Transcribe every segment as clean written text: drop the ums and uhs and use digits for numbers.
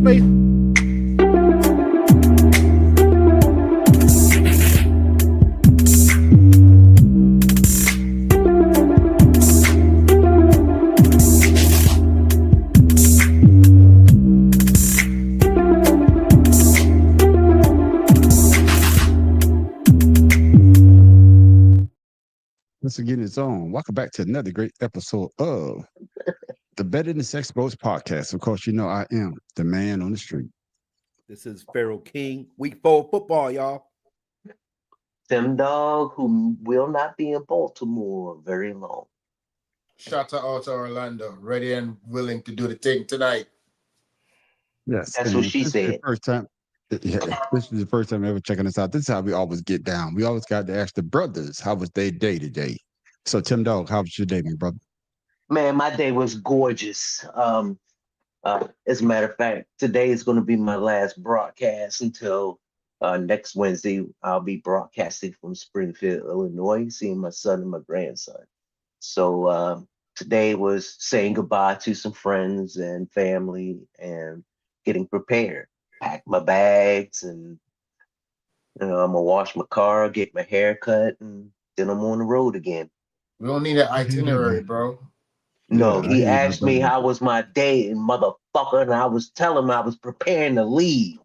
space. Let's get its on. Welcome back to another great episode of the Better Than Sex Bros podcast. Of course, you know I am the man on the street. This is Pharaoh King. Week 4 football, y'all. Tim Dog, who will not be in Baltimore very long. Shout out to Orlando, ready and willing to do the thing tonight. Yes, That's what she said. First time. Yeah, this is the first time ever checking us out. This is how we always get down. We always got to ask the brothers, how was their day today? So, Tim Dog, how was your day, my brother? Man, my day was gorgeous. As a matter of fact, today is going to be my last broadcast until next Wednesday. I'll be broadcasting from Springfield, Illinois, seeing my son and my grandson. So today was saying goodbye to some friends and family and getting prepared. Pack my bags and I'm gonna wash my car, get my hair cut, and then I'm on the road again. We don't need an itinerary, bro. No, Yeah, he I hear you, asked me brother. how was my day, and motherfucker, and I was telling him I was preparing to leave.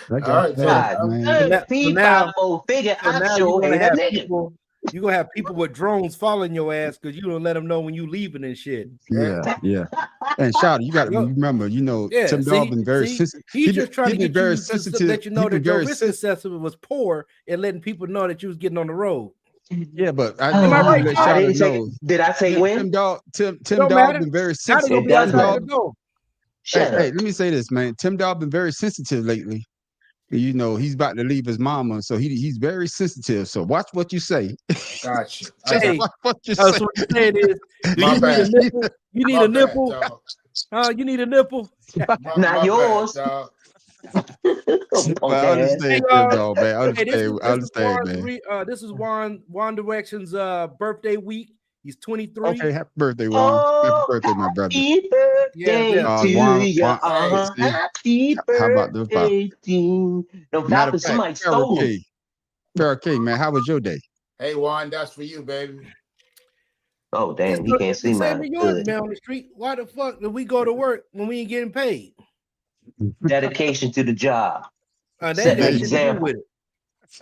I All got right, that, so- man. So now- P so now- five four figure. So I now sure you're ain't gonna a have nigga. people. You're gonna have people with drones following your ass because you don't let them know when you leaving and shit. Yeah, yeah. And shout out, you got to Yo. remember, you know, Yeah, Tim see, Dog been very sensitive. he's just trying to been get very you to sensitive. let you know He been that your very risk sensitive. assessment was poor and letting people know that you was getting on the road. Yeah, but I Am I right, let Tom? I Shout didn't out say. know. Did I say Tim when? Dog, Tim Don't Dog matter. been very How they sensitive. gonna be It outside doesn't. the door? Shut Hey, up. let me say this, man. Tim Dog been very sensitive lately. You know, he's about to leave his mama, so he's very sensitive. So watch what you say. Gotcha. Hey, Watch what you so say. what I'm saying is, do My you need a bad. nipple? You need My a bad, nipple? dog. You need a nipple? Not yours. Bad, dog. Punk But I ass. understand, Hey, Tim Dog, man. I Hey, understand, man. this is One Direction's birthday week. He's 23. Okay, happy birthday, Juan. Happy birthday, my brother. Happy birthday Yeah. to Juan, you. Juan, see, Happy how about this, Bob? birthday to you. No, Matter Falcon, of somebody fact, Farrah stole him. K. Farrah K, man, how was your day? Hey, Juan, that's for you, baby. Oh, damn, he can't see Same mine. as yours, Good. man, on the street. Why the fuck did we go to work when we ain't getting paid? Dedication to the job. That Set ain't got an shit to do example. with it.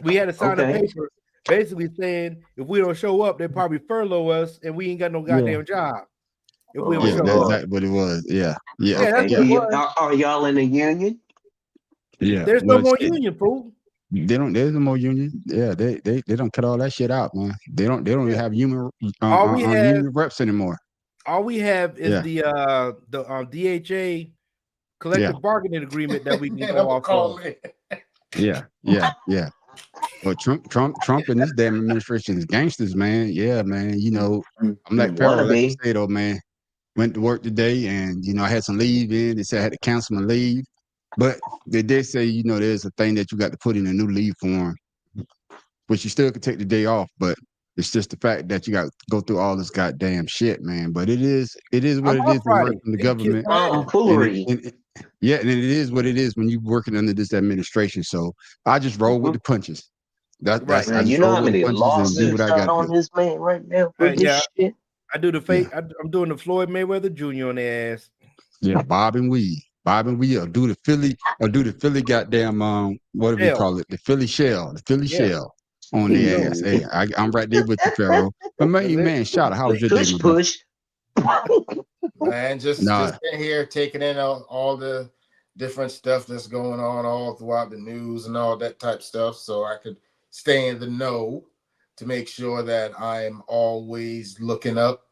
We had to sign a Okay. paper basically saying if we don't show up, they probably furlough us and we ain't got no goddamn job. If we don't Yeah, show that's up. exactly what it was. Yeah, Yeah, yeah, that's yeah, what it You- was. are y'all in a union? yeah. There's no Well, more shit, union, fool. they don't. There's no more union. Yeah, they don't cut all that shit out, man. They don't even Yeah. have union All we have- union reps anymore. All we have is Yeah. the DHA collective Yeah. bargaining agreement that we can And go I'm off calling of. it. Yeah. But Trump and this damn administration is gangsters, man. Yeah, man. You know, I'm like Farrell, like you Wannabe. say though, man. Went to work today, and you know, I had some leave in. They said I had to cancel my leave, but they did say, you know, there's a thing that you got to put in a new leave form, which you still could take the day off, but it's just the fact that you got to go through all this goddamn shit, man. But it is what I'm it off is when you Friday. work in the You government. kiss my ass. Foolery. Yeah, and it is what it is when you're working under this administration. So I just roll with the punches. That's Right. I Man, just you know roll how with the many punches and do lawsuits what I got got on to do. this man right now for this Yeah. shit? I do the fake. I'm doing the Floyd Mayweather Jr. on their ass. Yeah, Bob and weed. Or do the Philly goddamn what do we Shell. call it? The Philly shell Yeah. shell on their ass. Hey, I'm right there with you, Pharaoh. But man, shout out. How was your day, Push, my brother? push. Man, just Nah. in here taking in all the different stuff that's going on all throughout the news and all that type stuff, so I could stay in the know to make sure that I'm always looking up.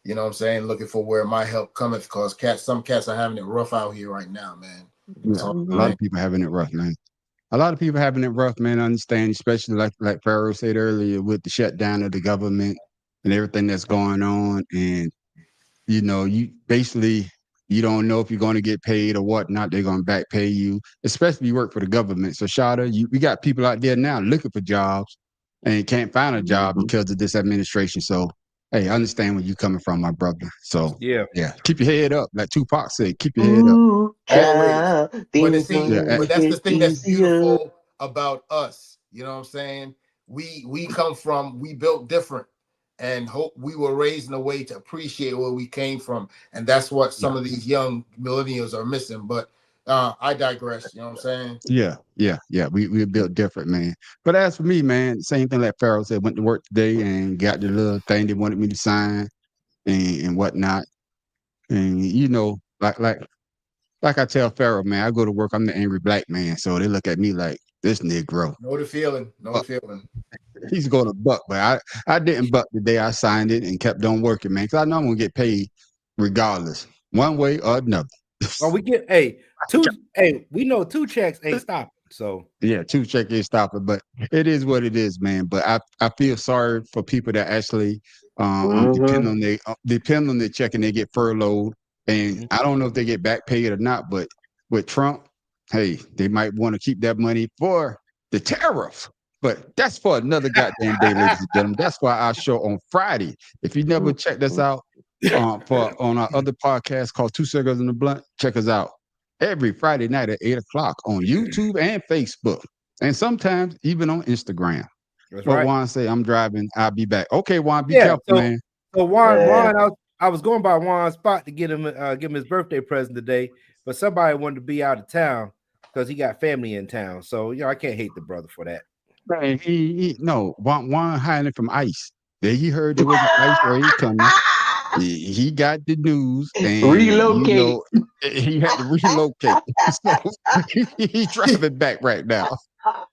You know what I'm saying? Looking for where my help cometh, because some cats are having it rough out here right now, man. Yeah, So, a lot of people having it rough, man. A lot of people having it rough, man. I understand, especially like Pharaoh said earlier, with the shutdown of the government and everything that's going on. And, you know, you don't know if you're going to get paid or whatnot. They're going to back pay you, especially if you work for the government. So, Shada, we got people out there now looking for jobs and can't find a job because of this administration. So, hey, I understand where you coming from, my brother. So Yeah. yeah, keep your head up, like Tupac said. Keep your head up. Ooh, Always. child, But things Yeah, gonna but that's the get thing that's easier. beautiful about us. You know what I'm saying? We built different, and hope we were raised in a way to appreciate where we came from, and that's what some of these young millennials are missing. But I digress. You know what I'm saying? yeah. We built different, man. But as for me, man, same thing like Pharaoh said. Went to work today and got the little thing they wanted me to sign and whatnot. And you know, like I tell Pharaoh, man, I go to work. I'm the angry black man, so they look at me like this Negro. Know the feeling. Know the feeling. He's going to buck, but I didn't buck the day I signed it and kept on working, man, because I know I'm gonna get paid regardless, one way or another. Well, we get we know 2 checks ain't stopping. So Yeah, 2 check ain't stopping, but it is what it is, man. But I feel sorry for people that actually Mm-hmm. depend on their check and they get furloughed, and I don't know if they get back paid or not. But with Trump, hey, they might want to keep that money for the tariff. But that's for another goddamn day, ladies and gentlemen. That's why our show on Friday. If you never checked us out for on our other podcast called Two Cigars in the Blunt, check us out every Friday night at 8 o'clock on YouTube and Facebook, and sometimes even on Instagram. that's But right. Juan say, I'm driving. I'll be back. Okay, Juan, be Yeah. careful, man. So Juan, I was going by Juan's spot to give him his birthday present today, but somebody wanted to be out of town because he got family in town. So I can't hate the brother for that. Man, Juan hiding from ICE. He heard there was an ICE raid coming. He got the news, and Relocate. he had to relocate. So he's driving back right now.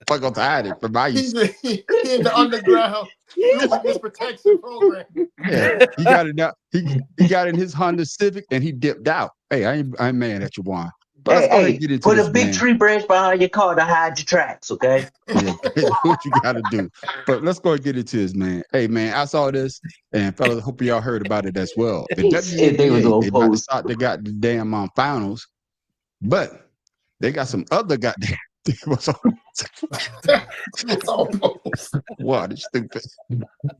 Fuck on hiding from ICE. He in the underground witness protection program. Yeah, he got it out. He got in his Honda Civic and he dipped out. Hey, I ain't mad at you, Juan. But let's go ahead and get into put this, a big man. tree branch behind your car to hide your tracks, okay? Yeah, do what you gotta do. But let's go and get into this, man. Hey, man, I saw this, and fellas, hope y'all heard about it as well. The He said they was WNBA, gonna they about to post. start. They got the damn finals, but they got some other goddamn. What's what? It's stupid.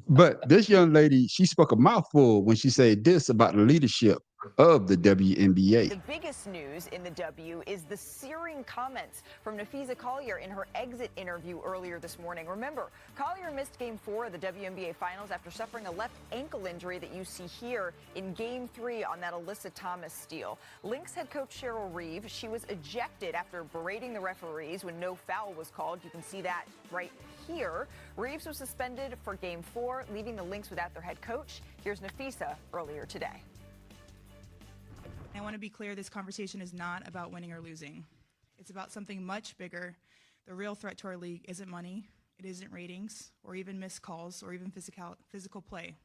But this young lady, she spoke a mouthful when she said this about the leadership of the WNBA. The biggest news in the W is the searing comments from Napheesa Collier in her exit interview earlier this morning. Remember, Collier missed Game 4 of the WNBA Finals after suffering a left ankle injury that you see here in Game 3 on that Alyssa Thomas steal. Lynx head coach Cheryl Reeve, she was ejected after berating the referees when no foul was called. You can see that right here. Reeves was suspended for Game 4, leaving the Lynx without their head coach. Here's Napheesa earlier today. I want to be clear, this conversation is not about winning or losing. It's about something much bigger. The real threat to our league isn't money, it isn't ratings, or even missed calls, or even physical play.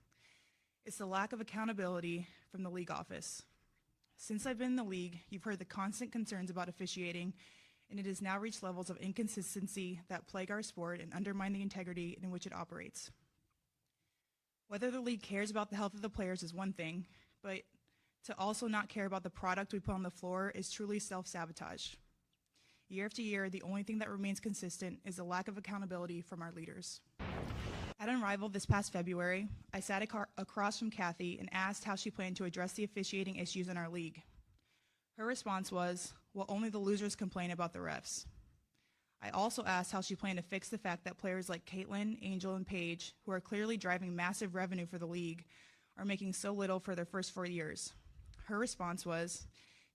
It's the lack of accountability from the league office. Since I've been in the league, you've heard the constant concerns about officiating, and it has now reached levels of inconsistency that plague our sport and undermine the integrity in which it operates. Whether the league cares about the health of the players is one thing, but to also not care about the product we put on the floor is truly self-sabotage. Year after year, the only thing that remains consistent is the lack of accountability from our leaders. At Unrivaled this past February, I sat across from Kathy and asked how she planned to address the officiating issues in our league. Her response was, well, only the losers complain about the refs. I also asked how she planned to fix the fact that players like Caitlin, Angel, and Paige, who are clearly driving massive revenue for the league, are making so little for their first 4 years. Her response was,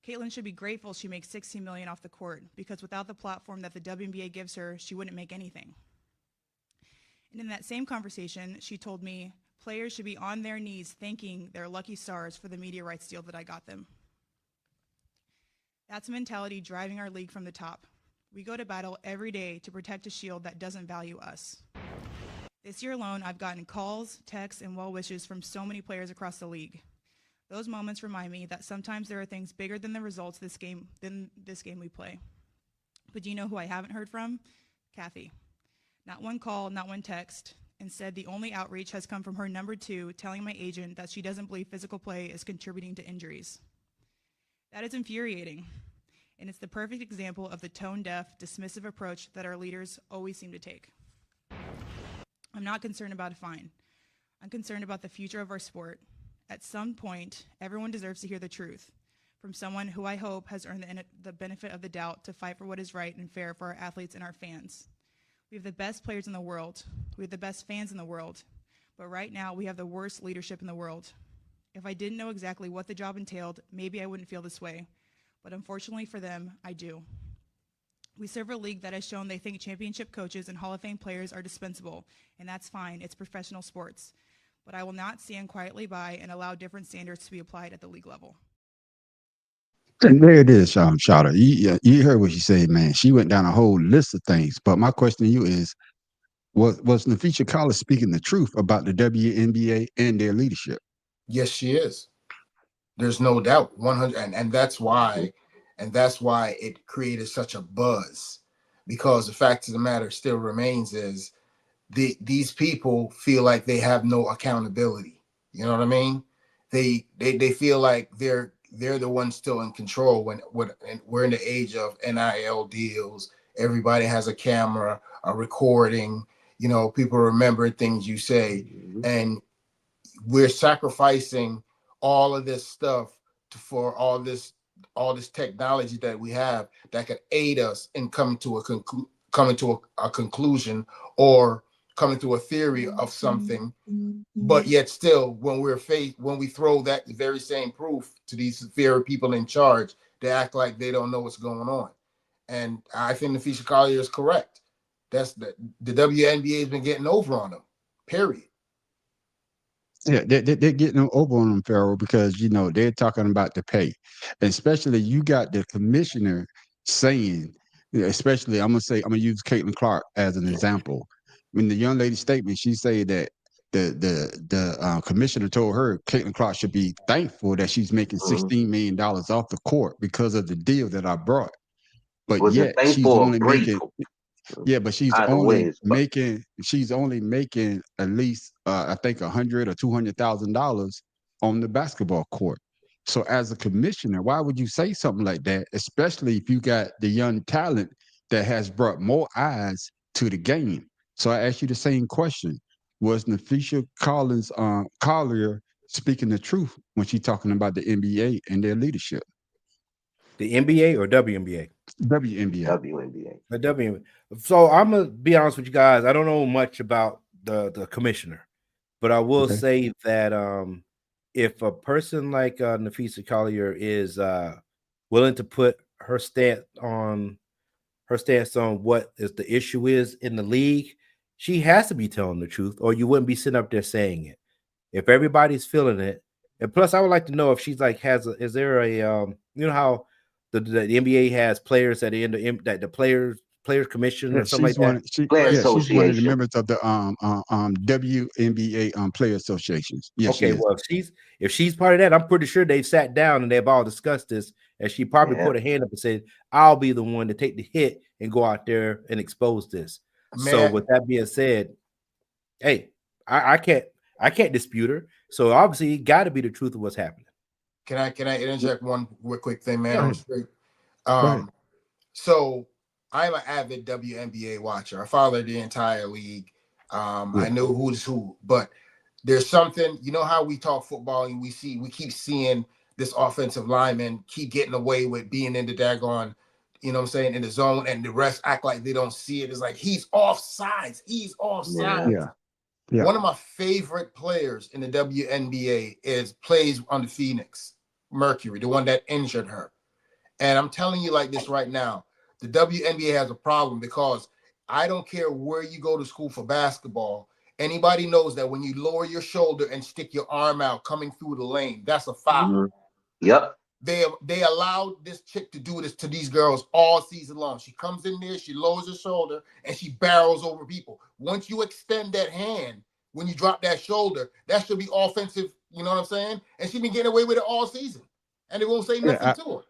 Caitlin should be grateful she makes $16 million off the court, because without the platform that the WNBA gives her, she wouldn't make anything. And in that same conversation, she told me players should be on their knees thanking their lucky stars for the media rights deal that I got them. That's a mentality driving our league from the top. We go to battle every day to protect a shield that doesn't value us. This year alone, I've gotten calls, texts, and well wishes from so many players across the league. Those moments remind me that sometimes there are things bigger than the results than this game we play. But do you know who I haven't heard from? Kathy. Not one call, not one text. Instead, the only outreach has come from her number 2 telling my agent that she doesn't believe physical play is contributing to injuries. That is infuriating, and it's the perfect example of the tone-deaf, dismissive approach that our leaders always seem to take. I'm not concerned about a fine. I'm concerned about the future of our sport. At some point, everyone deserves to hear the truth from someone who I hope has earned the benefit of the doubt to fight for what is right and fair for our athletes and our fans. We have the best players in the world. We have the best fans in the world. But right now, we have the worst leadership in the world. If I didn't know exactly what the job entailed, maybe I wouldn't feel this way. But unfortunately for them, I do. We serve a league that has shown they think championship coaches and Hall of Fame players are dispensable, and that's fine. It's professional sports. But I will not stand quietly by and allow different standards to be applied at the league level. And there it is, Shada. You heard what she said, man. She went down a whole list of things. But my question to you is, was Napheesa Collier speaking the truth about the WNBA and their leadership? Yes, she is. There's no doubt. 100, and that's why it created such a buzz, because the fact of the matter still remains is these people feel like they have no accountability. You know what I mean? They feel like they're the ones still in control when we're in the age of NIL deals. Everybody has a camera, a recording. You know, people remember things you say, and we're sacrificing all of this stuff for all this technology that we have that could aid us in coming to a conclusion or coming to a theory of something. But yet still, when we throw that very same proof to these very people in charge, they act like they don't know what's going on. And I think Napheesa Collier is correct. That's the WNBA has been getting over on them, period. Yeah, they're getting over on them, Pharaoh, because they're talking about the pay, and especially you got the commissioner saying, especially I'm gonna use Caitlin Clark as an example. When the young lady statement, she said that the commissioner told her Caitlin Clark should be thankful that she's making $16 million off the court because of the deal that I brought, but Was it yet she's thankful or only making. grateful? Yeah, but she's Either only way, making at least I think $100,000 or $200,000 on the basketball court. So as a commissioner, why would you say something like that? Especially if you got the young talent that has brought more eyes to the game. So I ask you the same question: was Napheesa Collier speaking the truth when she's talking about the NBA and their leadership? The NBA or WNBA? WNBA. WNBA. The WNBA. So I'm gonna be honest with you guys. I don't know much about the commissioner, but I will Okay. say that if a person like Napheesa Collier is willing to put her stance on what is the issue is in the league, she has to be telling the truth, or you wouldn't be sitting up there saying it. If everybody's feeling it, and plus, I would like to know if she's like is there a how the NBA has players at the end of that the players commission or something like that. She's one of the members of the WNBA player associations. Yes, okay, well, if she's part of that, I'm pretty sure they've sat down and they've all discussed this, and she probably put her hand up and said, "I'll be the one to take the hit and go out there and expose this." So with that being said, hey, I can't dispute her. So obviously, it got to be the truth of what's happening. Can I interject one real quick thing, man? So I'm an avid WNBA watcher. I follow the entire league. I know who's who, but there's something, how we talk football and we keep seeing this offensive lineman keep getting away with being in the daggone, in the zone, and the refs act like they don't see it. It's like he's offsides. He's offsides. Yeah. One of my favorite players in the WNBA plays on the Phoenix Mercury, the one that injured her. And I'm telling you like this right now, the WNBA has a problem because I don't care where you go to school for basketball. Anybody knows that when you lower your shoulder and stick your arm out coming through the lane, that's a foul. Mm-hmm. Yep. They allowed this chick to do this to these girls all season long. She comes in there, she lowers her shoulder, and she barrels over people. Once you extend that hand, when you drop that shoulder, that should be offensive, you know what I'm saying? And she's been getting away with it all season. And they won't say nothing to her.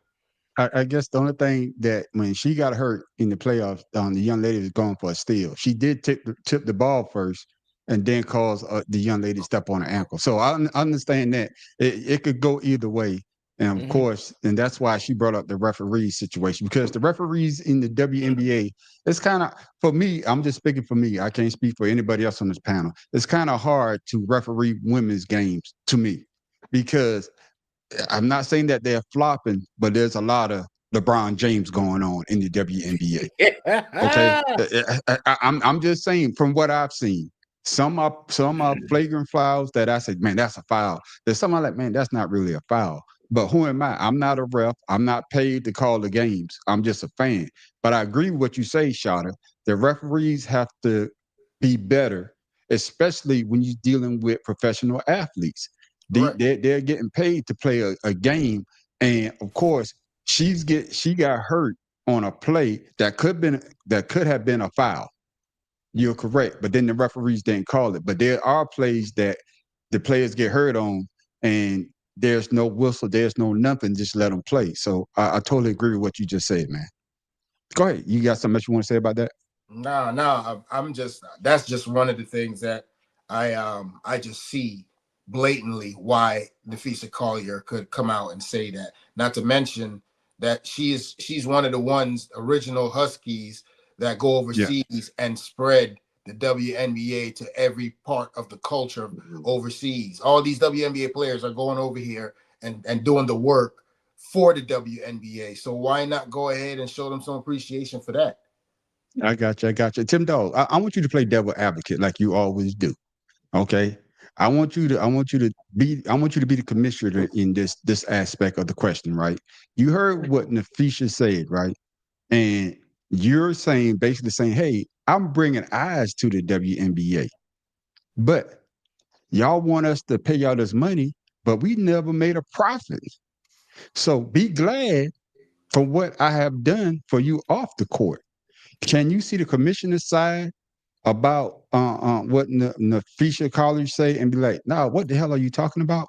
I guess the only thing that when she got hurt in the playoffs, the young lady was going for a steal. She did tip the ball first and then cause the young lady to step on her ankle. So I understand that it could go either way. And of course, and that's why she brought up the referee situation, because the referees in the WNBA, it's kind of, for me, I'm just speaking for me. I can't speak for anybody else on this panel. It's kind of hard to referee women's games to me, because I'm not saying that they're flopping, but there's a lot of LeBron James going on in the WNBA. Okay, I'm just saying from what I've seen. Some are flagrant fouls that I say, man, that's a foul. There's some I'm like, man, that's not really a foul. But who am I? I'm not a ref. I'm not paid to call the games. I'm just a fan. But I agree with what you say, Shada. The referees have to be better, especially when you're dealing with professional athletes. Right. They're getting paid to play a game, and of course, she got hurt on a play that could have been a foul. You're correct, but then the referees didn't call it. But there are plays that the players get hurt on, and there's no whistle, there's no nothing, just let them play. So I totally agree with what you just said, man. Go ahead. You got something else you want to say about that? No, I'm just, that's just one of the things that I just see blatantly why Napheesa Collier could come out and say that. Not to mention that she's one of the original Huskies that go overseas and spread the WNBA to every part of the culture overseas. All these WNBA players are going over here and doing the work for the WNBA. So why not go ahead and show them some appreciation for that? I got you. Tim Dog, I want you to play devil advocate like you always do. Okay. I want you to be the commissioner in this aspect of the question, right? You heard what Napheesa said, right? And you're basically saying, hey, I'm bringing eyes to the WNBA, but y'all want us to pay y'all this money, but we never made a profit. So be glad for what I have done for you off the court. Can you see the commissioner's side about what Napheesa Collier say and be like, nah, what the hell are you talking about?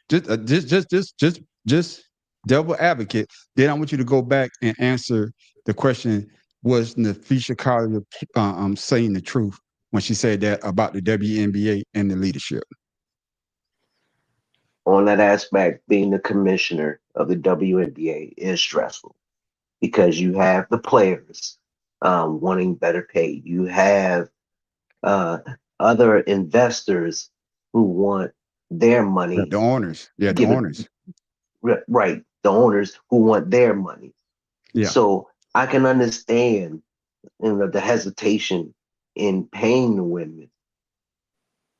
Just devil advocate. Then I want you to go back and answer the question: was Napheesa Collier saying the truth when she said that about the WNBA and the leadership? On that aspect, being the commissioner of the WNBA is stressful because you have the players wanting better pay. You have other investors who want their money. The owners. Yeah, the owners. Right. The owners who want their money. Yeah. So I can understand the hesitation in paying the women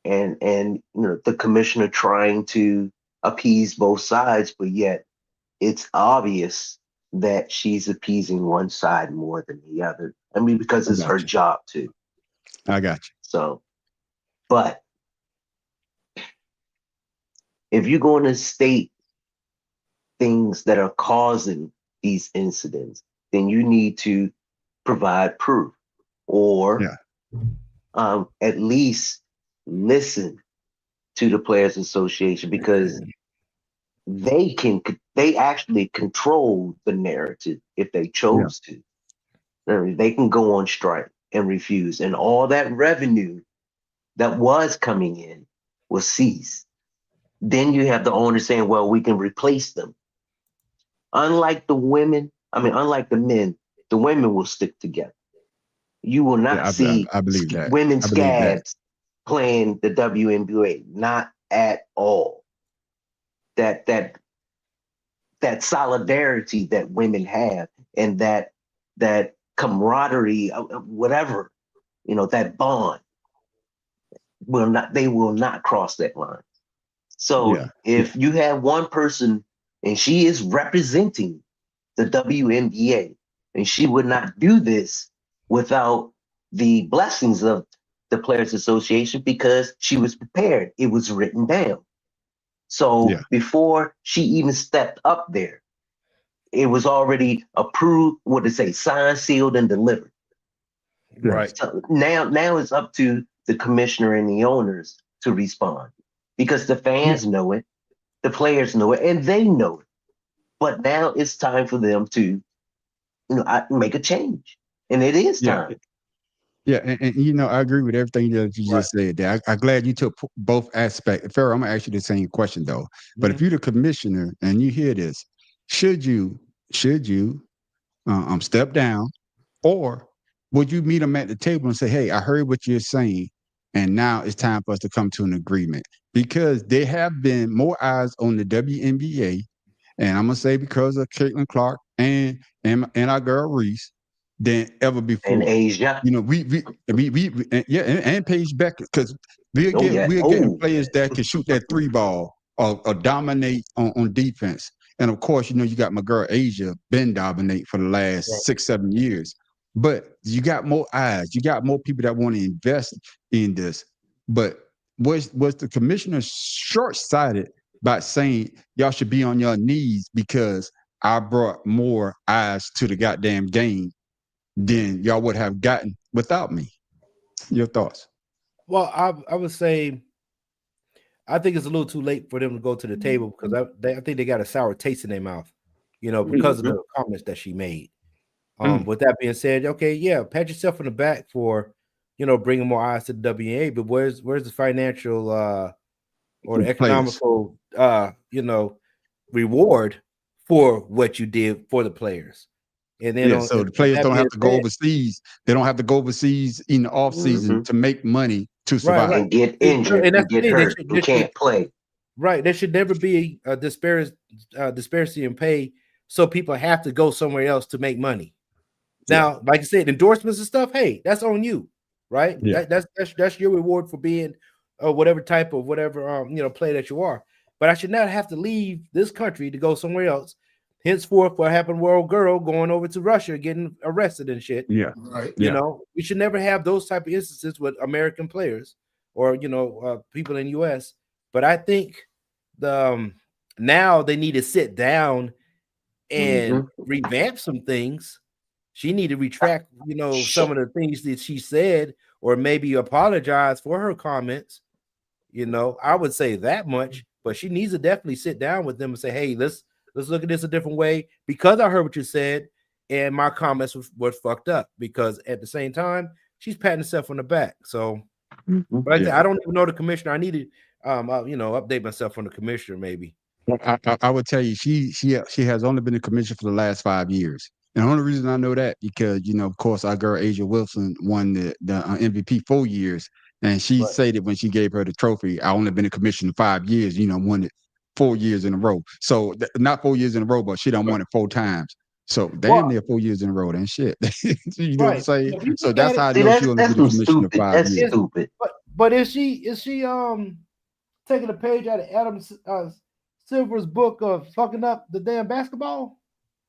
and the commissioner trying to appease both sides, but yet it's obvious that she's appeasing one side more than the other. I mean, because it's her job too. I got you. So, but if you're going to state things that are causing these incidents, then you need to provide proof or at least listen to the Players Association, because they actually control the narrative if they chose to. They can go on strike and refuse, and all that revenue that was coming in will cease. Then you have the owner saying, well, we can replace them. Unlike the men, the women will stick together. You will not see women scabs playing the WNBA, not at all. That solidarity that women have, and that camaraderie, whatever, that bond they will not cross that line. So if you have one person and she is representing the WNBA, and she would not do this without the blessings of the Players Association, because she was prepared. It was written down. So before she even stepped up there, it was already approved, signed, sealed, and delivered. Right. So now it's up to the commissioner and the owners to respond, because the fans know it, the players know it, and they know it. But now it's time for them to, make a change, and it is time. Yeah, and you know, I agree with everything that you Right. just said there. I'm glad you took both aspects. Pharaoh, I'm gonna ask you the same question though. But if you're the commissioner and you hear this, should you step down, or would you meet them at the table and say, "Hey, I heard what you're saying, and now it's time for us to come to an agreement"? Because there have been more eyes on the WNBA, and I'm gonna say because of Caitlin Clark and our girl Reese than ever And before. Asia. You know, yeah, and Paige Beckett, because Oh yeah. we're getting Oh, players that can shoot that three ball or dominate on defense. And of course, you know, you got my girl Asia been dominate for the last 6-7 years. But you got more eyes, you got more people that want to invest in this. But was the commissioner short-sighted by saying y'all should be on your knees because I brought more eyes to the goddamn game than y'all would have gotten without me? Your thoughts? Well, I would say I think it's a little too late for them to go to the table because I think they got a sour taste in their mouth, you know, because of the comments that she made. With that being said, okay, yeah, pat yourself on the back for, you know, bringing more eyes to the WNA, but where's the financial or the economical you know, reward for what you did for the players? And then So the players don't have to go overseas. They don't have to go overseas in the off season to make money to survive. and get injured and and get hurt and can't play. Right. There should never be a disparity in pay, so people have to go somewhere else to make money. Now, like I said, endorsements and stuff, hey, that's on you, right? Yeah. That's your reward for being whatever type of you know, player that you are. But I should not have to leave this country to go somewhere else. Henceforth, what happened, world girl going over to Russia, getting arrested and shit. Yeah. Right. You know, we should never have those type of instances with American players or, you know, people in the U.S. But I think now they need to sit down and revamp some things. She need to retract, you know, some of the things that she said, or maybe apologize for her comments. You know, I would say that much, but she needs to definitely sit down with them and say, "Hey, let's look at this a different way because I heard what you said and my comments were fucked up." Because at the same time, she's patting herself on the back. So, but I don't even know the commissioner. I need to, you know, update myself on the commissioner maybe. I would tell you, she has only been a commissioner for the last 5 years. And the only reason I know that because, you know, of course, our girl Asia Wilson won the MVP 4 years, and she said it when she gave her the trophy. I only been a commissioner 5 years, you know, won it 4 years in a row. So not 4 years in a row, but she done won it 4 times. So damn near 4 years in a row, then shit. You know what I'm saying? So that's how I know she only been a commissioner 5 years. That's stupid. But is she taking a page out of Adam Silver's book of fucking up the damn basketball?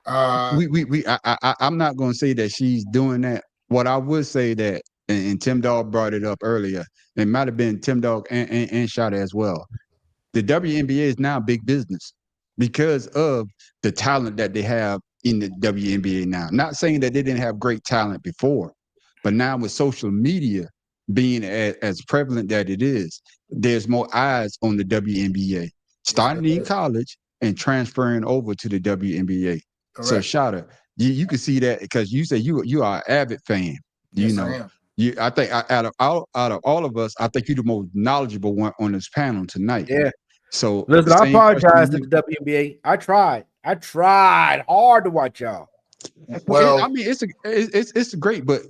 I'm not going to say that she's doing that. What I would say that, and Tim Dog brought it up earlier, it might have been Tim Dog and Shada as well. The WNBA is now big business because of the talent that they have in the WNBA now. Not saying that they didn't have great talent before, but now with social media being as prevalent that it is, there's more eyes on the WNBA, starting in college and transferring over to the WNBA. Correct. So Shada, you can see that because you say you are an avid fan. Yes, you know, I am. I think out of all of us, I think you're the most knowledgeable one on this panel tonight. Yeah. So listen, I apologize to the WNBA. I tried hard to watch y'all. Well, I mean, it's great, but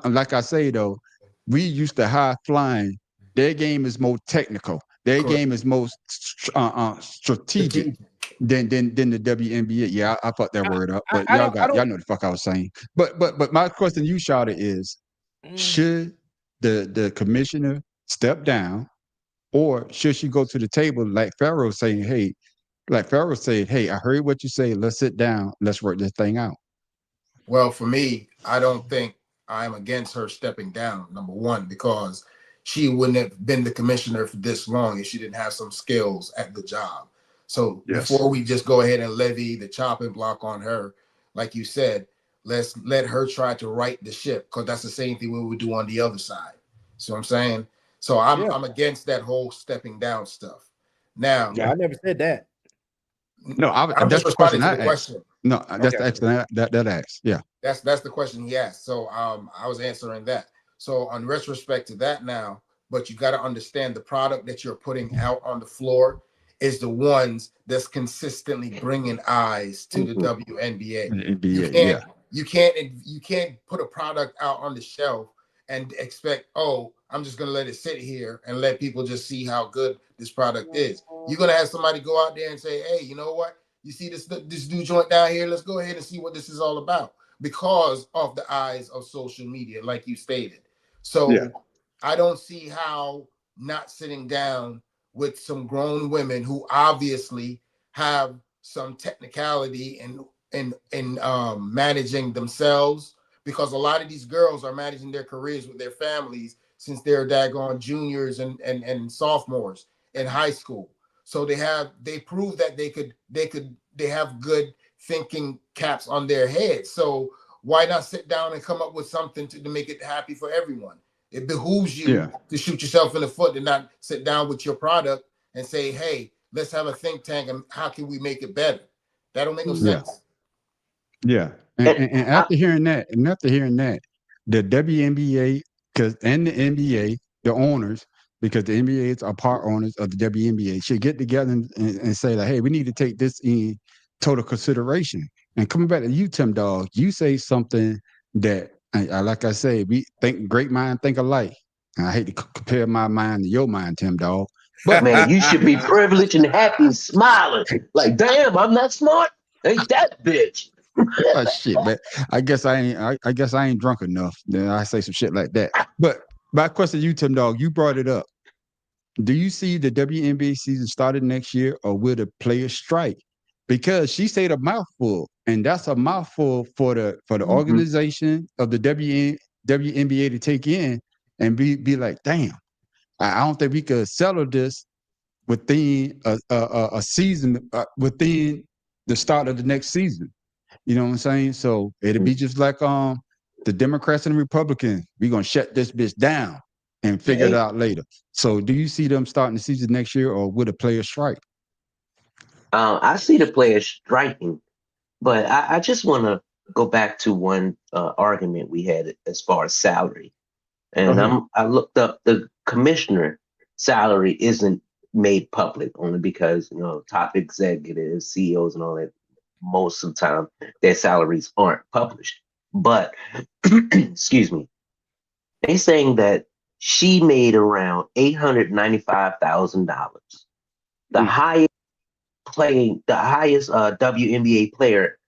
like I say though, we used to high flying. Their game is more technical. Their game is most strategic than the WNBA. Yeah, I fucked that word up, but y'all know the fuck I was saying. But my question to you, Shada, is should the commissioner step down, or should she go to the table like Pharaoh saying, hey, I heard what you say. Let's sit down. Let's work this thing out. Well, for me, I don't think I'm against her stepping down, number one, because she wouldn't have been the commissioner for this long if she didn't have some skills at the job. So before we just go ahead and levy the chopping block on her, like you said, let's let her try to right the ship, because that's the same thing we would do on the other side. See what I'm saying? So I'm against that whole stepping down stuff. Now, I never said that. No, I'm just responding to the question. No, that's the question that asked. Yeah, that's the question he asked. So I was answering that. So on retrospect to that now, but you got to understand the product that you're putting out on the floor is the ones that's consistently bringing eyes to the WNBA. NBA, You can't put a product out on the shelf and expect, oh, I'm just gonna let it sit here and let people just see how good this product is. You're gonna have somebody go out there and say, hey, you know what? You see this new joint down here? Let's go ahead and see what this is all about, because of the eyes of social media, like you stated. So Yeah. I don't see how not sitting down with some grown women who obviously have some technicality in managing themselves, because a lot of these girls are managing their careers with their families since they're daggone juniors and sophomores in high school. So they prove that they have good thinking caps on their heads. So why not sit down and come up with something to make it happy for everyone? It behooves you to shoot yourself in the foot and not sit down with your product and say, hey, let's have a think tank and how can we make it better? That don't make no sense. Yeah. And after hearing that, the WNBA and the NBA, the owners, because the NBAs are part owners of the WNBA, should get together and say, like, hey, we need to take this in total consideration. And coming back to you, Tim Dog, you say something that, like I say, we think great mind think alike. And I hate to compare my mind to your mind, Tim Dog. But Man, you should be privileged and happy and smiling. Like, damn, I'm not smart. Ain't that bitch? oh shit, man. I guess I ain't drunk enough. Then I say some shit like that. But my question to you, Tim Dog, you brought it up. Do you see the WNBA season started next year, or will the players strike? Because she said a mouthful, and that's a mouthful for the organization of the WNBA to take in and be like, damn, I don't think we could settle this within a season, within the start of the next season. You know what I'm saying? So it'll be just like the Democrats and the Republicans. We're gonna shut this bitch down and figure it out later. So do you see them starting the season next year, or would a player strike? I see the players striking, but I just want to go back to one argument we had as far as salary. And I looked up the commissioner salary isn't made public, only because, top executives, CEOs and all that, most of the time their salaries aren't published. But excuse me, they saying that she made around $895,000. The highest WNBA player,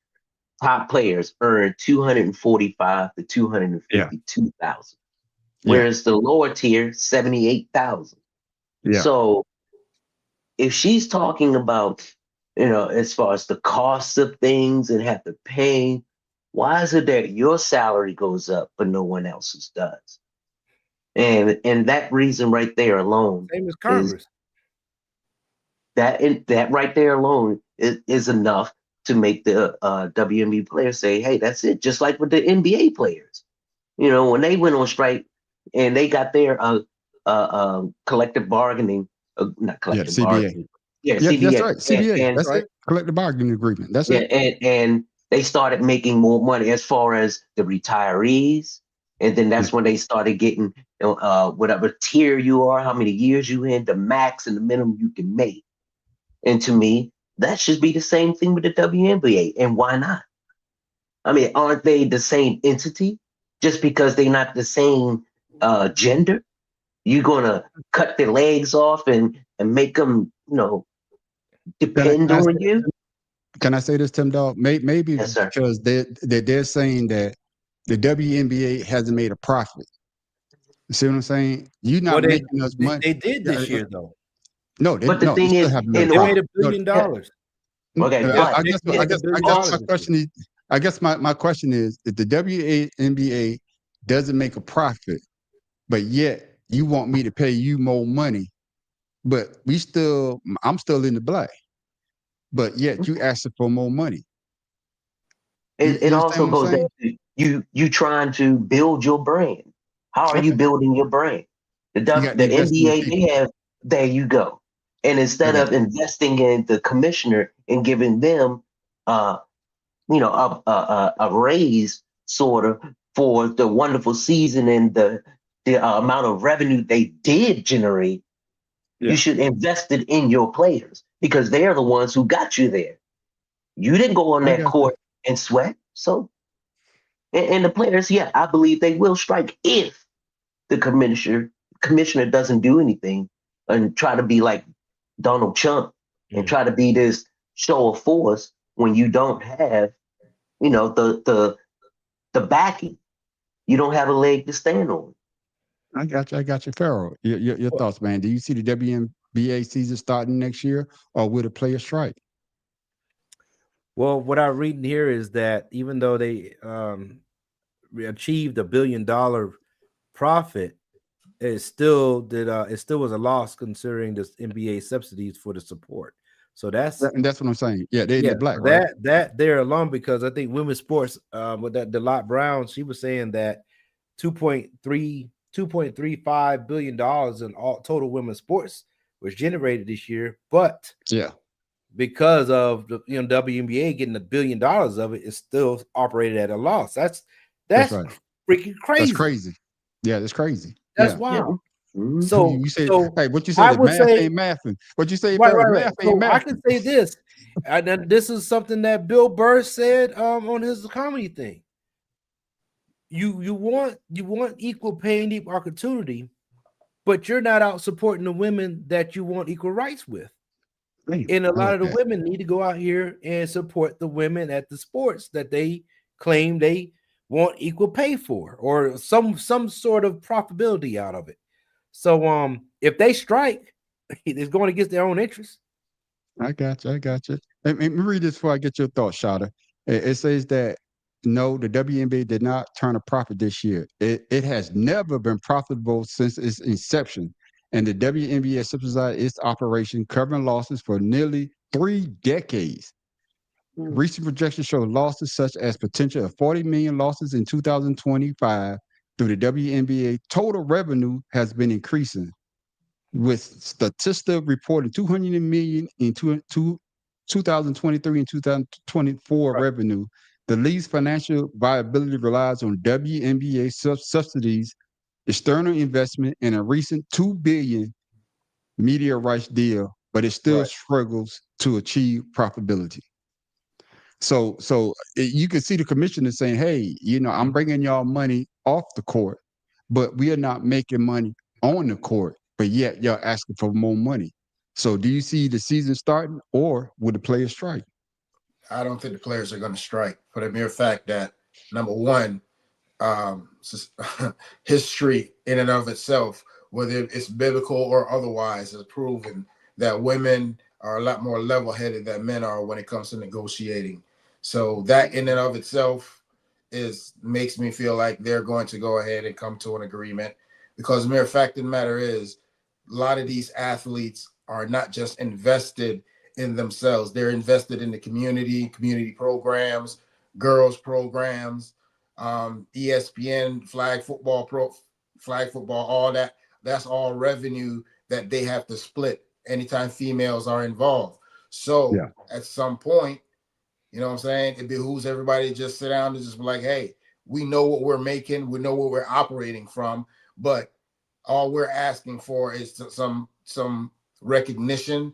top players earn 245 to 252,000. Whereas the lower tier, 78,000. Yeah. So if she's talking about, as far as the cost of things and have to pay, why is it that your salary goes up but no one else's does? And that reason right there alone, Same as Congress. that right there alone is enough to make the WNBA players say, hey, that's it. Just like with the NBA players, when they went on strike and they got their collective bargaining, not collective bargaining. Yeah, CBA. that's right. CBA. That's right. Collective bargaining agreement. That's it. And they started making more money as far as the retirees. And then that's when they started getting whatever tier you are, how many years you in, the max and the minimum you can make. And to me, that should be the same thing with the WNBA. And why not? I mean, aren't they the same entity? Just because they're not the same gender, you're gonna cut their legs off and make them, depend on you. Can I say this, Tim Dog? Maybe Yes, sir. because they're saying that the WNBA hasn't made a profit. You see what I'm saying? You're not making us money. They did this year, though. No, but the thing is, they made $1 billion. Okay, I guess my question is, if the WNBA doesn't make a profit, but yet you want me to pay you more money, but I'm still in the black, but yet you asking for more money. It also goes into you trying to build your brand. How are you building your brand? The NBA, they have, there you go. And instead of investing in the commissioner and giving them, a raise sort of for the wonderful season and the the amount of revenue they did generate, Yeah. you should invest it in your players because they're the ones who got you there. You didn't go on I that got you. court and sweat. So, and the players, yeah, I believe they will strike if the commissioner doesn't do anything and try to be like Donald Trump and try to be this show of force when you don't have, the backing. You don't have a leg to stand on. I got you. I got you, Pharaoh. Your thoughts, man. Do you see the WNBA season starting next year, or will the players strike? Well, what I'm reading here is that even though they achieved $1 billion profit, it still was a loss considering the NBA subsidies for the support. So that's And that's what I'm saying. Yeah, they're in the black, so right? that they're alone because I think women's sports with that Delot Brown, she was saying that 2.35 billion dollars in all total women's sports was generated this year, but Yeah, because of the WNBA getting $1 billion of it, it's still operated at a loss. That's right. freaking crazy. That's crazy. Yeah, that's crazy. That's Yeah. wild. Mhm. So You say, so hey, what you say? I The would math say ain't mathing. What you say, right. Pharaoh? Math ain't So I mathing. can say this, and then this is something that Bill Burr said on his comedy thing. You want equal pay and equal opportunity, but you're not out supporting the women that you want equal rights with. Damn, And a I lot like of the that. women need to go out here and support the women at the sports that they claim they want equal pay for, or some sort of profitability out of it. So if they strike, it's going against their own interest. I got you. I got you. Let me read this before I get your thoughts, Shada. It says that no, the WNBA did not turn a profit this year. It has never been profitable since its inception, and the WNBA subsidized its operation, covering losses for nearly 3 decades. Recent projections show losses such as potential of 40 million losses in 2025 through the WNBA. Total revenue has been increasing, with Statista reporting 200 million in 2023 and 2024 Right. revenue. The league's financial viability relies on WNBA subsidies, external investment, and a recent $2 billion media rights deal, but it still Right. struggles to achieve profitability. So you can see the commissioner saying, "Hey, I'm bringing y'all money off the court, but we are not making money on the court. But yet y'all asking for more money. So do you see the season starting, or would the players strike?" I don't think the players are going to strike for the mere fact that, number one, history in and of itself, whether it's biblical or otherwise, has proven that women are a lot more level-headed than men are when it comes to negotiating. So that in and of itself makes me feel like they're going to go ahead and come to an agreement, because the mere fact of the matter is, a lot of these athletes are not just invested in themselves. They're invested in the community programs, girls programs, ESPN, flag football, all that. That's all revenue that they have to split anytime females are involved. So Yeah. at some point, you know what I'm saying, it behooves everybody to just sit down and just be like, hey, we know what we're making, we know what we're operating from, but all we're asking for is some recognition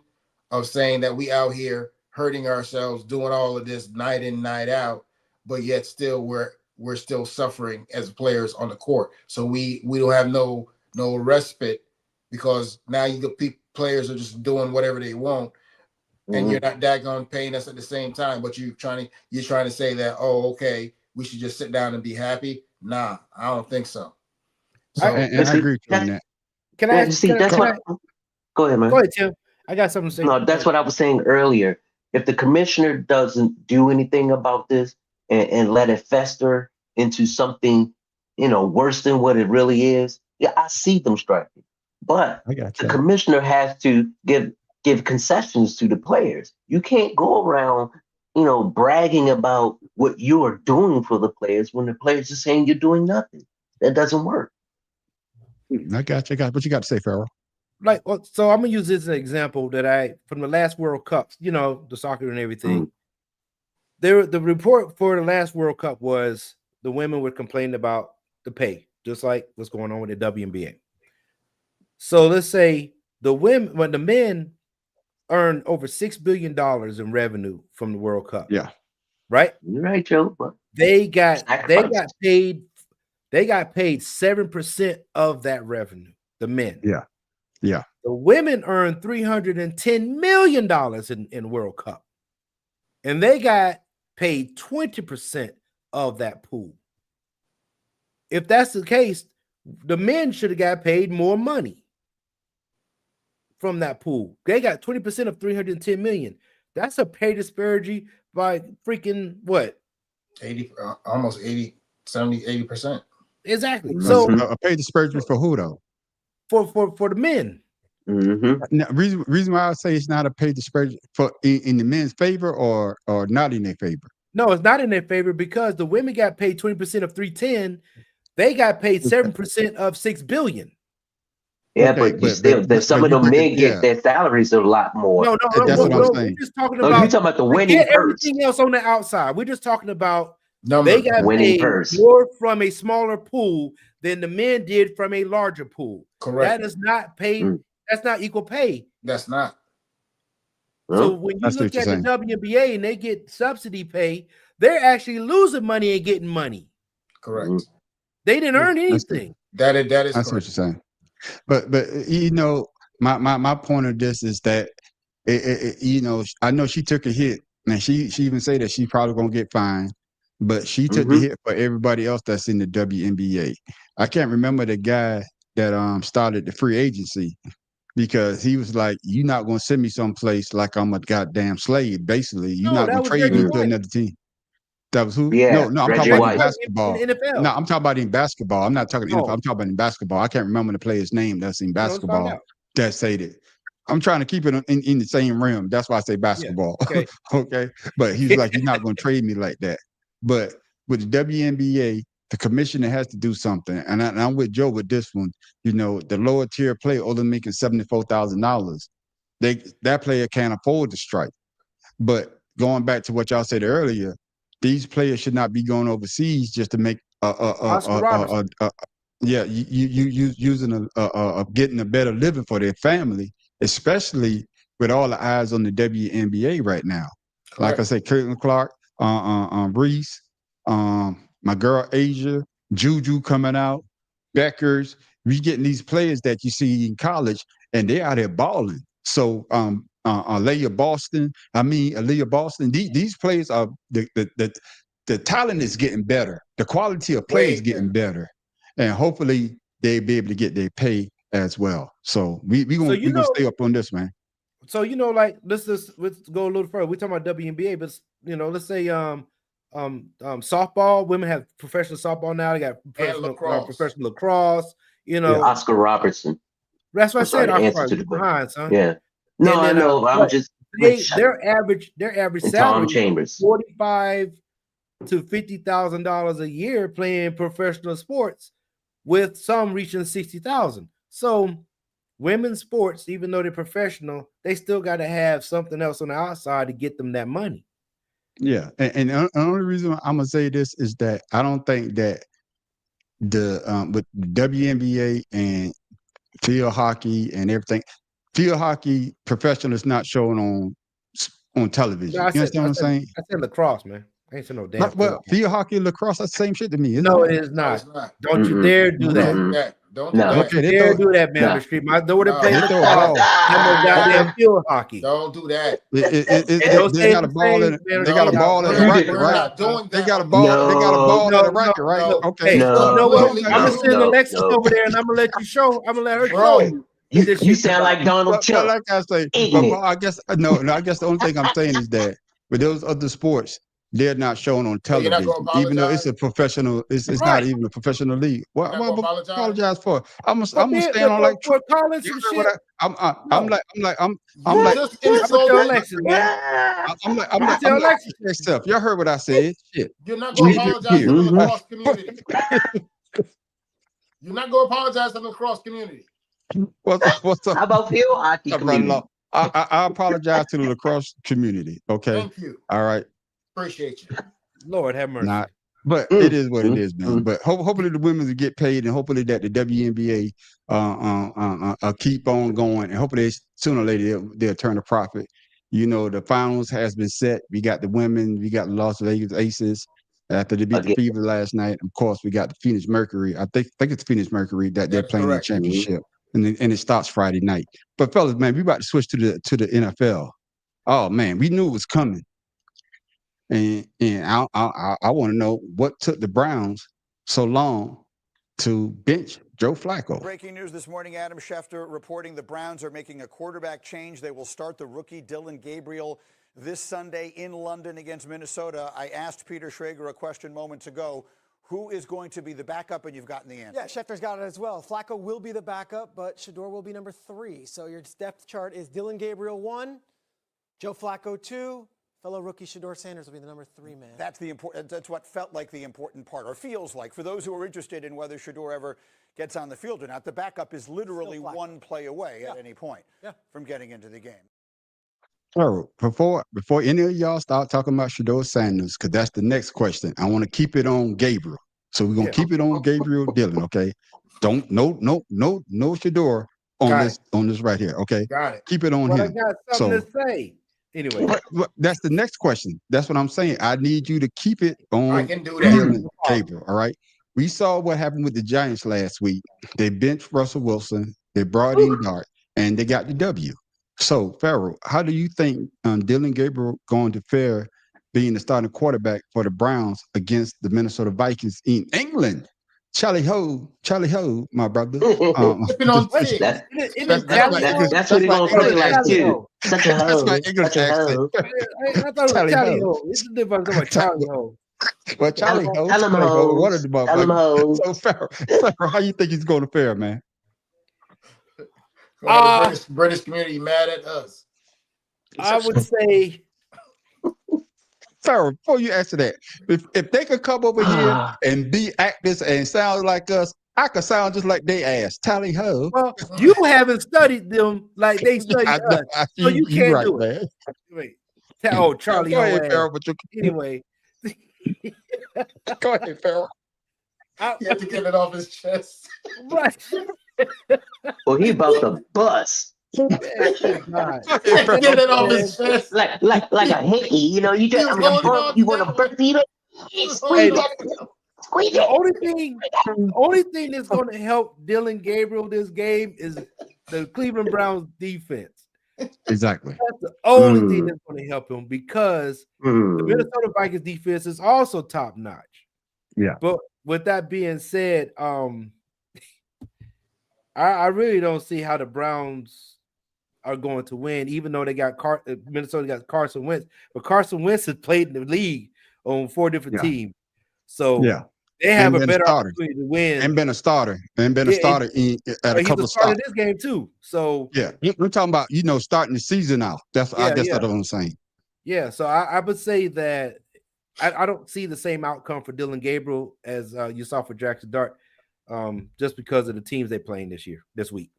of saying that we out here hurting ourselves, doing all of this night in, night out, but yet still we're still suffering as players on the court. So we don't have no respite, because now players are just doing whatever they want, and you're not daggone paying us at the same time. But you're trying to say that, oh, okay, we should just sit down and be happy. Nah, I don't think so. So And I agree with you on that. Can I? See, Can I, that's can what. I Go ahead, man. go ahead, Tim? I got something to say. No, that's what I was saying earlier. If the commissioner doesn't do anything about this and let it fester into something, worse than what it really is, yeah, I see them striking. But I got the you. commissioner has to give concessions to the players. You can't go around, bragging about what you are doing for the players when the players are saying you're doing nothing. That doesn't work. I got you. What you got to say, Pharaoh? So I'm gonna use this as an example that from the last World Cup, the soccer and everything. The report for the last World Cup was the women were complaining about the pay, just like what's going on with the WNBA. So let's say the men earn over $6 billion in revenue from the World Cup. Yeah. Right? You're right, Joe. But They got Sacrifice. paid 7% of that revenue, the men. Yeah. Yeah. The women earned $310 million in World Cup. And they got paid 20% of that pool. If that's the case, the men should have got paid more money from that pool. They got 20% of 310 million. That's a pay disparity by freaking what? 80, almost 80, 70, 80%. Exactly. Mhm. So A pay disparity for who though? for the men. Mm-hmm. Now, reason why I say it's not a pay disparity for in the men's favor or not in their favor. No, it's not in their favor because the women got paid 20% of 310. They got paid 7% of 6 billion. Yeah, Okay, but you still, some of you the look at- men get their salaries a lot more. No, That's what I'm we're saying. just talking No, about. you're talking about the winning Forget purse. everything else on the outside. We're just talking about Number. they got Winning paid purse. more from a smaller pool than the men did from a larger pool. Correct. That is not paid. Mm. That's not equal pay. That's not. So Huh? when you That's look what at you're the WNBA and they get subsidy pay, they're actually losing money and getting money. Correct. Mm. They didn't earn That's anything. That is That's what correct. you're saying. But you know, my point of this is that you know, I know she took a hit, and she even said that she probably gonna get fined, but she took the Mhm. hit for everybody else that's in the WNBA. I can't remember the guy that started the free agency because he was like, "You're not gonna send me someplace like I'm a goddamn slave. Basically, you're No, not that gonna was trade Reggie me to White. another team." That was who? Yeah, No, I'm Reggie talking about White. in basketball. In the NFL. No, I'm talking about in basketball. I'm not talking No. NFL. I'm talking about in basketball. I can't remember the player's name that's in Let's find basketball out. that said it. I'm trying to keep it in the same realm. That's why I say basketball. Okay. Okay. But he's like, you're not going to trade me like that. But with the WNBA, the commissioner has to do something. And I'm with Joe with this one. You know, the lower tier player only making $74,000. That player can't afford to strike. But going back to what y'all said earlier, these players should not be going overseas just to make Oscar Robertson. you using getting a better living for their family, especially with all the eyes on the WNBA right now. Like I Correct. said, Caitlin Clark, Reese, my girl Asia, Juju coming out, Beckers. We getting these players that you see in college, and they're out there balling. So Aaliyah Boston. These players are the talent is getting better. The quality of play is Way getting better, and hopefully they'll be able to get their pay as well. So we gonna stay up on this, man. So like let's go a little further. We're talking about WNBA, but let's say softball. Women have professional softball now. They got professional lacrosse. Oscar Robertson. That's what I said. sorry, I'm answer sorry, to the you're question. behind, son. Yeah. No, And I then, know. I'm but just their average and salary Tom Chambers. $45,000 to $50,000 a year playing professional sports, with some reaching $60,000. So women's sports, even though they're professional, they still got to have something else on the outside to get them that money. Yeah, and the only reason I'm gonna say this is that I don't think that the with WNBA and field hockey and everything, field hockey professional is not shown on television. No, You understand what I'm saying? I said lacrosse, man. I ain't saying no damn. Well, field hockey and lacrosse, that's the same shit to me. Isn't No, it? it is No, not. it's not. Don't you Mm-mm. dare do that. Don't do that. Don't do No. that. Okay, they Dare throw, do that, man. On No. the street. My daughter No. plays They throw a lacrosse. ball. I'm a goddamn field hockey. Don't do that. Don't they say got a the ball same, in man. they got a ball in the You racket, did. We're right? not doing They that. got a ball. They got a ball in No, the racket, right? no. Okay. Hey, No. you know what? No. I'm gonna send No. Alexis No. over there, and I'm gonna let you show. I'm gonna let her show Bro. you. You sound like Donald But Trump. like I say, Ignorant. but I guess no. I guess the only thing I'm saying is that with those other sports, they're not shown on So you're not television, gonna even though it's apologize? a professional. It's Right. not even a professional league. What You're not gonna apologize? apologize for? I'm gonna stand on like. for calling You some heard shit. what I'm No. I'm You like just I'm gonna tell insulted. Alexis, man. I'm like Tell Alexis. yourself. Y'all heard what I said? Shit. You're not gonna Jesus apologize to the here. lacrosse community. You're not gonna apologize to the lacrosse community. What's up? How about field hockey Brother community? Law? I apologize to the lacrosse community. Okay. Thank you. All right. Appreciate you. Lord have mercy. Not But it is what it is, man. But hopefully the women will get paid, and hopefully that the WNBA keep on going, and hopefully sooner or later they'll turn a profit. You know, the finals has been set. We got the women, we got the Las Vegas Aces after they beat the Fever last night. Of course, we got the Phoenix Mercury. I think it's Phoenix Mercury that they're That's playing in the correct. championship, and it starts Friday night. But fellas, man, we about to switch to the NFL. Oh man, we knew it was coming. And I want to know what took the Browns so long to bench Joe Flacco. Breaking news this morning, Adam Schefter reporting the Browns are making a quarterback change. They will start the rookie Dylan Gabriel this Sunday in London against Minnesota. I asked Peter Schrager a question moments ago. Who is going to be the backup? And you've gotten the answer. Yeah, Schefter's got it as well. Flacco will be the backup, but Shador will be number 3. So your depth chart is Dylan Gabriel 1, Joe Flacco 2, fellow rookie Shador Sanders will be the number 3 man. That's the important. That's what felt like the important part, or feels like, for those who are interested in whether Shador ever gets on the field or not. The backup is literally one play away at any point from getting into the game. So before any of y'all start talking about Shador Sanders, because that's the next question, I want to keep it on Gabriel. So we're gonna keep it on Gabriel Dillon, okay? Don't no Shador on this right here, okay? Got it. Keep it on Well, I him. got something to say. Anyway, But that's the next question. That's what I'm saying. I need you to keep it I on can do that. Dillon Gabriel, all right? We saw what happened with the Giants last week. They benched Russell Wilson, they brought in Dart, and they got the W. So, Farrell, how do you think Dylan Gabriel going to fare being the starting quarterback for the Browns against the Minnesota Vikings in England? Charlie Ho, my brother. Flipping on tick. That's That's what he's my gonna play English like accent. too. Such a That's my hoe. English Such a accent. hoe. I thought it Charlie was Charlie Ho. Ho. It's the difference about Charlie Ho. Well, Charlie Ho, Tell him Charlie Ho, one hoes. of the Tell him motherfuckers. hoes. So, Farrell, how you think he's going to fare, man? British community mad at us. I would say Farrell, before you answer that, if they could come over here and be actors and sound like us, I could sound just like they ass. Tally ho. well, you haven't studied them like they studied us. So you can't right, do it. man. Wait. Charlie Go Ho ahead, ass. Farrell, but you Anyway, go ahead, Farrell. He had to get it off his chest. right. Well, he about to bust. God. Get it off his chest. Like a hickey, you know, you just, I mean, you want to burp, you know, squeeze that. Squeeze The it. only thing that's going to help Dylan Gabriel this game is the Cleveland Browns defense. Exactly. That's the only thing that's going to help him because the Minnesota Vikings defense is also top notch. Yeah. But with that being said, I really don't see how the Browns are going to win, even though they got Minnesota got Carson Wentz, but Carson Wentz has played in the league on 4 different teams, so they have a better opportunity to win. And been a starter, at a couple of stops. This game too. So we're talking about starting the season out. That's what I'm saying. Yeah, so I would say that I don't see the same outcome for Dylan Gabriel as you saw for Jackson Dart, just because of the teams they're playing this week.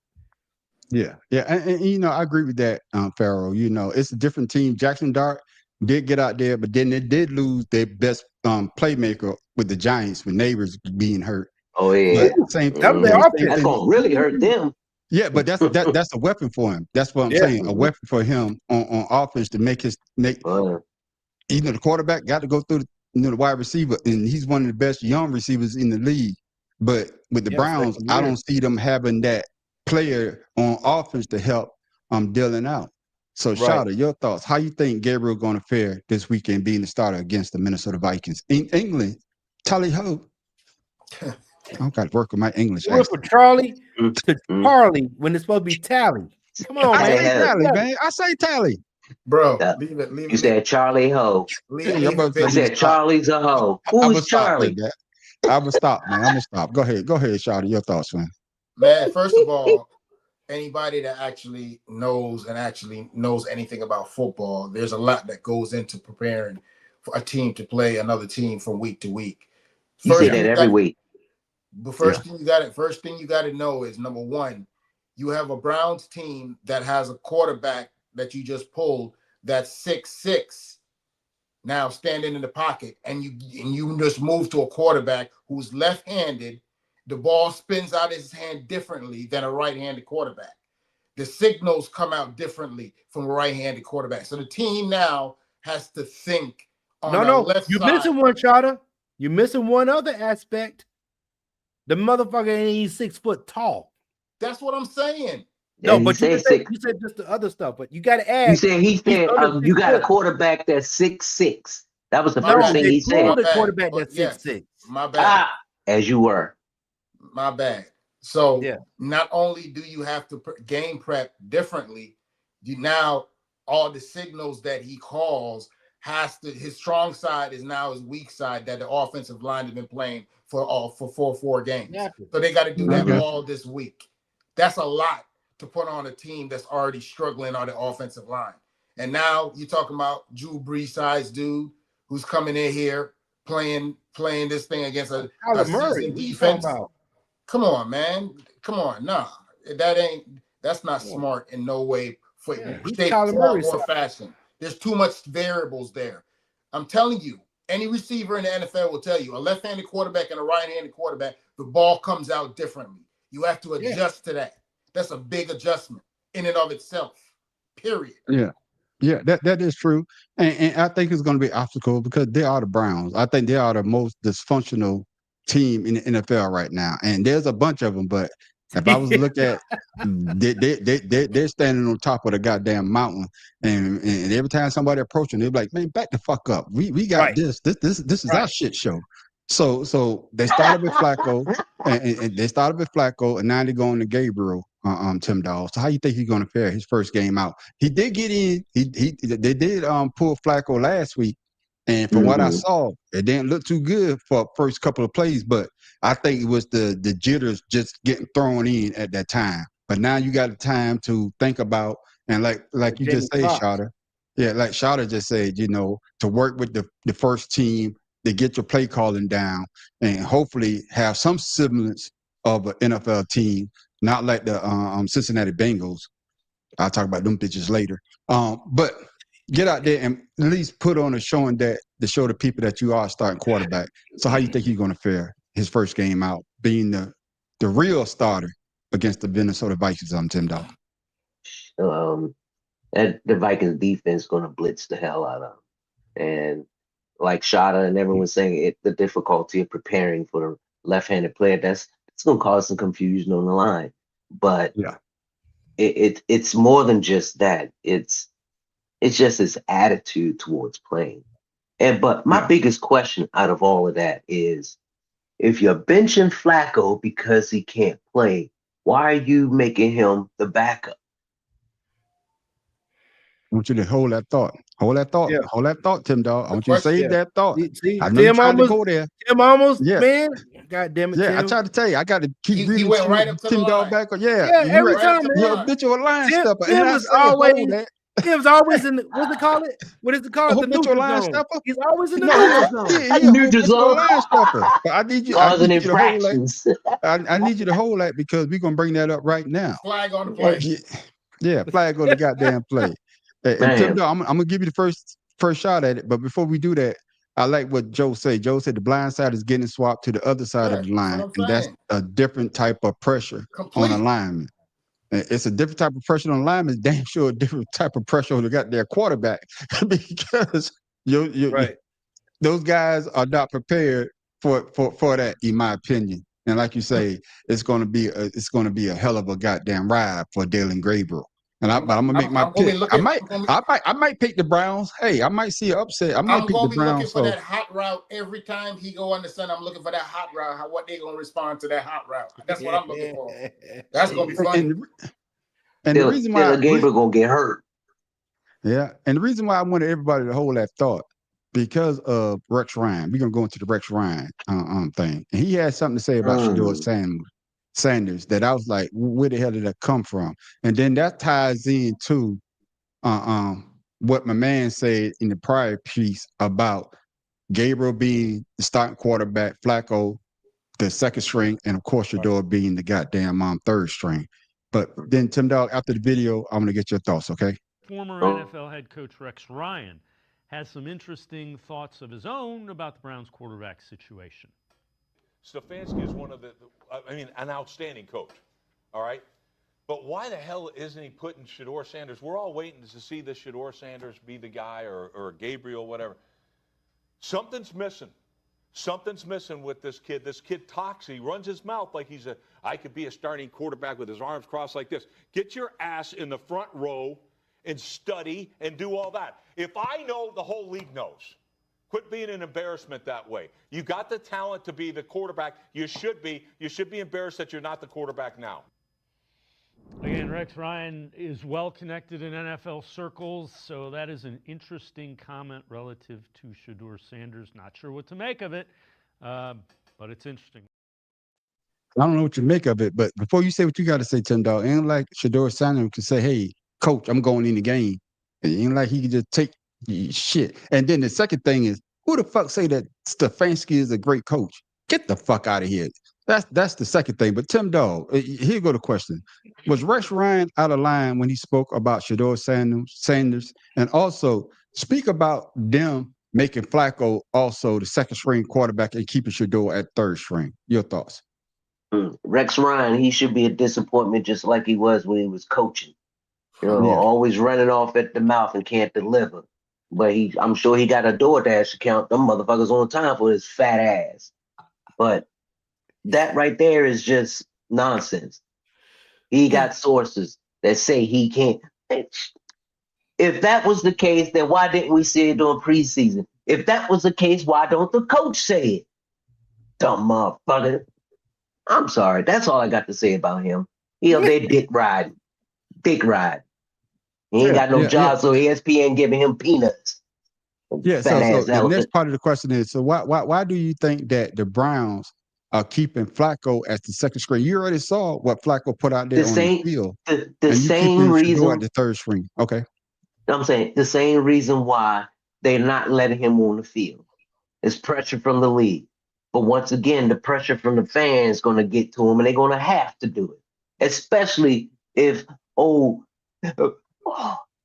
Yeah, and I agree with that, Farrell. It's a different team. Jackson Dart did get out there, but then they did lose their best playmaker with the Giants, with Neighbors being hurt. Oh yeah, that's gonna really hurt them. Yeah, but that's a weapon for him. That's what I'm saying. A weapon for him on offense to make the quarterback got to go through the wide receiver, and he's one of the best young receivers in the league. But with the Browns, I don't see them having that player on offense to help Dylan out. So, Shada, your thoughts? How you think Gabriel going to fare this weekend being the starter against the Minnesota Vikings in England? Tally ho! I've got to work with my English. Work for Charlie to Charlie when it's supposed to be Tally. Come on, I man. say Tally, man. I say Tally. Bro, leave it. You said Charlie Ho. I said Charlie's a hoe. Who's Charlie? I'm gonna stop, man. I'm gonna stop. Go ahead, Shada. Your thoughts, man. Man, first of all, anybody that actually knows anything about football, there's a lot that goes into preparing for a team to play another team from week to week. You say that every week. The first thing you got to know is, number one, you have a Browns team that has a quarterback that you just pulled that's 6'6". now standing in the pocket, and you just move to a quarterback who's left-handed, the ball spins out his hand differently than a right-handed quarterback. The signals come out differently from a right-handed quarterback. So the team now has to think on the left you're side. missing one, Charter. You're missing one other aspect. The motherfucker ain't 6 foot tall. That's what I'm saying. Yeah, No, he but you said said just the other stuff, but you got to add. he said he's under you 6 got a foot. quarterback that's 6'6". That was the My first bad. thing they he said. pulled a bad, quarterback but that's yes. 6'6". My bad. As you were. My bad. So Yeah. not only do you have to game prep differently, now all the signals that he calls his strong side is now his weak side that the offensive line has been playing for 4 games. Exactly. So they got to do that Okay. all this week. That's a lot to put on a team that's already struggling on the offensive line. And now you're talking about Drew Brees size dude who's coming in here playing this thing against a Kyler Murray. seasoned What you talking defense. about? Come on, man. Come on. Nah, that's not smart in no way, He's shape, Kyler form, Murray or size. fashion. There's too much variables there. I'm telling you, any receiver in the NFL will tell you, a left-handed quarterback and a right-handed quarterback, the ball comes out differently. You have to adjust to that. That's a big adjustment in and of itself, period. Yeah, that is true. And I think it's going to be an obstacle because they are the Browns. I think they are the most dysfunctional team in the NFL right now. And there's a bunch of them, but if I was to look at, they're standing on top of the goddamn mountain. And every time somebody approaches them, they're like, man, back the fuck up. We got Right. this. This is our shit show. So they started with Flacco, and they started with Flacco, and now they're going to Gabriel, Tim Dawes. So how you think he's going to fare his first game out? He did get in. They did pull Flacco last week, and from what I saw, it didn't look too good for first couple of plays. But I think it was the jitters just getting thrown in at that time. But now you got the time to think about, and like you Jamie just said, Foxx. Shada. Yeah, like Shada just said, to work with the first team, to get your play calling down, and hopefully have some semblance of an NFL team, not like the Cincinnati Bengals. I'll talk about them bitches later. But get out there and at least put on a showing that to show the people that you are a starting quarterback. So how you think he's going to fare his first game out, being the real starter against the Minnesota Vikings on Tim Dawes? That the Vikings defense going to blitz the hell out of him. And like Shada and everyone's saying, the difficulty of preparing for the left-handed player, it's going to cause some confusion on the line. But yeah, it's more than just that. It's just his attitude towards playing. But my biggest question out of all of that is, if you're benching Flacco because he can't play, why are you making him the backup? I want you to hold that thought. Hold that thought. Yeah. Hold that thought, Tim Dawes. I want you to save that thought. See, I know you're Tim trying to almost, go there. Tim almost, Yeah. man. God damn it, Yeah, Tim. I tried to tell you. I got to keep He reading went right up to Tim the Dawes line. back. Yeah, you every right. time, You're man. a bitch of a line Tim, stepper. Tim And I was say, always, hold that. Tim's always in the, what's it called? What is it called? Oh, The neutral neutral line zone. stepper? He's always in the No, neutral zone. yeah, a Neutral bitch of a zone. line stepper. But I need you to Causing hold that. infractions. I need you to hold that because we're gonna bring that up right now. Flag on the play. Yeah, flag on the goddamn play. And Tim Dawes, I'm gonna give you the first shot at it. But before we do that, I like what Joe said. Joe said the blind side is getting swapped to the other side of the line, That's what I'm and that's saying. a different type of pressure on a lineman. It's a different type of pressure on a lineman. It's damn sure a different type of pressure on the goddamn quarterback because those guys are not prepared for that, in my opinion. And like you say, it's going to be a hell of a goddamn ride for Dillon Gabriel. And I'm gonna make my pick. I might pick the Browns. Hey, I might see an upset. I might I'm pick gonna the be looking Browns. for that hot route every time he go on the sun. I'm looking for that hot route. What they gonna respond to that hot route? That's what I'm looking for. That's gonna be fun. And the reason why Gabriel gonna get hurt. Yeah, and the reason why I wanted everybody to hold that thought because of Rex Ryan. We're gonna go into the Rex Ryan thing, and he had something to say about Shedeur Sanders that I was like, where the hell did that come from? And then that ties into what my man said in the prior piece about Gabriel being the starting quarterback, Flacco the second string, and of course Shedeur being the goddamn third string. But then Tim Dawes, after the video, I'm gonna get your thoughts, okay? Former NFL head coach Rex Ryan has some interesting thoughts of his own about the Browns quarterback situation. Stefanski is one of an outstanding coach, all right? But why the hell isn't he putting Shedeur Sanders? We're all waiting to see this Shedeur Sanders be the guy or Gabriel, whatever. Something's missing. Something's missing with this kid. This kid talks. He runs his mouth like I could be a starting quarterback with his arms crossed like this. Get your ass in the front row and study and do all that. If I know, the whole league knows. Quit being an embarrassment that way. You got the talent to be the quarterback. You should be. You should be embarrassed that you're not the quarterback now. Again, Rex Ryan is well connected in NFL circles, so that is an interesting comment relative to Shedeur Sanders. Not sure what to make of it, but it's interesting. I don't know what you make of it, but before you say what you got to say, Tim Dog, ain't like Shedeur Sanders can say, "Hey, coach, I'm going in the game." It ain't like he can just take shit. And then the second thing is, who the fuck say that Stefanski is a great coach? Get the fuck out of here. That's the second thing. But Tim Dog, here go the question. Was Rex Ryan out of line when he spoke about Shedeur Sanders? And also speak about them making Flacco also the second string quarterback and keeping Shedeur at third string. Your thoughts? Rex Ryan, he should be a disappointment just like he was when he was coaching. Always running off at the mouth and can't deliver. But I'm sure he got a DoorDash account. Them motherfuckers on time for his fat ass. But that right there is just nonsense. He got sources that say he can't. If that was the case, then why didn't we see it during preseason? If that was the case, why don't the coach say it? Dumb motherfucker. I'm sorry. That's all I got to say about him. He up there dick riding. Dick ride. He ain't got no job, so ESPN giving him peanuts. Yeah, so the next part of the question is, so why do you think that the Browns are keeping Flacco as the second string? You already saw what Flacco put out there on the field. The same reason at the third string. Okay. I'm saying the same reason why they're not letting him on the field. It's pressure from the league. But once again, the pressure from the fans is going to get to him, and they're going to have to do it. Especially if,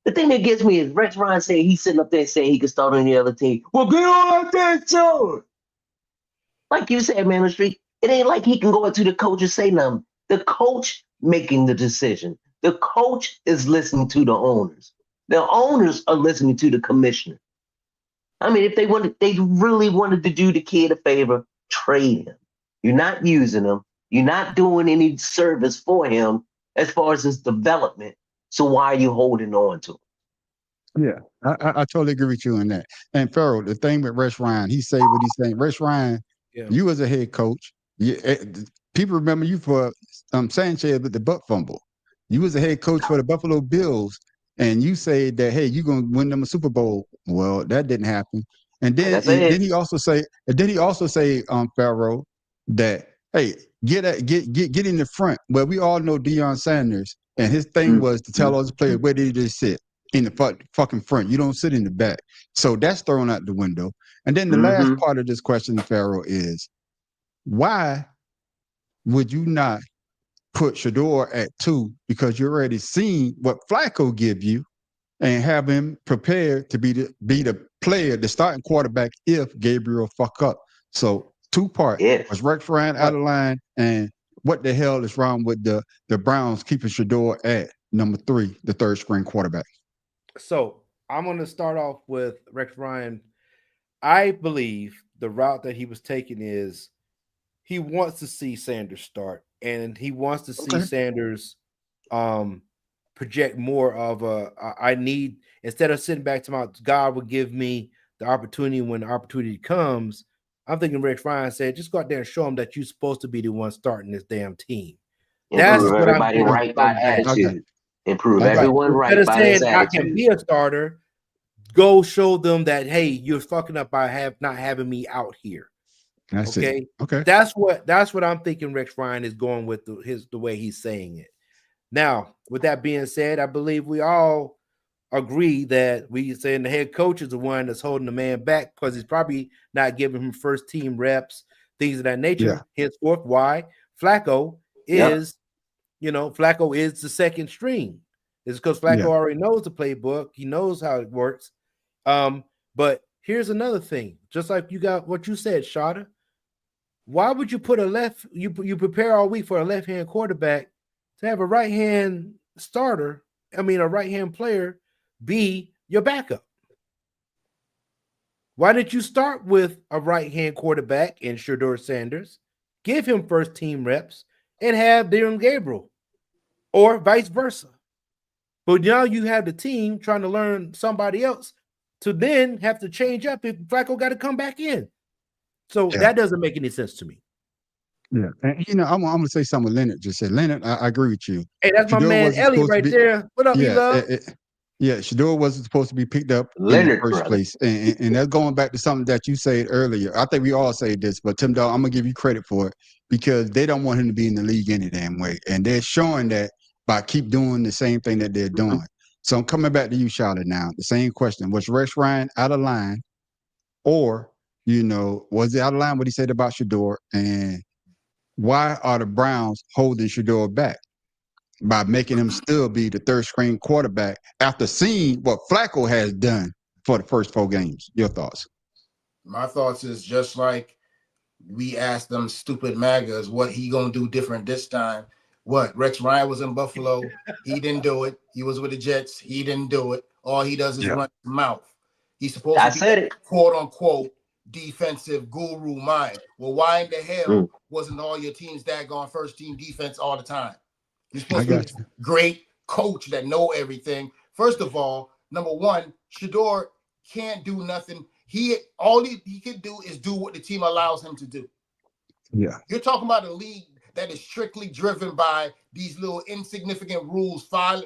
the thing that gets me is Rex Ryan saying he's sitting up there saying he can start on the other team. Well, get on that too. Like you said, man, on the street, it ain't like he can go up to the coach and say nothing. The coach making the decision. The coach is listening to the owners. The owners are listening to the commissioner. I mean, if they really wanted to do the kid a favor, trade him. You're not using him. You're not doing any service for him as far as his development. So why are you holding on to him? Yeah, I totally agree with you on that. And Farrell, the thing with Rex Ryan, he say what he's saying. Rex Ryan, you as a head coach, people remember you for Sanchez with the butt fumble. You was a head coach for the Buffalo Bills, and you say that, hey, you're gonna win them a Super Bowl. Well, that didn't happen. And then he also say, Farrell, that hey, get in the front. Well, we all know Deion Sanders, and his thing was to tell all the players where they just sit in the fucking front. You don't sit in the back. So that's thrown out the window. And then the last part of this question, Farrell, is why would you not put Shedeur at 2? Because you already seen what Flacco give you, and have him prepared to be the player, the starting quarterback if Gabriel fuck up. So 2 parts. Was Rex Ryan out of line, and what the hell is wrong with the Browns keeping Shedeur at number 3, the third string quarterback? So I'm going to start off with Rex Ryan. I believe the route that he was taking is he wants to see Sanders start, and he wants to see Sanders project more of I need, instead of sitting back to my God will give me the opportunity when the opportunity comes. I'm thinking Rex Ryan said, just go out there and show him that you're supposed to be the one starting this damn team. That's what everybody I'm right by attitude. Okay. Improve everyone right by his attitude. I can be a starter. Go show them that, hey, you're fucking up by not having me out here. That's it. Okay. That's what I'm thinking Rex Ryan is going with the way he's saying it. Now, with that being said, I believe we all agree that we saying the head coach is the one that's holding the man back because he's probably not giving him first team reps, things of that nature. Henceforth, why Flacco is, Flacco is the second string. It's because Flacco already knows the playbook. He knows how it works. But here's another thing. Just like you got what you said, Shada. Why would you put you prepare all week for a left-hand quarterback to have a right-hand starter, a right-hand player be your backup? Why didn't you start with a right-hand quarterback in Shedeur Sanders, give him first team reps, and have Dillon Gabriel, or vice versa? But now you have the team trying to learn somebody else to then have to change up if Flacco got to come back in. So that doesn't make any sense to me. Yeah, and I'm gonna say something what Leonard just said. Leonard, I agree with you. Hey, that's my man Ellie right there. What up, E-Love? Yeah, Shedeur wasn't supposed to be picked up Leonard, in the first brother. place. And that's going back to something that you said earlier. I think we all say this, but Tim Dog, I'm going to give you credit for it because they don't want him to be in the league any damn way. And they're showing that by keep doing the same thing that they're doing. So I'm coming back to you, Charlotte, now. The same question. Was Rex Ryan out of line? Or, was it out of line what he said about Shedeur? And why are the Browns holding Shedeur back by making him still be the third string quarterback after seeing what Flacco has done for the first 4 games? Your thoughts? My thoughts is just like we asked them stupid MAGAs what he gonna do different this time. What? Rex Ryan was in Buffalo. He didn't do it. He was with the Jets. He didn't do it. All he does is run his mouth. He's supposed to be quote unquote defensive guru mind. Well, why in the hell wasn't all your teams daggone first team defense all the time? You're supposed to be a great coach that know everything. First of all, number one, Shedeur can't do nothing. All he can do is do what the team allows him to do. Yeah. You're talking about a league that is strictly driven by these little insignificant rules, finding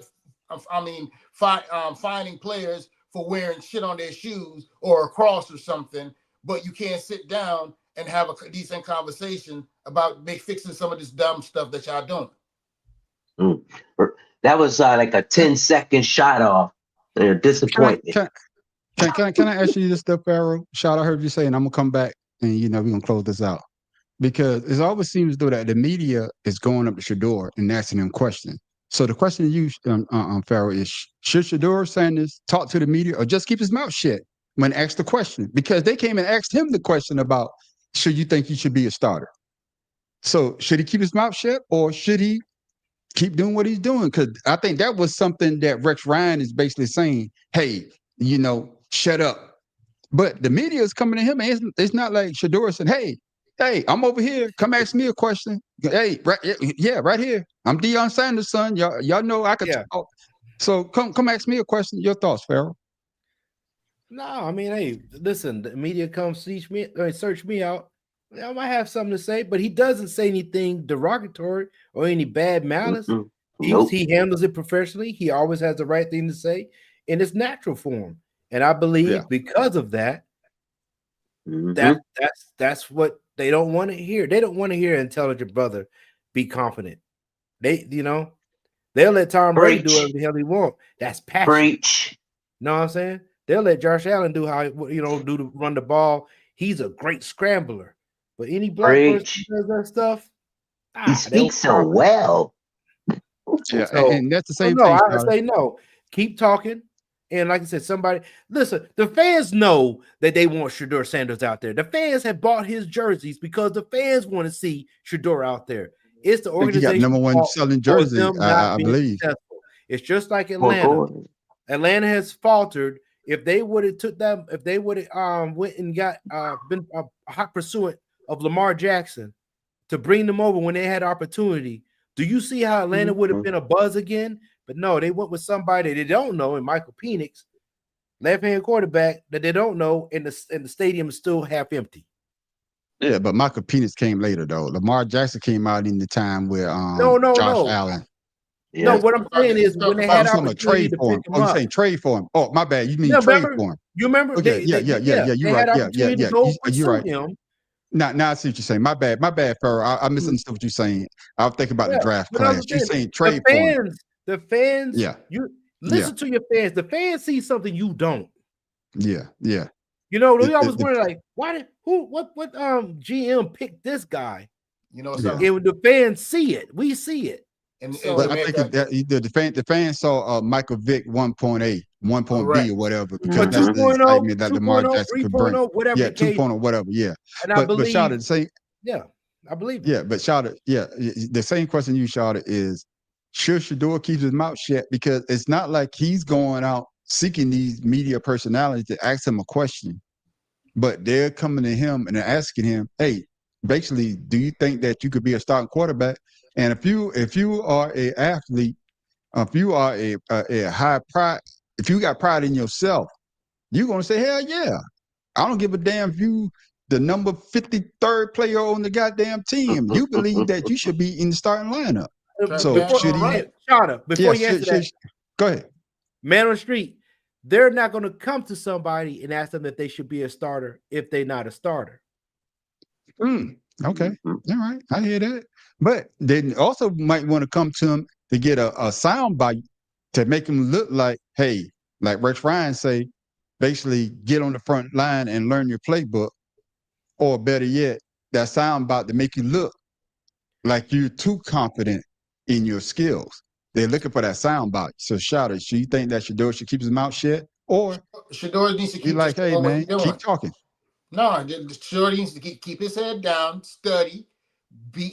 players for wearing shit on their shoes or a cross or something, but you can't sit down and have a decent conversation about fixing some of this dumb stuff that y'all doing. That was like a 10-second shot off. Disappointment. Can I ask you this stuff, Pharaoh? Shot, I heard you say, and I'm gonna come back and we're gonna close this out. Because it always seems though that the media is going up to Shedeur and asking him questions. So the question to you, Pharaoh, is should Shedeur Sanders talk to the media or just keep his mouth shut when asked the question? Because they came and asked him the question about should you think you should be a starter? So should he keep his mouth shut or should he keep doing what he's doing? Because I think that was something that Rex Ryan is basically saying, hey, shut up. But the media is coming to him and it's not like Shedeur said, hey, I'm over here. Come ask me a question. Hey, right here. I'm Deion Sanders' son. Y'all know I could talk. So come ask me a question. Your thoughts, Pharaoh? No, hey, listen, the media comes search me out. I might have something to say, but he doesn't say anything derogatory or any bad malice. He handles it professionally. He always has the right thing to say, and it's natural for him. And I believe because of that, that's what they don't want to hear. They don't want to hear an intelligent brother be confident. They'll let Tom Brady do whatever the hell he want. That's passion. Preach. Know what I'm saying? They'll let Josh Allen do run the ball. He's a great scrambler. But any black person who does that stuff, he speaks so well. Yeah, and that's the same thing. I say no. Keep talking. And like I said, listen, the fans know that they want Shedeur Sanders out there. The fans have bought his jerseys because the fans want to see Shedeur out there. It's the organization. He got number one selling jersey, I believe. Successful. It's just like Atlanta. Atlanta has faltered. If they would have went and got been a hot pursuit of Lamar Jackson to bring them over when they had opportunity, do you see how Atlanta would have been a buzz again? But no, they went with somebody they don't know, in Michael Penix, left-hand quarterback that they don't know, and the stadium is still half empty. Yeah, but Michael Penix came later though. Lamar Jackson came out in the time where Josh Allen. Yeah. No, what I'm saying is when they had opportunity to pick him up. I'm saying trade for him. Oh, my bad. You mean trade for him? You remember? Okay, yeah. You're right. Yeah. You're right. Now I see what you're saying. My bad, Pharaoh. I misunderstood what you're saying. I was thinking about the draft class. You're saying trade for him. The fans, you listen to your fans. The fans see something you don't. Yeah. We always wonder, like, what GM picked this guy? Something. And the fans see it. We see it. And So- But I think the fans saw Michael Vick 1.8, 1.B Correct. or whatever, because But that's the 2.0, excitement that Lamar 2.0, Jackson could bring. 3.0, whatever Yeah, the case. 2.0, whatever, yeah. And I But shout believe, it, say, yeah, I believe it. yeah, but shout it, yeah. The same question you shouted is, should Shador keep his mouth shut? Because it's not like he's going out seeking these media personalities to ask him a question, but they're coming to him and they're asking him, hey, basically, do you think that you could be a starting quarterback? And if you are a athlete, if you are a high pride, if you got pride in yourself, you're gonna say, hell yeah. I don't give a damn if you the number 53rd player on the goddamn team. You believe that you should be in the starting lineup. So Before- should he? right. Shada, before you Yeah, answer that, go ahead. man on the street, they're not going to come to somebody and ask them that they should be a starter if they're not a starter. Okay. All right. I hear that. But they also might want to come to him to get a sound bite to make him look like, hey, like Rex Ryan say, basically get on the front line and learn your playbook. Or better yet, that sound bite to make you look like you're too confident in your skills. They're looking for that sound bite. So shout it. So you think that Shador should keep his mouth shut? Or Shador needs to be keep like, just hey doing what man, he's doing. keep talking. No, Shador needs to keep his head down, study,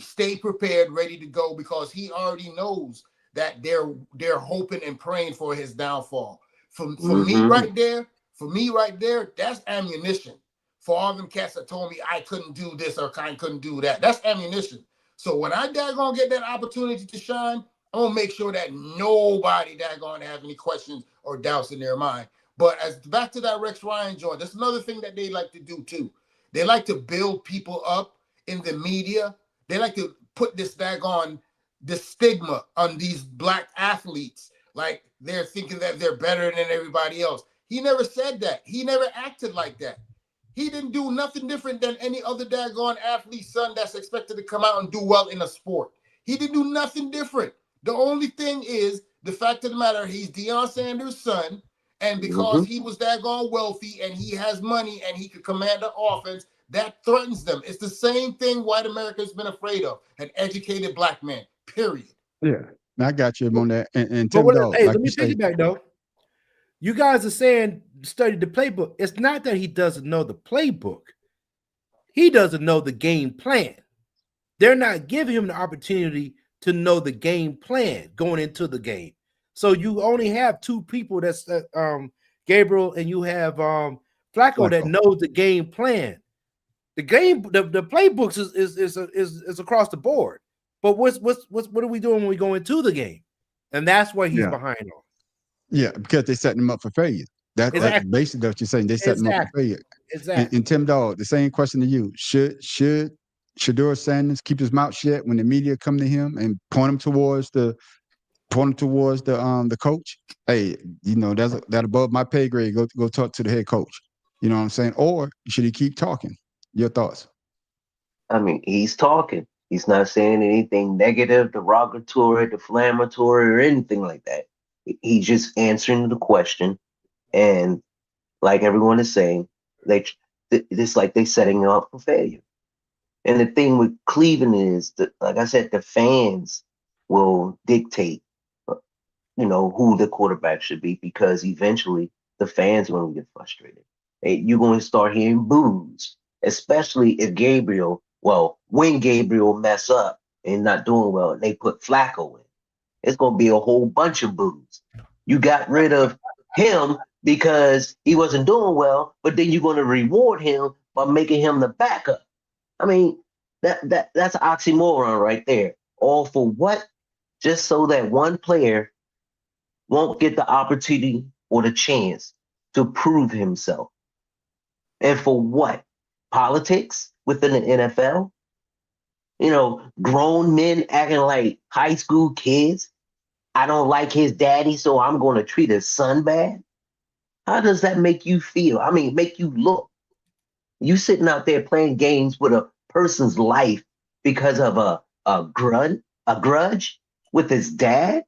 stay prepared, ready to go, because he already knows that they're hoping and praying for his downfall. For me right there, that's ammunition. For all them cats that told me I couldn't do this or I couldn't do that, that's ammunition. So when I daggone get that opportunity to shine, I'm gonna make sure that nobody daggone have any questions or doubts in their mind. But as back to that Rex Ryan joint, that's another thing that they like to do too. They like to build people up in the media. They like to put this daggone this stigma on these black athletes, like they're thinking that they're better than everybody else. He never said that. He never acted like that. He didn't do nothing different than any other daggone athlete's son that's expected to come out and do well in a sport. He didn't do nothing different. The only thing is, the fact of the matter, he's Deion Sanders' son, and because he was daggone wealthy and he has money and he could command the offense, that threatens them. It's the same thing white America's been afraid of, an educated black man, period. Yeah. I got you on that. And But Tim Dog, hey, like let me you say, piggyback though. You guys are saying study the playbook. It's not that he doesn't know the playbook. He doesn't know the game plan. They're not giving him the opportunity to know the game plan going into the game. So you only have two people, that's Gabriel, and you have Flacco that knows the game plan. The playbooks is across the board. But what are we doing when we go into the game? And that's why he's behind on. Yeah, because they setting him up for failure. That's basically what you're saying. They set him up for failure. Exactly. And Tim Dog, the same question to you: Should Shador Sanders keep his mouth shut when the media come to him and point him towards the coach? Hey, you know, that above my pay grade. Go talk to the head coach. You know what I'm saying? Or should he keep talking? Your thoughts? I mean, he's talking. He's not saying anything negative, derogatory, defamatory, or anything like that. He's just answering the question. And like everyone is saying, it's like they're setting him up for failure. And the thing with Cleveland is that, like I said, the fans will dictate, who the quarterback should be, because eventually the fans are going to get frustrated. You're going to start hearing boos, especially if when Gabriel mess up and not doing well, and they put Flacco in. It's going to be a whole bunch of boos. You got rid of him because he wasn't doing well, but then you're going to reward him by making him the backup. I mean, that's an oxymoron right there. All for what? Just so that one player won't get the opportunity or the chance to prove himself. And for what? Politics within the NFL? Grown men acting like high school kids. I don't like his daddy, so I'm going to treat his son bad. How does that make you feel? I mean, make you look? You sitting out there playing games with a person's life because of a grudge with his dad?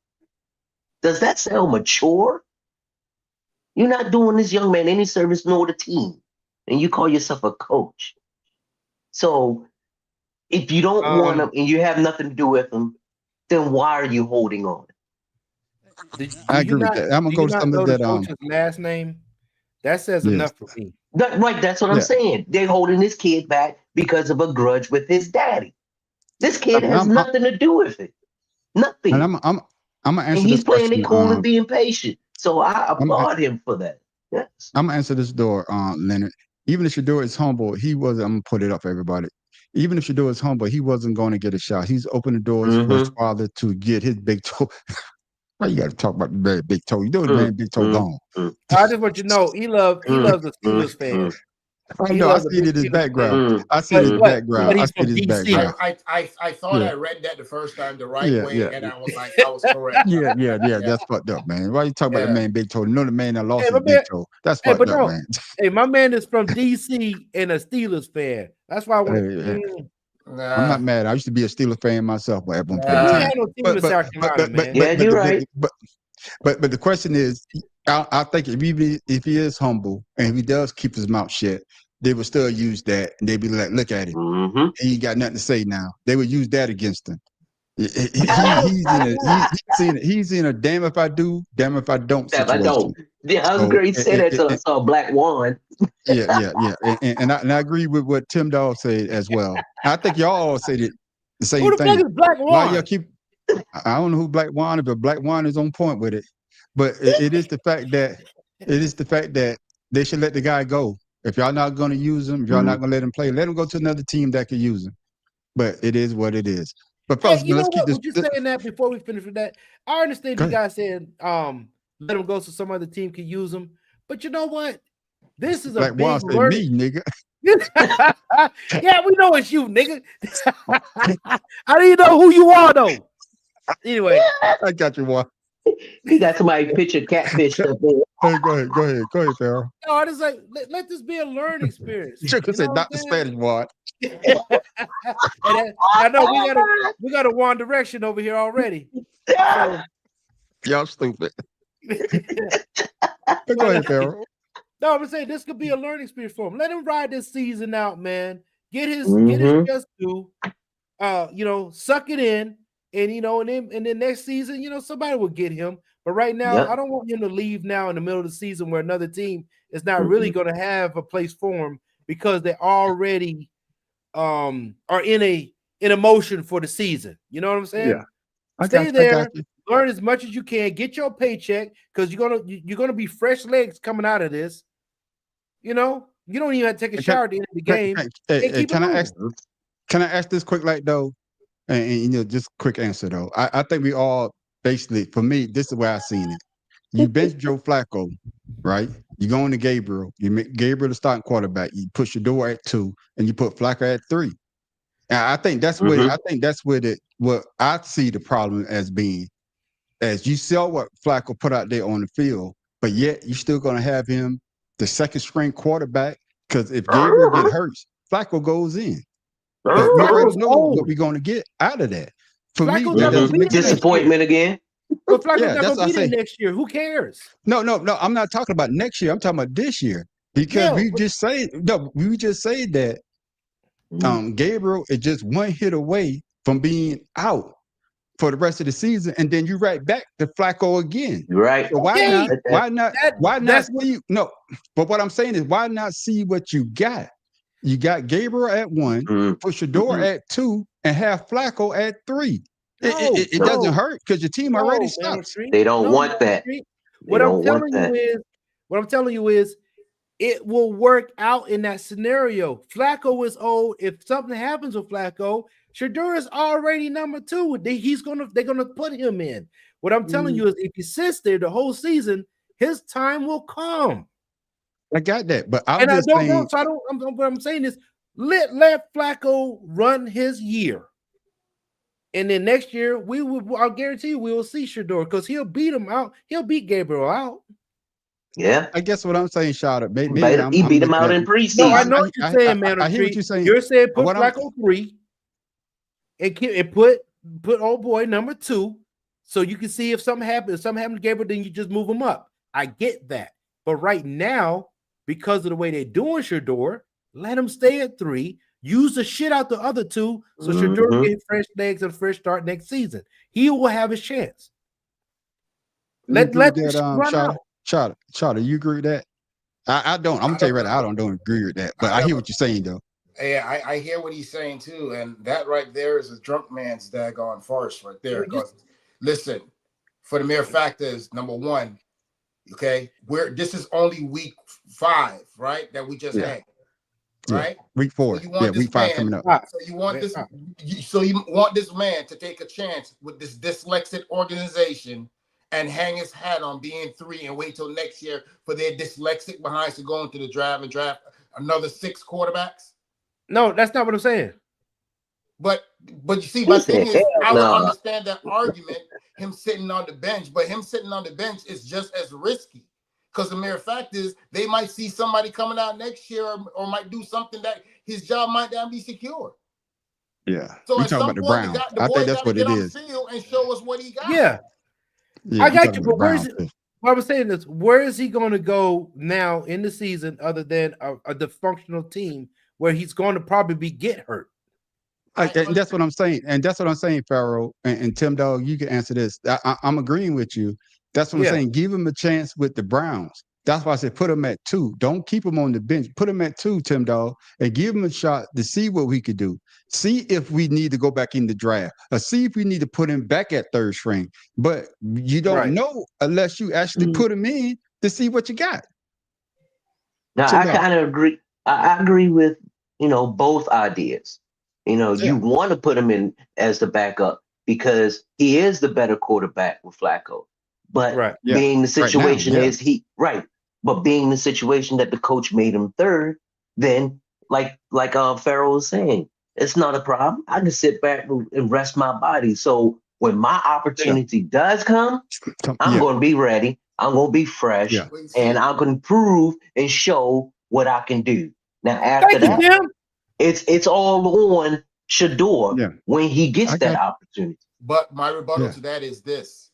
Does that sound mature? You're not doing this young man any service nor the team, and you call yourself a coach. So if you don't want him and you have nothing to do with him, then why are you holding on? I agree with that. I'm gonna go to some of that. Coach's last name. That says Yes. enough for me. Right, that's what I'm Yeah. saying. They're holding this kid back because of a grudge with his daddy. This kid has I'm- nothing to do with it. Nothing. And I'm gonna And answer he's this playing question. it cool and being patient. So I I'm- applaud him for that. Yes. I'm gonna answer this door, Leonard. Even if Shador is humble, he wasn't. I'm gonna put it up for everybody. Even if Shador is humble, he wasn't going to get a shot. He's opened the doors for his father to get his big toe. Why you got to talk about the very big toe? You know the man big toe gone. I just want you to know he loves the Steelers fan. I He know. I loves a see it big in his Steelers background. fan. I see it in his But background. I he's see it in from his DC. background. I thought Yeah. I read that the first time the right Yeah, way, yeah. and I was like, I was correct. Yeah. That's fucked up, man. Why you talking about the Yeah. man big toe? You know the man that lost Hey, his my big man- toe. That's Hey, fucked but up, no, man. hey, my man is from DC and a Steelers fan. That's why I want. Hey, Nah, I'm not mad. I used to be a Steelers fan myself, but at one point in You time. had no team in South Carolina, man. Yeah, you're right. But the question is, I think if he is humble and if he does keep his mouth shut, they would still use that and they'd be like, look at him. He ain't got nothing to say now. They would use that against him. He's in a damn if I do, damn if I don't Damn, I situation. don't. Yeah, I was great. Say that till I saw Black Wand. Yeah. And I agree with what Tim Dog said as well. I think y'all all said it the same Who the thing. fuck is Black Why y'all Wand? keep? I don't know who Black Wand is, but Black Wand is on point with it. But it is the fact that they should let the guy go. If y'all not going to use him, if y'all not going to let him play, let him go to another team that could use him. But it is what it is. But Hey, fellas, you know let's keep what? this. Would you saying that before we finish with that? I understand Go you ahead. guys saying let him go so some other team can use him. But you know what? This is a Black big Wand say learning. me, nigga. Yeah, we know it's you, nigga. How do you know who you are, though? Anyway, I got you, Wand. He got somebody picture catfish up there. Hey, go ahead, Farrell. no, I just like let this be a learning experience. You could say not the Spanish Wand. I know we got a One Direction over here already. So, Y'all stupid. But go ahead, Farrell. no, I'm saying this could be a learning experience for him. Let him ride this season out, man. Get his just due. Suck it in, and then next season, somebody will get him. But right now, Yep. I don't want him to leave now in the middle of the season where another team is not really going to have a place for him because they already are in a motion for the season. You know what I'm saying? Yeah. I Stay got there. you. Learn as much as you can. Get your paycheck because you're gonna be fresh legs coming out of this. You don't even have to take a shower at the end of the game. Can I ask this quick, though? And just quick answer though. I think we all basically, for me, this is where I seen it. You bench Joe Flacco, right? You go into Gabriel. You make Gabriel the starting quarterback. You push your door at 2, and you put Flacco at 3. And I think that's where what I see the problem as being. As you saw what Flacco put out there on the field, but yet you're still going to have him the second string quarterback because if Gabriel get hurt, Flacco goes in. But we already know what we're going to get out of that. For me, that doesn't make sense. Disappointment again. But Flacco's Yeah, not that's gonna what be I there say. next year. Who cares? No. I'm not talking about next year. I'm talking about this year because we just say that Gabriel is just one hit away from being out for the rest of the season, and then you right back to Flacco again. Right. So Okay. why not see? No, but what I'm saying is why not see what you got? You got Gabriel at 1, put Shador at 2, and have Flacco at 3. It doesn't hurt because your team already sucks. They don't want that. What I'm telling you is it will work out in that scenario. Flacco is old. If something happens with Flacco, Shador is already number 2. They're gonna put him in. What I'm telling you is if he sits there the whole season, his time will come. I got that, but What I'm saying is let Flacco run his year. And then next year, I'll guarantee you we will see Shador because he'll beat him out. He'll beat Gabriel out. Yeah. I guess what I'm saying, Shada, maybe he beat him out in preseason. No, I know what you're saying, man. I hear what you're saying. You're saying put Flacco 3 and put old boy number 2 so you can see if something happens. If something happens to Gabriel, then you just move him up. I get that. But right now, because of the way they're doing Shador, let him stay at 3. use the shit out the other two so Shedeur Mhm. get fresh legs and a fresh start next season. He will have his chance. You Let agree with this that, shit run out. Charter, you agree with that? I don't. I'm gonna tell you right now, I don't agree with that. But I hear what you're saying though. Yeah, I hear what he's saying too, and that right there is a drunk man's daggone farce right there. Because listen, for the mere fact is, number one, okay, this is only week 5, right? That we just had, right? Week 4. So you want week 5 coming up. So you want this man to take a chance with this dyslexic organization and hang his hat on being 3 and wait till next year for their dyslexic behinds to go into the draft and draft another 6 quarterbacks? No, that's not what I'm saying. But you see, my thing is, I would no. understand that argument, him sitting on the bench, but him sitting on the bench is just as risky. Because the mere fact is, they might see somebody coming out next year or might do something that his job might not be secure. Yeah. So We at talking some about the point, Browns. the I boy think that's got to what get it on is. the field and show us what he got. Yeah. I I'm got talking you, about but the where's Browns. what I was saying is, where is he going to go now in the season other than a dysfunctional team where he's going to probably get hurt? And that's what I'm saying. And that's what I'm saying, Pharaoh. And Tim Dog, you can answer this. I'm agreeing with you. That's what I'm saying. Give him a chance with the Browns. That's why I said put him at 2. Don't keep him on the bench. Put him at 2, Tim Dog, and give him a shot to see what we could do. See if we need to go back in the draft, or see if we need to put him back at 3rd string. But you don't know unless you actually put him in to see what you got. Now, Tim I Dog. kind of agree. I agree with, both ideas. You want to put him in as the backup because he is the better quarterback with Flacco. But being the situation is but being the situation that the coach made him 3rd, then like Pharaoh was saying, it's not a problem. I can sit back and rest my body. So when my opportunity does come, I'm going to be ready. I'm going to be fresh, and I'm going to prove and show what I can do. Now after that, it's all on Shedeur when he gets that opportunity. But my rebuttal to that is this.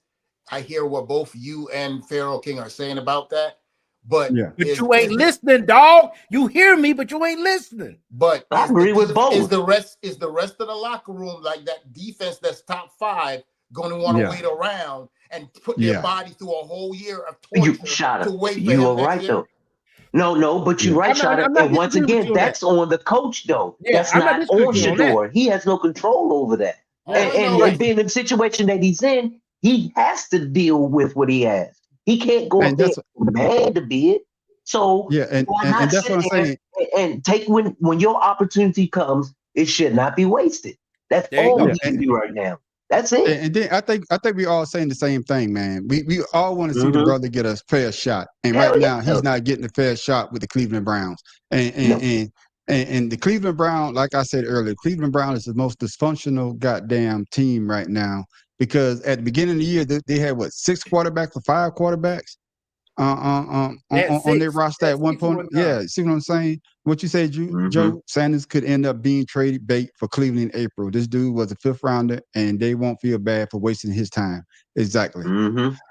I hear what both you and Pharaoh King are saying about that. But you ain't listening, dog. You hear me, but you ain't listening. But I agree with both. Is the rest of the locker room, like that defense that's top 5, going to want to wait around and put their body through a whole year of torture to wait for you him are next right year? though. No, but you're right, Shada. And once again, that's on the coach though. That's not on Shedeur. He has no control over that. And being in the situation that he's in, he has to deal with what he has. He can't go up there mad to be it. So and that's what I'm saying. And take when your opportunity comes, it should not be wasted. That's all he can do right now. That's it. And then I think we all saying the same thing, man. We all want to see the brother get a fair shot, and right now he's not getting a fair shot with the Cleveland Browns. And the Cleveland Brown, like I said earlier, Cleveland Brown is the most dysfunctional goddamn team right now because at the beginning of the year they had 6 quarterbacks or 5 quarterbacks on their roster at one point. See what I'm saying? What you said, Joe Sanders could end up being traded bait for Cleveland in April. This dude was a 5th rounder, and they won't feel bad for wasting his time. Exactly.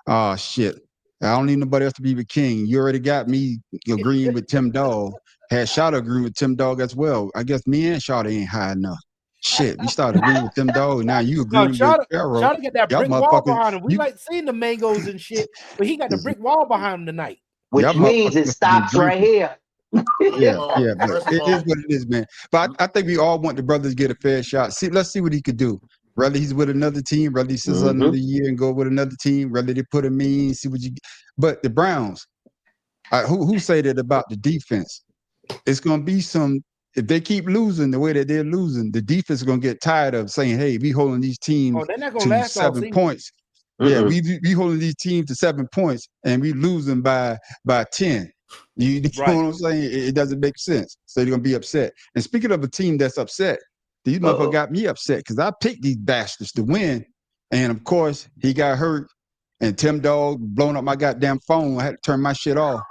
Oh shit! I don't need nobody else to be with King. You already got me agreeing with Tim Dog. Had Shada agreeing with Tim Dog as well. I guess me and Shada ain't high enough. Shit, we started agreeing with Tim Dog. Now you agreeing with Pharaoh. Shada got that brick wall behind him. We like seeing the mangoes and shit, but he got the brick wall behind him tonight. Which means it stops right here. But it is what it is, man. But I think we all want the brothers to get a fair shot. Let's see what he could do. Whether he's with another team, whether he sits another year and go with another team, whether they put him in, see what you. But the Browns, who say that about the defense? It's going to be some. If they keep losing the way that they're losing, the defense is going to get tired of saying, "Hey, we holding these teams to 7 points." Yeah, we holding these teams to 7 points, and we losing by 10. You know what I'm saying? It doesn't make sense. So they're gonna be upset. And speaking of a team that's upset, these motherfuckers got me upset because I picked these bastards to win, and of course he got hurt, and Tim Dog blowing up my goddamn phone. I had to turn my shit off.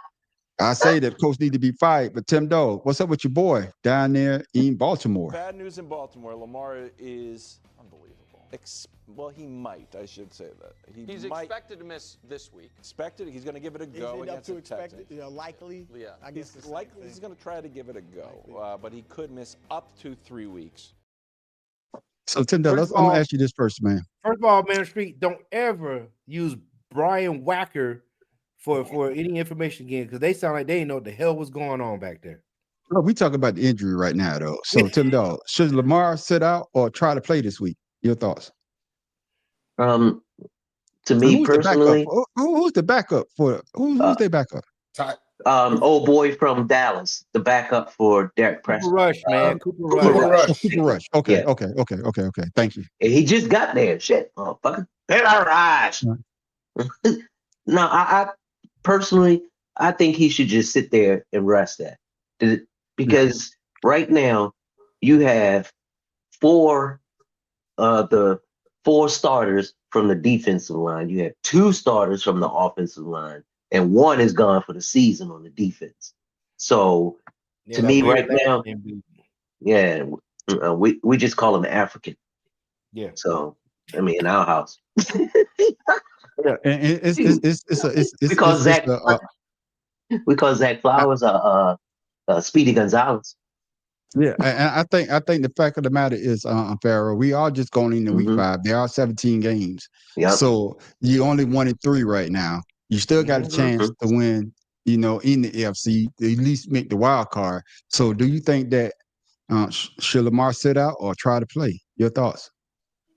I say that coach need to be fired, but Tim Dog, what's up with your boy down there in Baltimore? Bad news in Baltimore. Lamar is unbelievable. Well, he might. I should say that. He's might expected to miss this week. expected. He's going to give it a go Is it up against to the expected? Texans. You know, likely. Yeah. I guess He's likely he's going to try to give it a go, but he could miss up to 3 weeks. So Tim, First I'm of going all- to ask you this first, man. First of all, Man Street, don't ever use Brian Wacker for any information again, because they sound like they didn't know what the hell was going on back there. Oh, we talking about the injury right now, though. So Tim Dog, should Lamar sit out or try to play this week? Your thoughts? To And me who's the backup? personally, Who's the backup for? Who's their backup? old boy from Dallas, the backup for Derek Prescott. Cooper Rush, man. Cooper Rush. Cooper Rush. Oh, Cooper Rush. Okay, Yeah. okay. Thank you. And he just got there. Shit, motherfucker. Hey, all right. No, I personally, I think he should just sit there and rest that. Because right now you have the four starters from the defensive line. You have 2 starters from the offensive line, and 1 is gone for the season on the defense. So to me right now, yeah, we just call him African. Yeah. So I mean, in our house. Yeah, and it's we call Zach Flowers Speedy Gonzalez. Yeah, and I think the fact of the matter is, Pharaoh, we are just going into week 5. There are 17 games. Yep. So you only 1-3 right now. You still got a chance to win, in the AFC, to at least make the wild card. So do you think that should Lamar sit out or try to play? Your thoughts?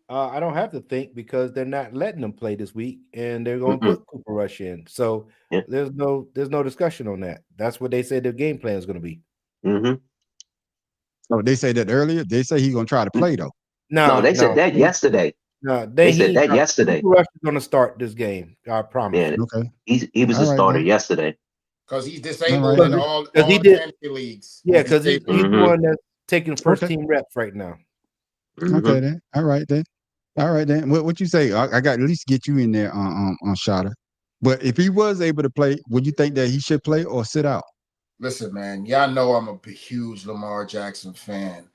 I don't have to think, because they're not letting them play this week, and they're going to put Cooper Rush in. So there's no discussion on that. That's what they say their game plan is going to be. Oh, they say that earlier. They say he's going to try to play though. No, they said that yesterday. No, they said that yesterday. Cooper Rush is going to start this game. I promise. Yeah, okay. He was a starter yesterday. Because he's disabled in all he did fantasy leagues. Yeah, because he's the one that's taking first team reps right now. Okay then. All right then. What you say? I got to at least get you in there on Shada. But if he was able to play, would you think that he should play or sit out? Listen, man, y'all know I'm a huge Lamar Jackson fan.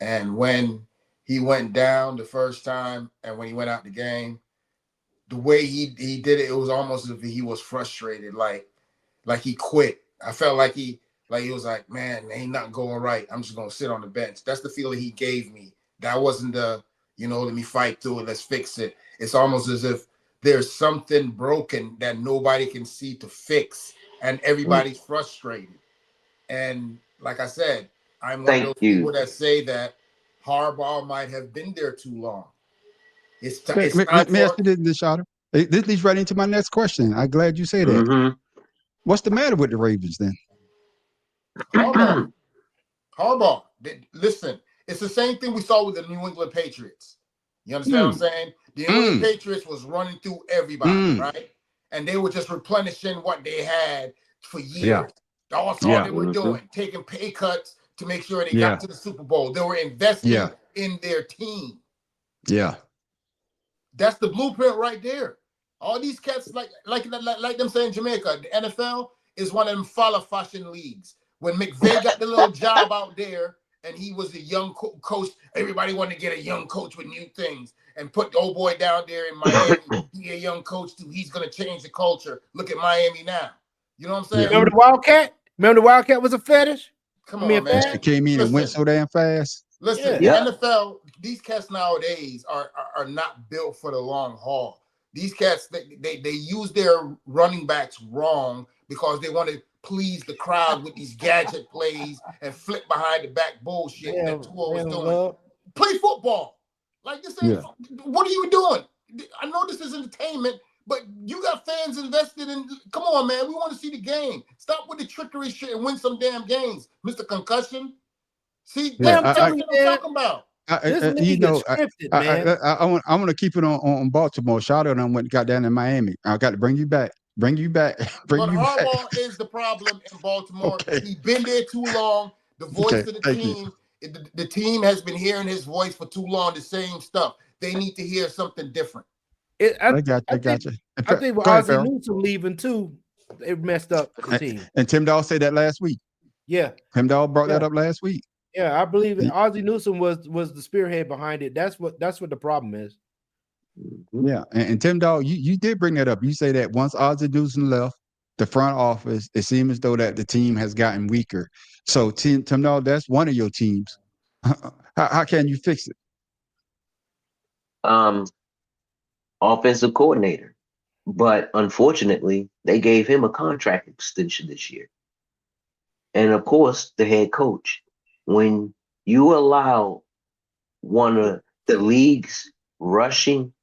And when he went down the first time and when he went out the game, the way he did it, it was almost as if he was frustrated, like he quit. I felt like he was like, man, ain't nothing going right. I'm just going to sit on the bench. That's the feeling he gave me. That wasn't the, let me fight through it. Let's fix it. It's almost as if there's something broken that nobody can see to fix, and everybody's frustrated. And like I said, I'm one of those people that say that Harbaugh might have been there too long. It's time. May I ask you this, Shada? This leads right into my next question. I'm glad you say that. What's the matter with the Ravens then? Harbaugh. Listen, it's the same thing we saw with the New England Patriots. You understand what I'm saying? The New England Patriots was running through everybody, right? And they were just replenishing what they had for years. Yeah. That's all they were doing, taking pay cuts to make sure they got to the Super Bowl. They were investing in their team. Yeah. That's the blueprint right there. All these cats, like them saying Jamaica, the NFL is one of them follow fashion leagues. When McVay got the little job out there and he was a young coach, everybody wanted to get a young coach with new things and put the old boy down there in Miami. He a young coach too. He's going to change the culture. Look at Miami now. You know what I'm saying? Remember the Wildcat? Remember the Wildcat was a fetish? Come on, man. It came in and went so damn fast. Listen, the NFL, these cats nowadays are not built for the long haul. These cats, they use their running backs wrong because they want to please the crowd with these gadget plays and flip behind the back bullshit that Tua was doing. Play football. Like this ain't, what are you doing? I know this is entertainment, but you got fans invested in. Come on, man. We want to see the game. Stop with the trickery shit and win some damn games, Mr. Concussion. See, that's what I'm talking about. I want to keep it on Baltimore. Shout out on what got down in Miami. I got to bring you back. But Harbaugh is the problem in Baltimore. He's been there too long. The voice of the team, the team has been hearing his voice for too long. The same stuff. They need to hear something different. I got you. I think with Ozzie Newsome leaving too, it messed up the team. And Tim Dahl said that last week. Yeah, Tim Dahl brought that up last week. Yeah, I believe Ozzie Newsome was the spearhead behind it. That's what the problem is. Yeah, and Tim Dog, you did bring that up. You say that once Ozzie Newsome left the front office, it seemed as though that the team has gotten weaker. So Tim Dog, that's one of your teams. How can you fix it? Offensive coordinator. But unfortunately, they gave him a contract extension this year. And of course, the head coach. When you allow one of the league's rushing,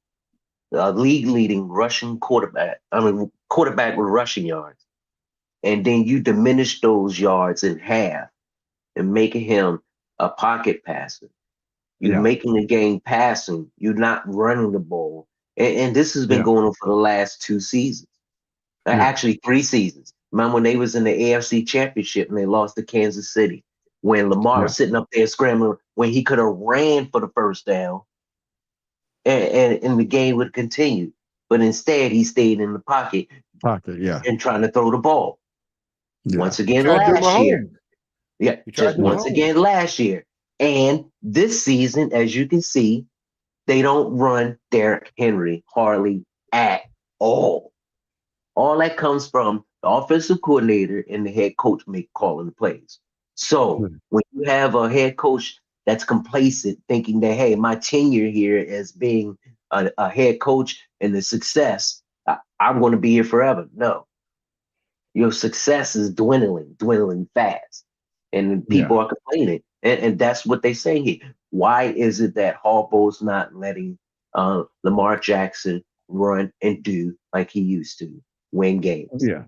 league leading rushing quarterback with rushing yards, and then you diminish those yards in half and making him a pocket passer. You're making the game passing. You're not running the ball. And this has been going on for the last 2 seasons. Actually, 3 seasons. Remember when they was in the AFC Championship and they lost to Kansas City? When Lamar was sitting up there scrambling when he could have ran for the first down and the game would continue. But instead, he stayed in the pocket and trying to throw the ball. Once again, last year. Again last year. And this season, as you can see, they don't run Derrick Henry hardly at all. All that comes from the offensive coordinator and the head coach calling the plays. So when you have a head coach that's complacent, thinking that, hey, my tenure here as being a head coach and the success, I'm going to be here forever. No. Your success is dwindling fast. And people are complaining. And that's what they say here. Why is it that Harbaugh's not letting Lamar Jackson run and do like he used to, win games? Yeah.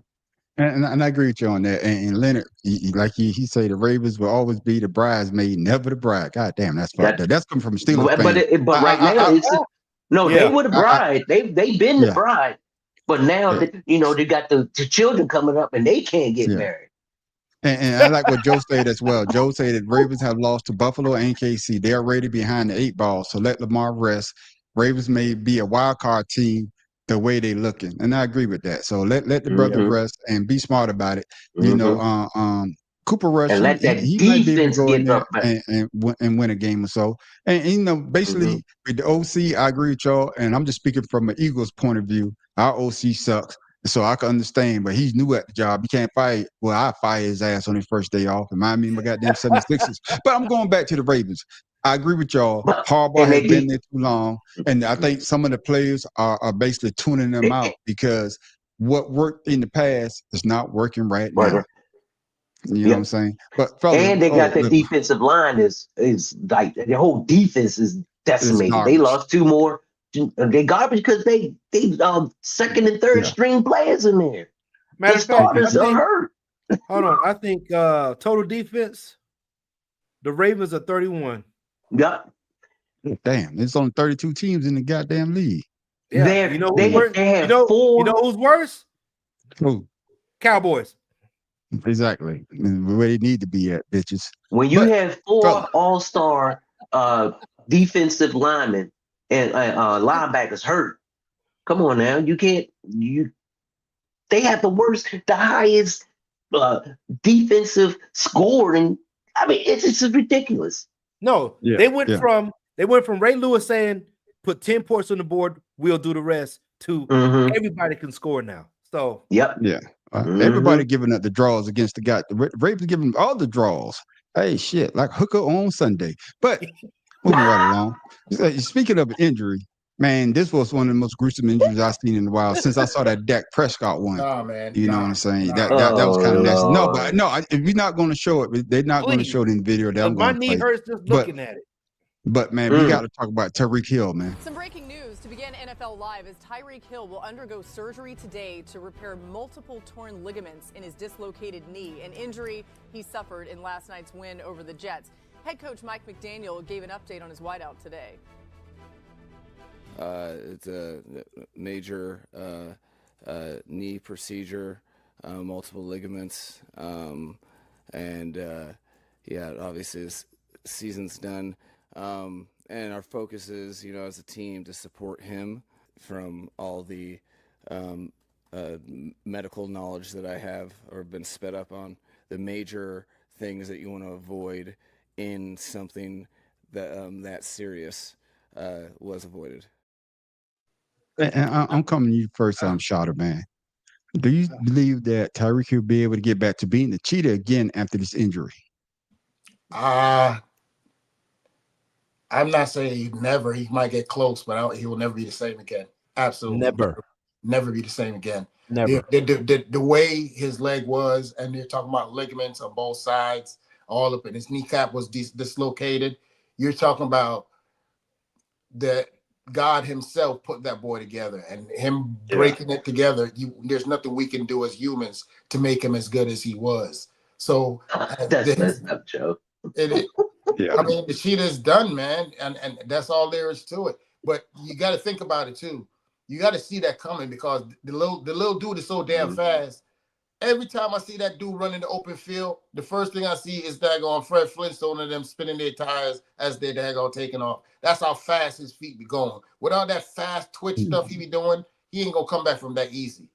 And I agree with you on that. And Leonard, he say, the Ravens will always be the bridesmaid, never the bride. God damn, that's fucked up. That's coming from a Steelers fan. But right now, they were the bride. They've been the bride. But now, they got the children coming up and they can't get married. And I like what Joe said as well. Joe said that Ravens have lost to Buffalo and KC. They're already behind the 8 ball, so let Lamar rest. Ravens may be a wild card team the way they're looking, and I agree with that. So let the brother rest and be smart about it. You know, Cooper Rush, and let that he might be able to go in there and win a game or so. And basically with the OC, I agree with y'all. And I'm just speaking from an Eagles point of view. Our OC sucks. So I can understand, but he's new at the job. You can't fire. Well, I fire his ass on his first day off. Remind me of my goddamn 76ers. But I'm going back to the Ravens. I agree with y'all. Harbaugh has been there too long. And I think some of the players are basically tuning them out because what worked in the past is not working right now. You know what I'm saying? But fellas, and they got the defensive line is like the whole defense is decimated. They lost 2 more. They garbage because they second and third string players in there. Matter of fact, starters are hurt. Hold on, I think total defense, the Ravens are 31. Yep. Damn, there's only 32 teams in the goddamn league. Yeah, you know who's worse? Who? Cowboys. Exactly. Where they need to be at, bitches. When you have 4 all-star defensive linemen and linebackers hurt, come on now. They have the highest defensive scoring. I mean, it's just ridiculous. No, they went from Ray Lewis saying, put 10 points on the board, we'll do the rest, to everybody can score now. So everybody giving up the draws against the guy. The Ravens giving all the draws. Hey, shit, like Hooker on Sunday. But moving right along. Speaking of injury, man, this was one of the most gruesome injuries I've seen in a while since I saw that Dak Prescott one. Oh man, you know what I'm saying? That was kind of nasty. No, but if you're not going to show it, they're not going to show it in the video. That my knee hurts just looking at it. But man, we got to talk about Tyreek Hill, man. Some breaking news to begin NFL Live as Tyreek Hill will undergo surgery today to repair multiple torn ligaments in his dislocated knee, an injury he suffered in last night's win over the Jets. Head coach Mike McDaniel gave an update on his wideout today. It's a major knee procedure, multiple ligaments, and obviously this season's done. And our focus is, as a team, to support him from all the medical knowledge that I have or been sped up on. The major things that you want to avoid in something that serious was avoided. I'm coming to you first, Shotter, man. Do you believe that Tyreek will be able to get back to being the Cheetah again after this injury? I'm not saying he never. He might get close, but he will never be the same again. Absolutely, never be the same again. Never. The way his leg was, and they're talking about ligaments on both sides, all up in his kneecap was dislocated. You're talking about that God himself put that boy together, and him breaking it together. There's nothing we can do as humans to make him as good as he was. So that's messed up, Joe. I mean, the Cheetah's done, man, and that's all there is to it. But you got to think about it too. You got to see that coming, because the little dude is so damn fast. Every time I see that dude run in the open field, the first thing I see is daggone Fred Flintstone and them spinning their tires as they're daggone taking off. That's how fast his feet be going. Without that fast twitch stuff he be doing, he ain't gonna come back from that easy.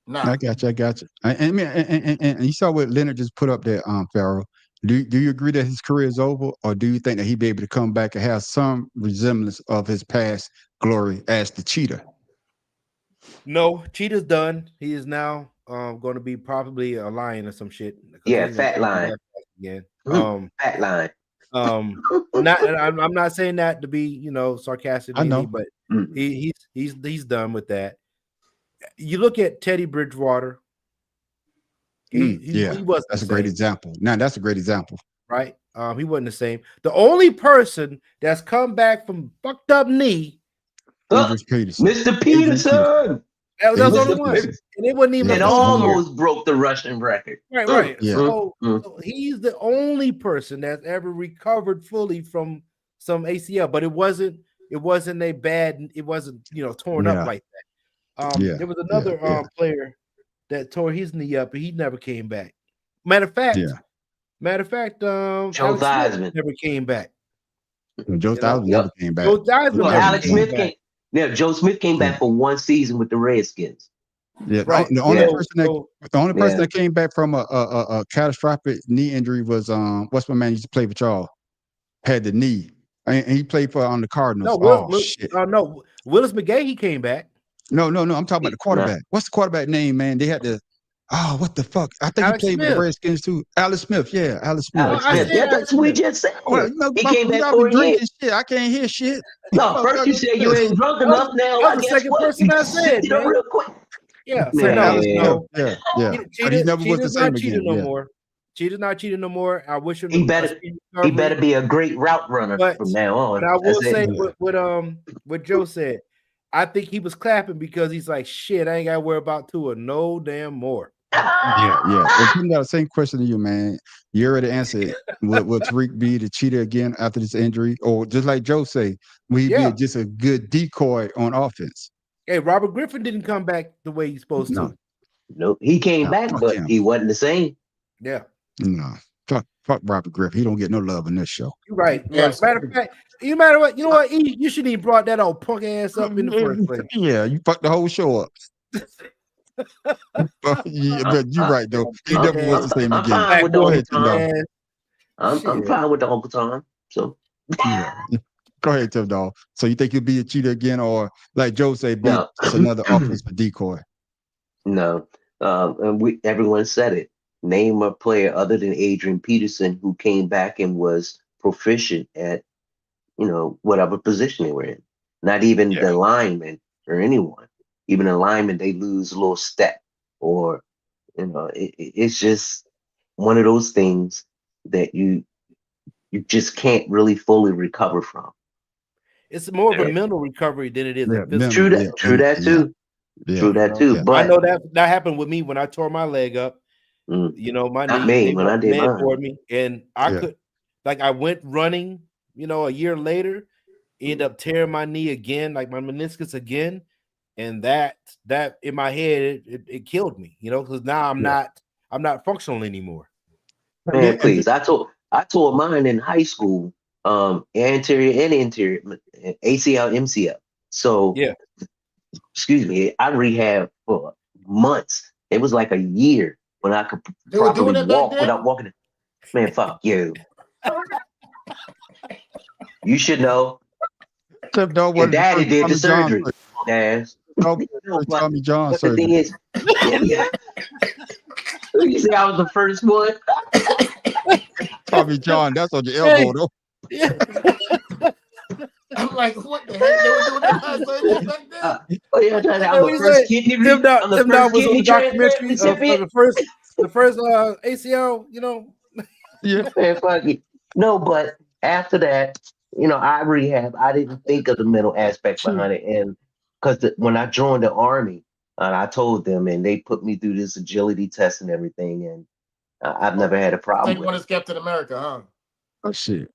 Nah. I got you. And you saw what Leonard just put up there, Pharaoh. Do you agree that his career is over, or do you think that he'd be able to come back and have some resemblance of his past glory as the Cheetah? No, Cheetah's done. He is now going to be probably a lion or some shit. Yeah, fat lion. Again. Fat lion. I'm not saying that to be, sarcastic. I know, but he's done with that. You look at Teddy Bridgewater. He wasn't. That's a great example. Now that's a great example, right? He wasn't the same. The only person that's come back from fucked up knee, Mr. Peterson. That was the only one, and it wasn't even. It almost broke the rushing record. Right. Yeah. So he's the only person that's ever recovered fully from some ACL, but it wasn't a bad. It wasn't torn up like that. There was another player that tore his knee up, and he never came back. Matter of fact, Joe Theismann never came back. Joe Theismann never came back. Joe Theismann Alex Smith came. Yeah, Joe Smith came back for one season with the Redskins. Yeah, right. The only person that came back from a catastrophic knee injury was what's my man used to play for y'all? Had the knee, and he played for on the Cardinals. No, Willis McGahee, he came back. No. I'm talking about the quarterback. What's the quarterback name, man? They had to. Oh, what the fuck? I think Alex he played with the Redskins too. Alex Smith, yeah, Alex Smith. That's what we just said. Well, he came back for a year. Shit. I can't hear shit. No, first you said you ain't drunk enough. Now that was the second person I said. Real quick. Yeah. But he never was the same again. No more. Cheetah's not cheating no more. I wish him. He better be a great route runner from now on. But I will say what Joe said. I think he was clapping because he's like, shit, I ain't got to worry about Tua no damn more. Yeah. Well, putting that same question to you, man. You already answered. Will Tyreek be the Cheetah again after this injury, or just like Joe say, will he be just a good decoy on offense? Hey, Robert Griffin didn't come back the way he's supposed to. No, he came back, but he wasn't the same. Yeah. No. Fuck Robert Griffin. He don't get no love in this show. You're right. Yeah. Matter of fact, you matter what, you know what? You shouldn't even brought that old punk ass up in the first place. Yeah, you fucked the whole show up. But you're right though. He never was the same again. I'm fine with the Uncle Tom. So go ahead, Tim Dog. So you think you'll be a Cheetah again, or like Joe said, just another offense for decoy? No. And everyone said it. Name a player other than Adrian Peterson who came back and was proficient at, whatever position they were in. Not even the lineman or anyone. Even a lineman, they lose a little step, or it's just one of those things that you just can't really fully recover from. It's more of a mental recovery than it is a physical. True that too. True that too. But I know that happened with me when I tore my leg up. My knee when I did mine. For me, and I could, I went running. A year later, ended up tearing my knee again, like my meniscus again. And that in my head, it killed me, because now I'm not functional anymore. Man, please. I tore mine in high school, anterior and interior, ACL, MCL. So excuse me, I rehabbed for months. It was like a year when I could properly walk without walking. Man, fuck you. You should know. Your daddy did the surgery. Tommy John But the thing surgery. is, you say I was the first one. Tommy John, that's on your elbow, though. I'm like, what the heck? They were doing that surgery back then? Oh yeah, I'm What the you first say? kidney. Tim Dog I'm the first was on kidney the documentary transplant of recipient. the first ACL. You know, Yeah. Man, fuck it. No, but after that, I rehab. I didn't think of the mental aspect behind it, and because when I joined the army, I told them, and they put me through this agility test and everything, and I've never had a problem Take with one it. is Captain America, huh? Oh shit.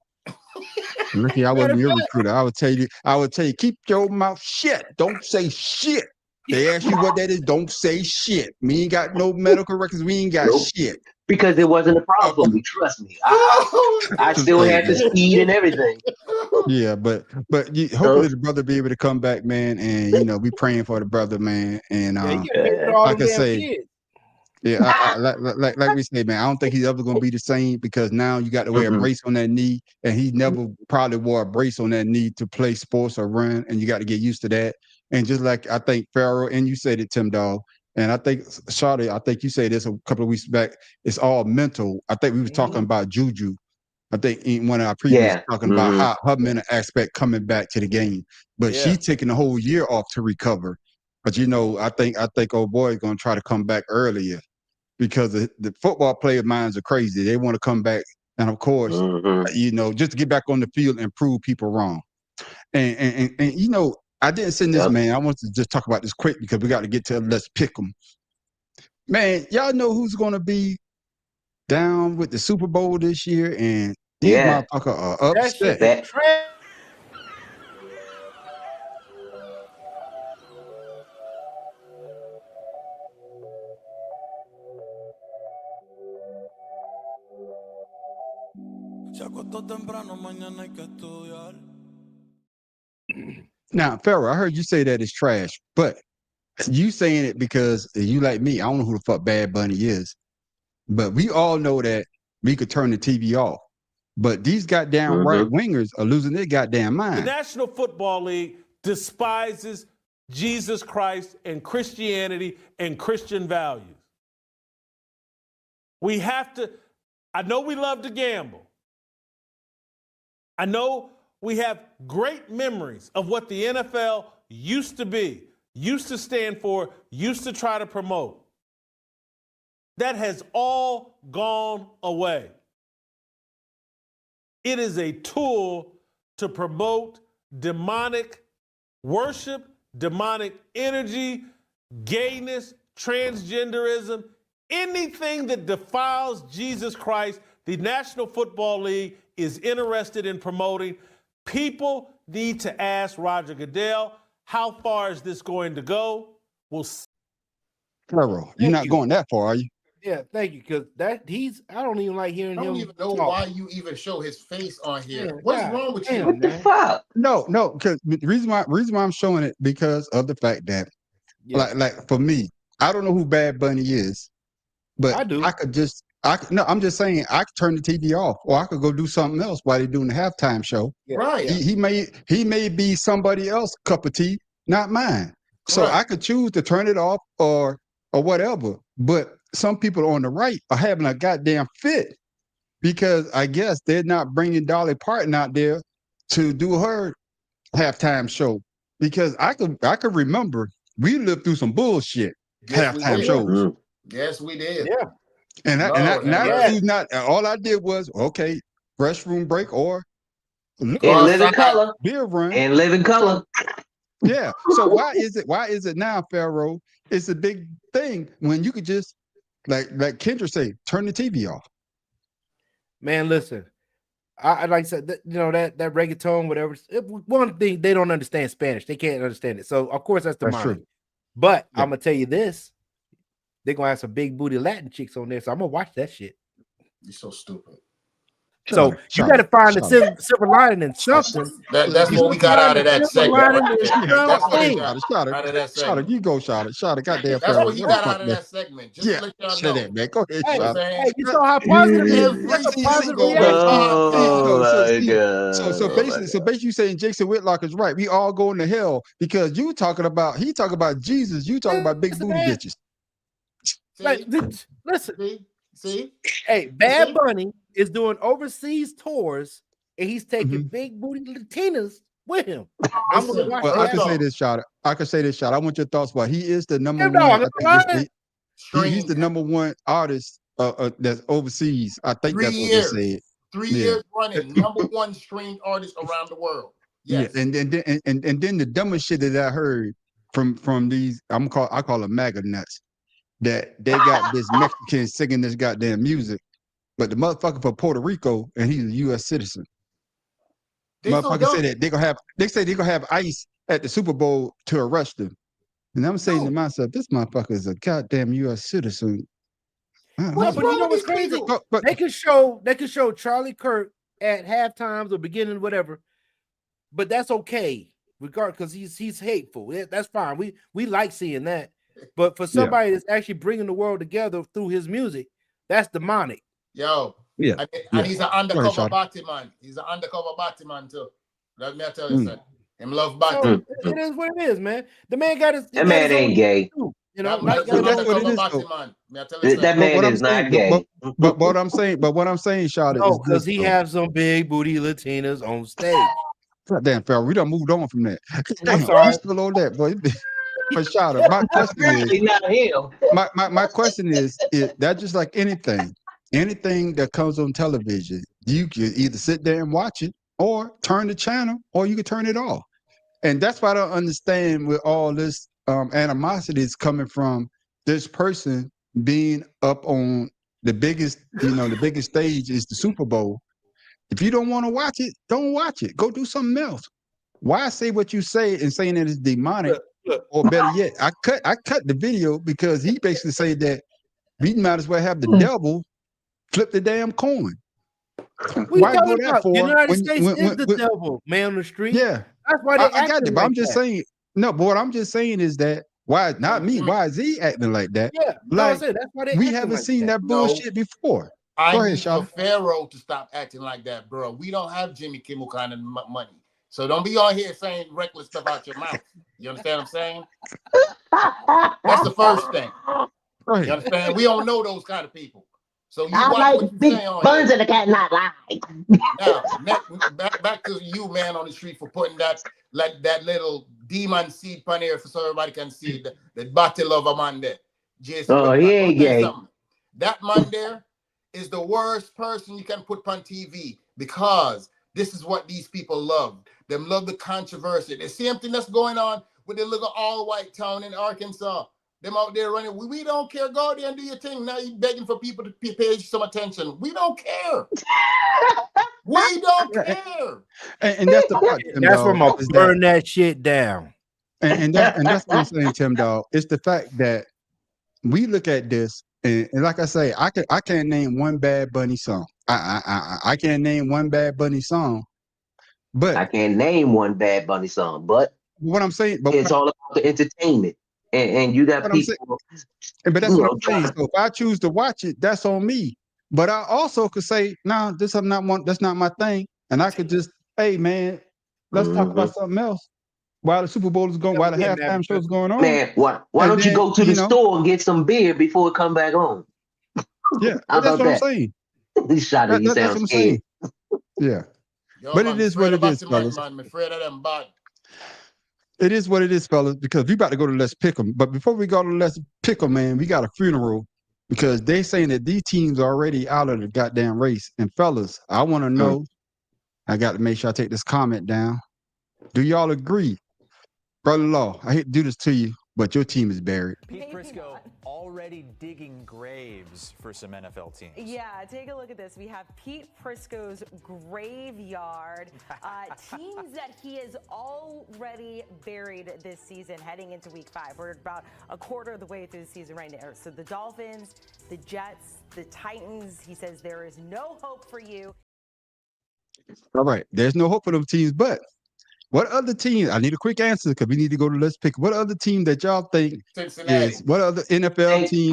Lucky I wasn't your recruiter. I would tell you, keep your mouth shut. Don't say shit. They ask you what that is, don't say shit. We ain't got no medical records. We ain't got Nope. shit. Because it wasn't a problem for me. Trust me. I still had the speed and everything. Yeah, but hopefully the brother be able to come back, man. And we praying for the brother, man. And like I say, yeah, like we say, man, I don't think he's ever gonna be the same because now you got to wear a brace on that knee, and he never probably wore a brace on that knee to play sports or run, and you got to get used to that. And just like I think Pharaoh, and you said it, Tim Dog, and I think Shawty, I think you said this a couple of weeks back. It's all mental. I think we were talking about Juju. I think in one of our previous talking about how her mental aspect coming back to the game, but she's taking the whole year off to recover. But I think old boy is gonna try to come back earlier because the football player minds are crazy. They want to come back, and of course, just to get back on the field and prove people wrong. And I didn't send this, man. I want to just talk about this quick because we got to get to let's pick them. Man, y'all know who's gonna be down with the Super Bowl this year, and these motherfuckers are upset. Now, Pharaoh, I heard you say that it's trash, but you saying it because you like me. I don't know who the fuck Bad Bunny is, but we all know that we could turn the TV off. But these goddamn right wingers are losing their goddamn The mind. National Football League despises Jesus Christ and Christianity and Christian values. We have to, I know we love to gamble. I know we have great memories of what the NFL used to be, used to stand for, used to try to promote. That has all gone away. It is a tool to promote demonic worship, demonic energy, gayness, transgenderism, anything that defiles Jesus Christ. The National Football League is interested in promoting. People need to ask Roger Goodell, how far is this going to go? We'll see. Pharaoh, you're not going that far, are you? Yeah, thank you. Because I don't even like hearing I him. don't even know talk. why you even show his face on here. Yeah, What's God wrong with damn, you? What the fuck? No, because the reason why I'm showing it because of the fact that, like for me, I don't know who Bad Bunny is, but I do. I'm just saying I could turn the TV off, or I could go do something else while they're doing the halftime show. Yeah, Right. He may be somebody else's cup of tea, not mine. So Correct. I could choose to turn it off or whatever. But some people on the right are having a goddamn fit because I guess they're not bringing Dolly Parton out there to do her halftime show. Because I could remember we lived through some bullshit halftime shows. Yes, we did. Yeah. And Lord have mercy. all I did was okay, restroom break or And live in color. beer run. And live in color. Yeah. So why is it now, Pharaoh? It's a big thing when you could just like Kendra say, turn the TV off. Man, listen. I like I said, that reggaeton, whatever. One thing, they don't understand Spanish. They can't understand it. So of course that's That's demonic. true. But I'm gonna tell you this: they're gonna have some big booty Latin chicks on there. So I'm gonna watch that shit. You're so stupid. So you got to find the silver lining in something. That's what we got out of that segment. Right there. That's what we got Shot out of that it. segment. You go, shot it. Goddamn. That's what you got Pharaoh. out of that segment. Just Yeah, to let y'all say know. that, man. Go ahead, You know shot what I'm it. saying? You saw how positive it is. That's a positive single reaction. So basically, you saying Jason Whitlock is right. We all going to hell because he talking about Jesus. You talking about big booty bitches. Like, listen. See? Hey, Bad Bunny is doing overseas tours, and he's taking big booty Latinas with him. I'm gonna watch Well, that. I can say this, shot. I want your thoughts. Why he is the number Yeah, one. no, I'm I not think he's the number one artist that's overseas. I think 3 that's what years. they said. 3 years running, number one streamed artist around the world. Yes. Yeah, and then the dumbest shit that I heard from these I call them MAGA nuts, that they got this Mexican singing this goddamn music, but the motherfucker from Puerto Rico and he's a U.S. citizen. Motherfucker say that they say they're gonna have ICE at the Super Bowl to arrest him, and I'm saying to myself, this motherfucker is a goddamn U.S. citizen. Well, but you know what's crazy? They could show Charlie Kirk at halftimes or beginning, whatever. But that's okay, because he's hateful. That's fine. We like seeing that. But for somebody that's actually bringing the world together through his music, that's demonic. Yo. Yeah. And he's an undercover Batman. He's an undercover Batman too. Let me tell you something. Him love Batman. So it is what it is, man. The man got his. That man ain't gay. You know, that's what it is. That man is not gay. But what I'm saying, Shot, no, is because he has some big booty Latinas on stage. Goddamn, Pharaoh, we done moved on from that. I'm sorry. Still on that, boy. But Shot, my question is, not him. My question is that just like anything that comes on television, you can either sit there and watch it or turn the channel, or you can turn it off. And that's why I don't understand where all this animosity is coming from. This person being up on the biggest stage is the Super Bowl. If you don't want to watch it, don't watch it. Go do something else. Why say what you say and saying that it's demonic? Or better yet, I cut the video because he basically said that we might as well have the devil flip the damn coin. Why go that for? The United States is the devil, man on the street. Yeah, that's why they I got it. But like I'm just saying. No, but what I'm just saying is that why not me? Why is he acting like that? Yeah, like that's why they we haven't seen that bullshit before. Go ahead, need Sean. for Pharaoh to stop acting like that, bro. We don't have Jimmy Kimmel kind of money. So don't be on here saying reckless stuff out your mouth. You understand what I'm saying? That's the first thing. You understand? We don't know those kind of people. So you watch what you say on Buns in the cat not lie. Now, back to you, man, on the street for putting that little demon seed pan here so everybody can see the battle of a man there. Jason, he ain't gay. That man there is the worst person you can put on TV, because this is what these people love. They love the controversy. The same thing that's going on with the little all-white town in Arkansas. Them out there running. We don't care. Go out there and do your thing. Now you're begging for people to pay some attention. We don't care. We don't care. And that's the part. That's where I'm gonna burn that shit down. And that's what I'm saying, Tim Dog. It's the fact that we look at this, and like I say, I can't name one Bad Bunny song. I can't name one Bad Bunny song. But I can't name one Bad Bunny song. But what I'm saying, it's all about the entertainment. And you got people. But that's what I'm saying. So if I choose to watch it, that's on me. But I also could say, no, that's not my thing. And I could just, hey man, let's talk about something else. While the Super Bowl is going, while the halftime show is going on. Man, why don't you go to the store and get some beer before it come back on? Yeah, that's what I'm saying. He's shot at you. That's what I'm saying. Yeah. But it is what it is, fellas. I'm afraid of them bad. It is what it is, fellas, because we about to go to Let's Pick 'em. But before we go to Let's Pick 'em, man, we got a funeral because they saying that these teams are already out of the goddamn race. And fellas, I want to know, I got to make sure I take this comment down. Do y'all agree? Brother Law, I hate to do this to you, but your team is buried. Pete Prisco already digging graves for some NFL teams. Yeah, take a look at this. We have Pete Prisco's graveyard. Teams that he has already buried this season heading into week 5. We're about a quarter of the way through the season right now. So the Dolphins, the Jets, the Titans, he says there is no hope for you. All right. There's no hope for those teams, but what other team? I need a quick answer because we need to go to Let's Pick. What other team that y'all think Cincinnati. is what other NFL team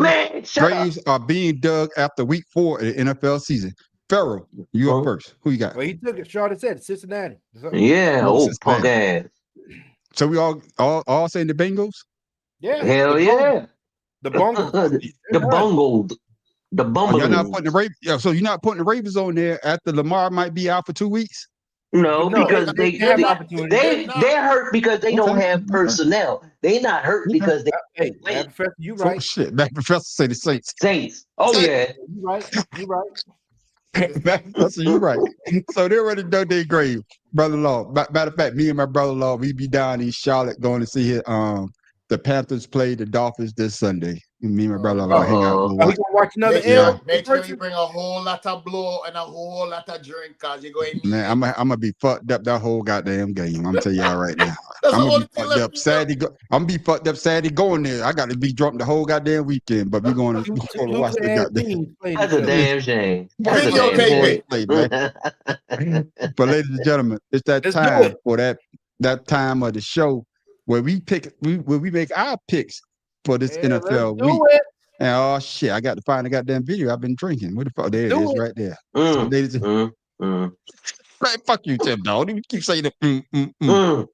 graves are being dug after week 4 of the NFL season? Farrell, you up first. Who you got? Well, he took it. Charlotte said Cincinnati. Yeah, Oh, punk ass. So we all saying the Bengals? Yeah. Hell yeah. The bungled. The bungled. The bumble. You're not putting the Ravens. Yeah, so you're not putting the Ravens on there after Lamar might be out for 2 weeks? No, No, because they have opportunity. they're hurt because they don't have personnel. They not hurt because they Hey, Matt Professor, you Oh, right. shit. Matt Professor say the Saints. Saints. Oh yeah. You right. You right. Matt Professor, you right. So they're ready to dug their grave. Brother-in-law. Matter of fact, me and my brother-in-law, we be down in Charlotte going to see the Panthers play the Dolphins this Sunday. Me and my brother-in-law hang out. Are we gonna watch another Make L? sure, make sure you bring a whole lot of blow and a whole lot of drink, cause you're going. Man, I'm gonna be fucked up that whole goddamn game. I'm telling y'all right now. That's I'm the gonna only be thing fucked left up to do. Saturday. I'm gonna be fucked up Saturday going there. I got to be drunk the whole goddamn weekend. But we're going to watch the goddamn. That's a damn shame. That's a Videotape damn it. shame. But ladies and gentlemen, it's that Let's do time it. for that time of the show where we make our picks for this Yeah, NFL let's week. do it. And oh shit, I got to find the goddamn video. I've been drinking. Where the fuck? There it Do is, it. right there. So ladies and Man, fuck you, Tim Dog. You keep saying that. Hold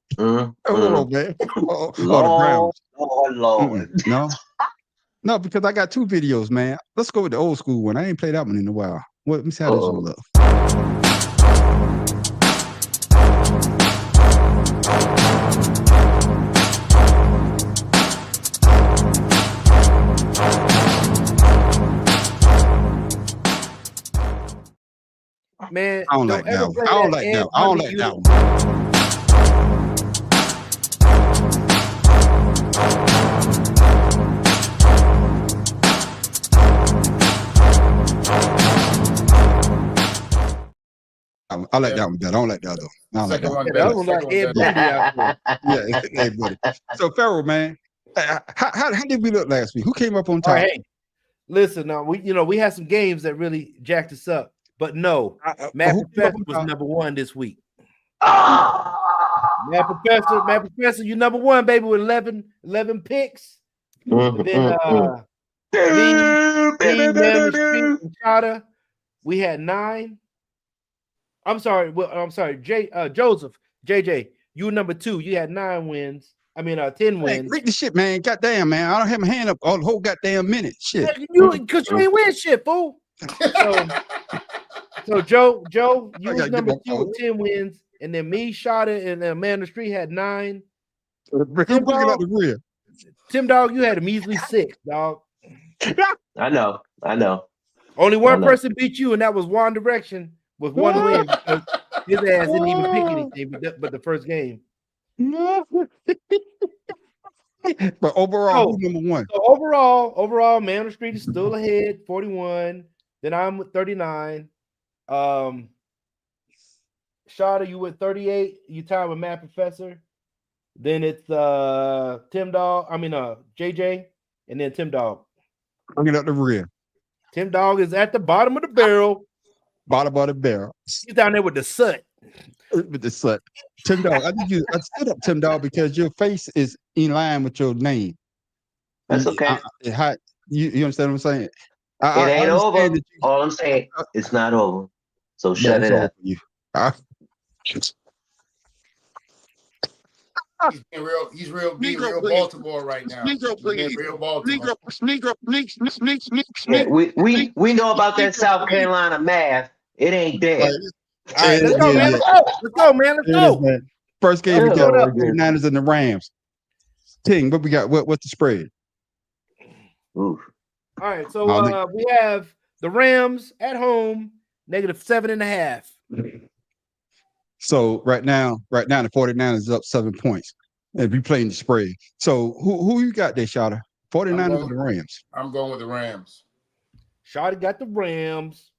on, man. Oh, the Browns. Lord. No, because I got 2 videos, man. Let's go with the old school one. I ain't played that one in a while. Let me see how this one look. Man, I don't like that ever one. play I don't like Ed that one. I don't Bundy like that one. I like that one better. I don't like the other one. I don't like that Second one. one Yeah, better. that one like Second Ed one better. Bundy out there. Yeah, hey, buddy. So Farrell, man, how did we look last week? Who came up on All top? right, hey, listen, now we had some games that really jacked us up, but no, Matt who came up Professor on was top? number 1 this week. Matt Professor, you number 1, baby, with 11 picks. And then me, Man, Street, and Chada, we had 9. I'm sorry, Joseph, JJ, you were number 2. You had 9 wins. 10 wins. Read the shit, man. Goddamn, man. I don't have my hand up all the whole goddamn minute. Shit. Because you ain't win shit, fool. So Joe, you was number 2 with 10 wins, and then me, Shada, and Amanda Street had 9. Tim Dog, you had a measly 6, dog. I know. Only one know. person beat you, and that was One Direction with 1 win. Because his ass didn't even pick anything but the first game. But overall, who's number 1? So overall, Man on the Street is still ahead, 41. Then I'm with 39. Shada, you with 38. You tied with Matt Professor. Then it's Tim Dog. JJ, and then Tim Dog. Bring it up the rear. Tim Dog is at the bottom of the barrel. Bottom of the barrel. He's down there with the soot. With the soot. Tim Dog, I stood up Tim Dog because your face is in line with your name. That's okay. You understand what I'm saying? It ain't over. All I'm saying, it's not over. So shut it up. He's real Baltimore right now. Real Baltimore. Yeah, we know about that South Carolina math. It ain't there. All right, let's go, man. Let's go, man. Let's go. Man. First game, we got the Niners and the Rams. Ting, what we got? What's the spread? Oof. All right, so we have the Rams at home, -7.5. So right now, the 49ers is up 7 points. And we playing the spread. So who you got there, Shada? 49ers or the Rams? I'm going with the Rams. Shada got the Rams.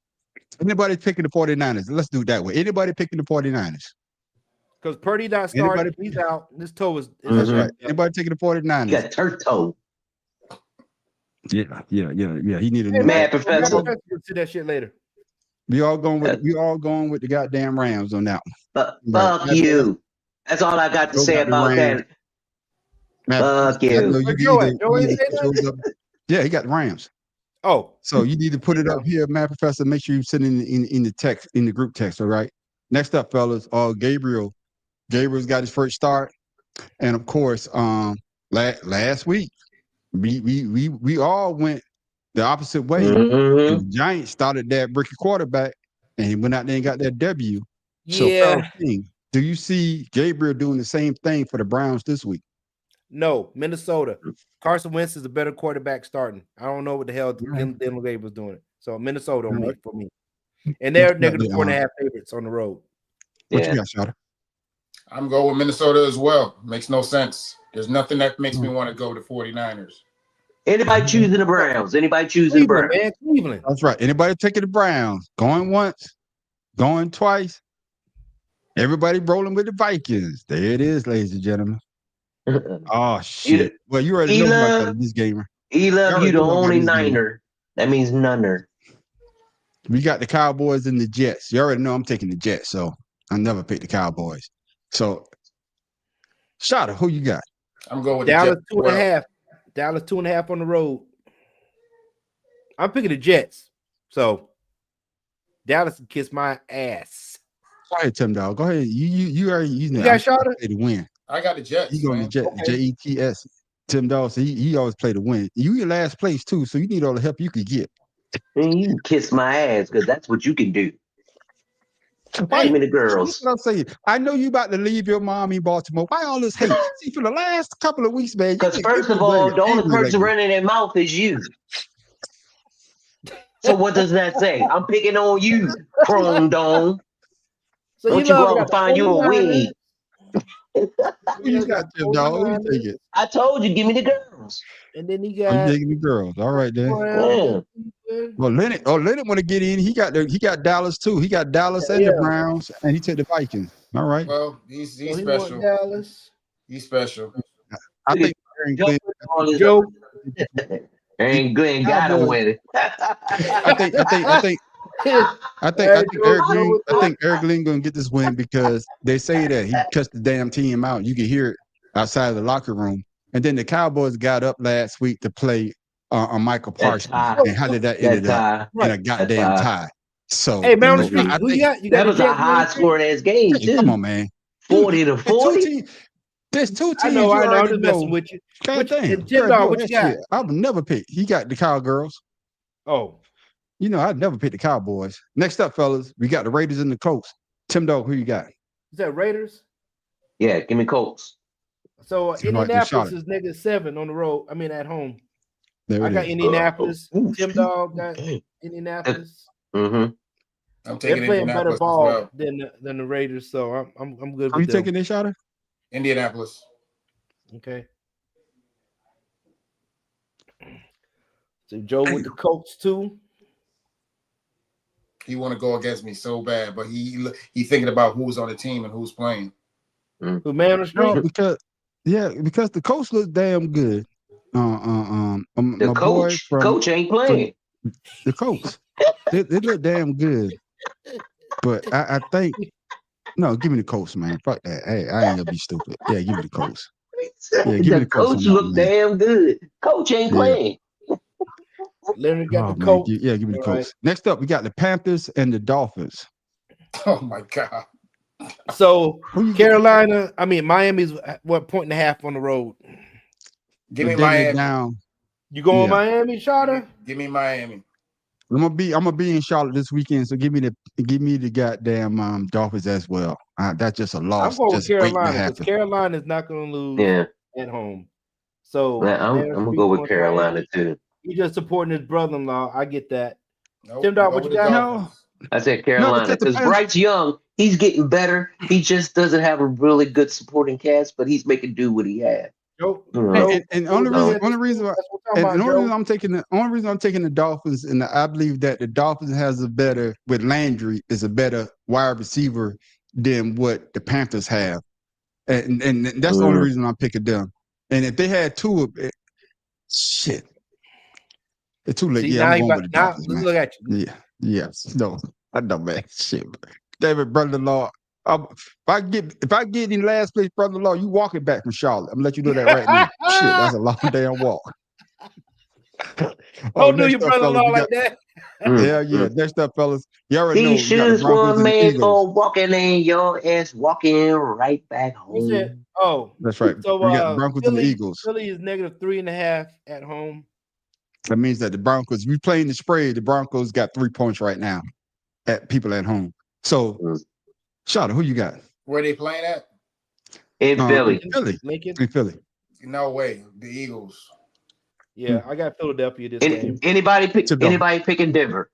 Anybody picking the 49ers? Let's do it that way. Anybody picking the 49ers? Because Purdy not started. He's out. This toe is That's right. Anybody taking the 49ers? You got turf toe. Yeah. He needed Mad Professor. See that shit later. We all going with the goddamn Rams on that one. But Right. fuck you. That's all I got to Joe say got the about Rams. that. Fuck I know you. you Where's can Joe either, at? Joe you ain't either say put yours up. Yeah, he got the Rams. Oh, So you need to put it up here, Matt Professor. Make sure you send in the text, in the group text. All right. Next up, fellas, Gabriel. Gabriel's got his first start, and of course, last week we all went the opposite way. Mhm. And the Giants started that rookie quarterback, and he went out there and got that W. So, yeah. Pharaoh King, do you see Gabriel doing the same thing for the Browns this week? No, Minnesota. Carson Wentz is a better quarterback starting. I don't know what the hell Dylan Gabriel was doing. So Minnesota on me for me. And they're negative 4.5 favorites on the road. What you got, Shada? I'm going with Minnesota as well. Makes no sense. There's nothing that makes me want to go to 49ers. Anybody choosing the Browns? Anybody choosing the Browns? Man, Cleveland. That's right. Anybody taking the Browns? Going once, going twice. Everybody rolling with the Vikings. There it is, ladies and gentlemen. Oh shit! Well, you already know about that, this gamer. Love you the only Niner. That means nunner. We got the Cowboys and the Jets. You already know I'm taking the Jets, so I never pick the Cowboys. So, Shada, who you got? I'm going with Dallas the Jets. 2.5. Dallas 2.5 on the road. I'm picking the Jets. So Dallas can kiss my ass. Go ahead, Tim Dog. Go ahead. You already using You it. got Shada? Play to win. I got the Jets. You going to Jets? Okay. Jets. Tim Dog. So he always play to win. You in last place too, so you need all the help you could get. Man, you can kiss my ass because that's what you can do. Why, Give me the girls. That's what I'm saying. I know you about to leave your mom in Baltimore. Why all this hate? See, for the last couple of weeks, man. Because first of all, the only person running their mouth is you. So what does that say? I'm picking on you, Chrome Dome. So Don't you go out and find you a wig. You got Tim Dog. Let me take it. I told you, give me the girls. And then he I'm got taking the girls. All right, then. Yeah. Well, Leonard want to get in. He got Dallas too. He got Dallas and the Browns, and he took the Vikings. All right. Well, he's he special. want Dallas. He's special. I think Joe ain't good and got him with it. I think Eric Glenn gonna get this win because they say that he cussed the damn team out. You can hear it outside of the locker room. And then the Cowboys got up last week to play on Michael Parsons. And how did that end up? In a goddamn tie. So hey, man, I think that was a high scoring ass game too. Come on, man. 40-40. There's two teams. I know. I'm already just know. messing with you. God damn. Jim Dog, what you got? I would never pick. He got the Cowgirls. Oh. You know, I'd never pick the Cowboys. Next up, fellas, we got the Raiders and the Colts. Tim Dog, who you got? Is that Raiders? Yeah, give me Colts. So Seems like they shot Indianapolis is -7 on the road. I mean, at home. There I it got is. Indianapolis. Tim Dog got Indianapolis. Mm-hmm. I'm They're taking playing better Indianapolis ball as well. than the Raiders, so I'm good. Are with you them. taking this shot? Indianapolis. Okay. So Joe with the Colts too. He want to go against me so bad, but he thinking about who's on the team and who's playing. Who man on the street? No, because the Colts look damn good. The my boy coach ain't playing. The Colts, they look damn good. But I think no, give me the Colts, man. Fuck that. Hey, I ain't gonna be stupid. Yeah, give me the Colts. Yeah, give me The coach look damn good. Coach ain't playing. Leonard got the man. Colts. Yeah, give me the All Colts. Next up, we got the Panthers and the Dolphins. Oh my God. So Carolina, I mean Miami's what 1.5 on the road. Give me Then they Miami. down. You going Yeah. Miami, Shada? Give me Miami. I'm gonna be in Charlotte this weekend, so give me the goddamn Dolphins as well. That's just a loss. I'm going with just waiting to Carolina because happen. Carolina is not going to lose Yeah. at home. So I'm gonna go with Carolina too. He's just supporting his brother-in-law. I get that. Nope, Tim Dog, go what with you the got? Dolphins. I said Carolina because the because Bryce Young, he's getting better. He just doesn't have a really good supporting cast, but he's making do what he has. Joe, And only reason I'm taking the Dolphins, and I believe that the Dolphins has a better with Landry is a better wide receiver than what the Panthers have, and that's the only reason I'm picking them. And if they had two of it, shit, it's too late. See, Yeah, now I'm he going about, with the now Dolphins, man. look at you. Yeah, yes, no. I know, man. Shit, man. David, brother-in-law. If I get in last place, brother-in-law, you walking back from Charlotte. I'm gonna let you know that right now. Shit, that's a long damn walk. Don't do next your up, fellas, brother-in-law we like got. that. Hell yeah. Next up, fellas. You already know These we got the shoes were Broncos and the made Eagles. for walking in your ass, walking right back You said, home. oh, That's right. so We got the Broncos and the Eagles. Philly is -3.5 at home. That means that the Broncos, we playing the spread, the Broncos got 3 points right now at people at home. So, Shada, who you got? Where they playing at? In Philly. Philly. Lincoln. In Philly. No way. The Eagles. Yeah, I got Philadelphia this game. Anybody picking Denver?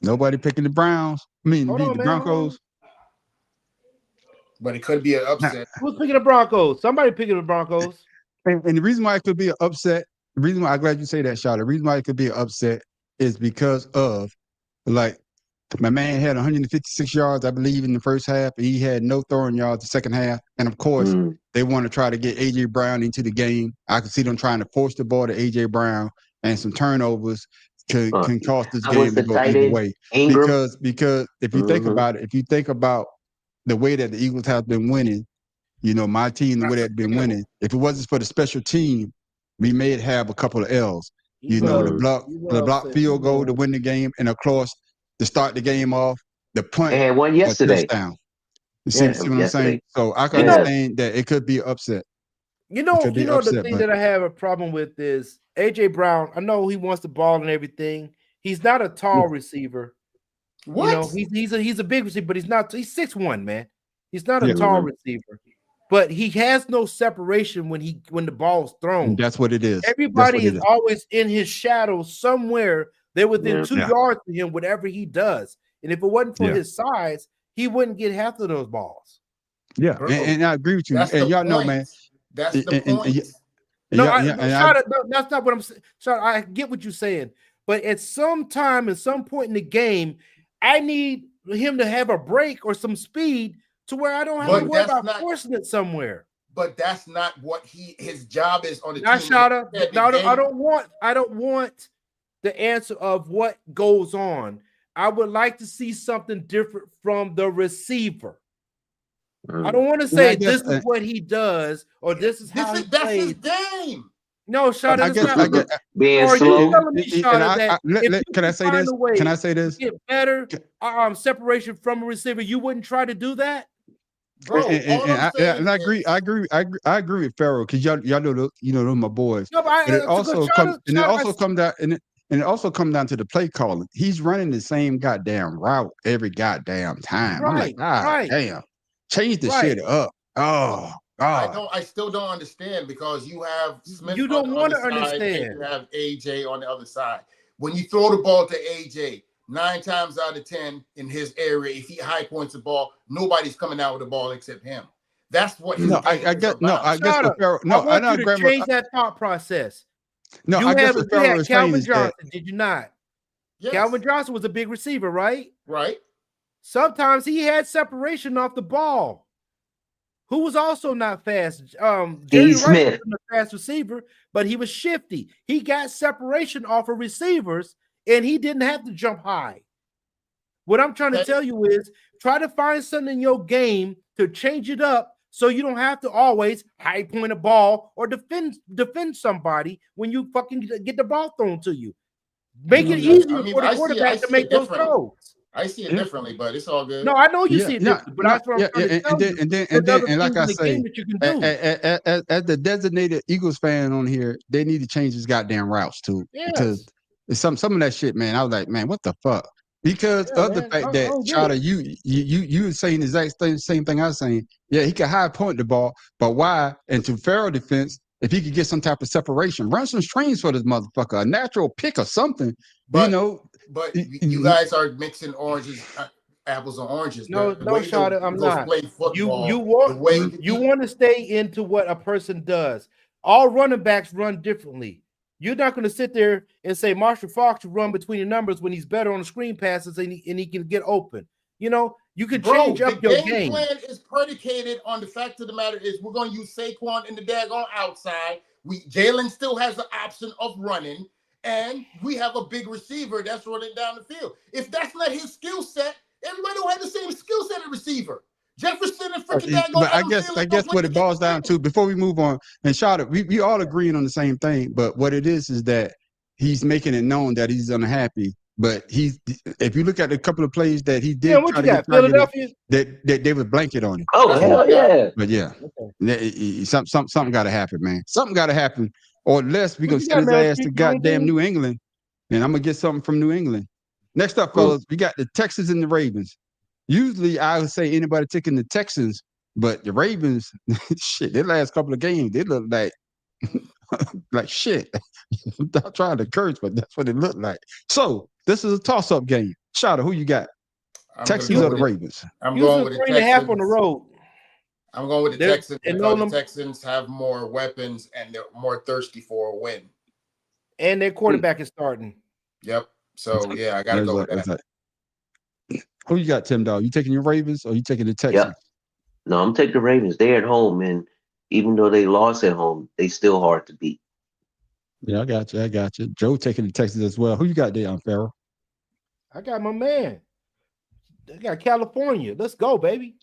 Nobody picking the Browns. I mean, Hold the on, man, Broncos. But it could be an upset. Who's picking the Broncos? Somebody picking the Broncos. And the reason why it could be an upset, the reason why I'm glad you say that, Shada, the reason why it could be an upset is because of, like, my man had 156 yards, I believe, in the first half, and he had no throwing yards the second half. And of course, they want to try to get A.J. Brown into the game. I can see them trying to force the ball to A.J. Brown, and some turnovers can cost this game to go either way. Because if you think about it, if you think about the way that the Eagles have been winning, you know, my team, the way they've been winning, if it wasn't for the special team, we may have a couple of L's. You know, the block field goal to win the game, and of course, to start the game off, the punt, They had one yesterday. touchdown. You see what I'm saying? So I can understand that it could be an upset. You know, the thing that I have a problem with is AJ Brown. I know he wants the ball and everything. He's not a tall receiver. What? You know, he's a big receiver, but he's 6'1", man. He's not a tall receiver. But he has no separation when the ball's thrown. That's what it is. Everybody is always in his shadow somewhere. They're within 2 yards of him, whatever he does. And if it wasn't for his size, he wouldn't get half of those balls. Yeah, and I agree with you. And y'all know, man. That's the point. That's not what I'm saying. I get what you're saying. But at some time and some point in the game, I need him to have a break or some speed to where I don't have to worry about forcing it somewhere. But that's not what his job is on the team. I don't want the answer of what goes on. I would like to see something different from the receiver. I don't want to say this is what he does or this is how he plays. That's his game. No, Shada, being slow. Can I say this? Can I say this? Get better separation from a receiver. You wouldn't try to do that, bro. And I agree. I agree with Farrell because y'all know those my boys. No, but it also comes down to the play calling. He's running the same goddamn route every goddamn time. I'm like, damn, change the shit up. I still don't understand because you have Smith. You don't want to understand. And you have AJ on the other side. When you throw the ball to AJ, 9 times out of 10 in his area, if he high points the ball, nobody's coming out with the ball except him. That's what. I guess. I want you to change that thought process. No, you had Calvin Johnson, did you not? Yes. Calvin Johnson was a big receiver, right? Right. Sometimes he had separation off the ball. Who was also not fast? Jerry Rice wasn't a fast receiver, but he was shifty. He got separation off of receivers, and he didn't have to jump high. What I'm trying to tell you is try to find something in your game to change it up so you don't have to always high point a ball or defend somebody when you fucking get the ball thrown to you. Make it easier for the quarterback to make those throws. I see it differently, but it's all good. No, I know you see it differently, but that's what I'm trying to tell you. And like I say, as the designated Eagles fan on here, they need to change his goddamn routes too. Because some of that shit, man, I was like, man, what the fuck? Because of the fact that Chada, you were saying the exact same thing I was saying. Yeah, he could high point the ball, but why? And to Farrell defense, if he could get some type of separation, run some screens for this motherfucker, a natural pick or something, But you guys are mixing apples and oranges. No, Shada, I'm not. You want to stay into what a person does. All running backs run differently. You're not going to sit there and say Marshall Faulk should run between the numbers when he's better on the screen passes and he can get open. You know, you can change up your game. The game plan is predicated on the fact of the matter is we're going to use Saquon in the daggone outside. Jalen still has the option of running. and we have a big receiver that's running down the field. If that's not his skill set, everybody don't have the same skill set at receiver. Jefferson and freaking daggone But I Adam guess Thielen don't what play it boils down to, before we move on, and Shada, we all agreeing on the same thing, but what it is that he's making it known that he's unhappy. But if you look at a couple of plays that he did, Yeah, what you got? Philadelphia? that they would blanket on him. Oh, hell yeah. But yeah, something got to happen, man. Something got to happen, or unless we gonna you send got, his man? ass to Street goddamn Jones? New England, and I'm gonna get something from New England. Next up, fellas, we got the Texans and the Ravens. Usually, I would say anybody taking the Texans, but the Ravens, shit, their last couple of games, they look like like shit. I'm not trying to curse, but that's what it looked like. So this is a toss-up game. Shada, who you got? Texans or the Ravens? I'm going with the 3.5 on the road. I'm going with the They're- Texans and because no the Texans have more weapons and they're more thirsty for a win. And their quarterback is starting. Yep. So yeah, I gotta go with that. Who you got, Tim Dog? You taking your Ravens or you taking the Texans? Yeah. No, I'm taking the Ravens. They're at home, and even though they lost at home, they still hard to beat. Yeah, I got you. Joe taking the Texans as well. Who you got there, Farrell? I got my man. I got California. Let's go, baby.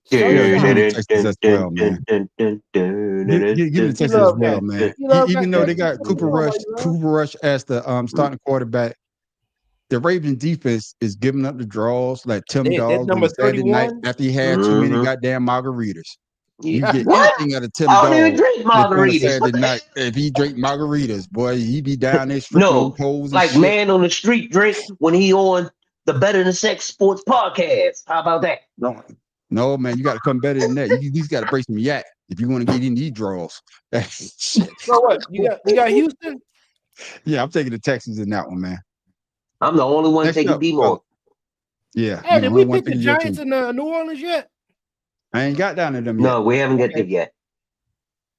Give me the Texans as well, man. Give me the Texans as well, man. Even though they got Cooper Rush as the starting quarterback, the Ravens defense is giving up the draws like Tim Dog on Saturday night after he had too many goddamn margaritas. You get anything out of Tim I don't Dog even drink on margaritas. Saturday night. If he drink margaritas, boy, he be down there No, poles and like shit. man on the street drink when he on the Better Than Sex Sports podcast. How about that? No, man, you got to come better than that. You just got to break some yak if you want to get in these draws. So what? You got Houston? Yeah, I'm taking the Texans in that one, man. I'm the only one taking B-More. Yeah. Hey, did I'm we the one pick the taking your Giants team. in New Orleans yet? I ain't got down to them yet. No, we haven't got there yet.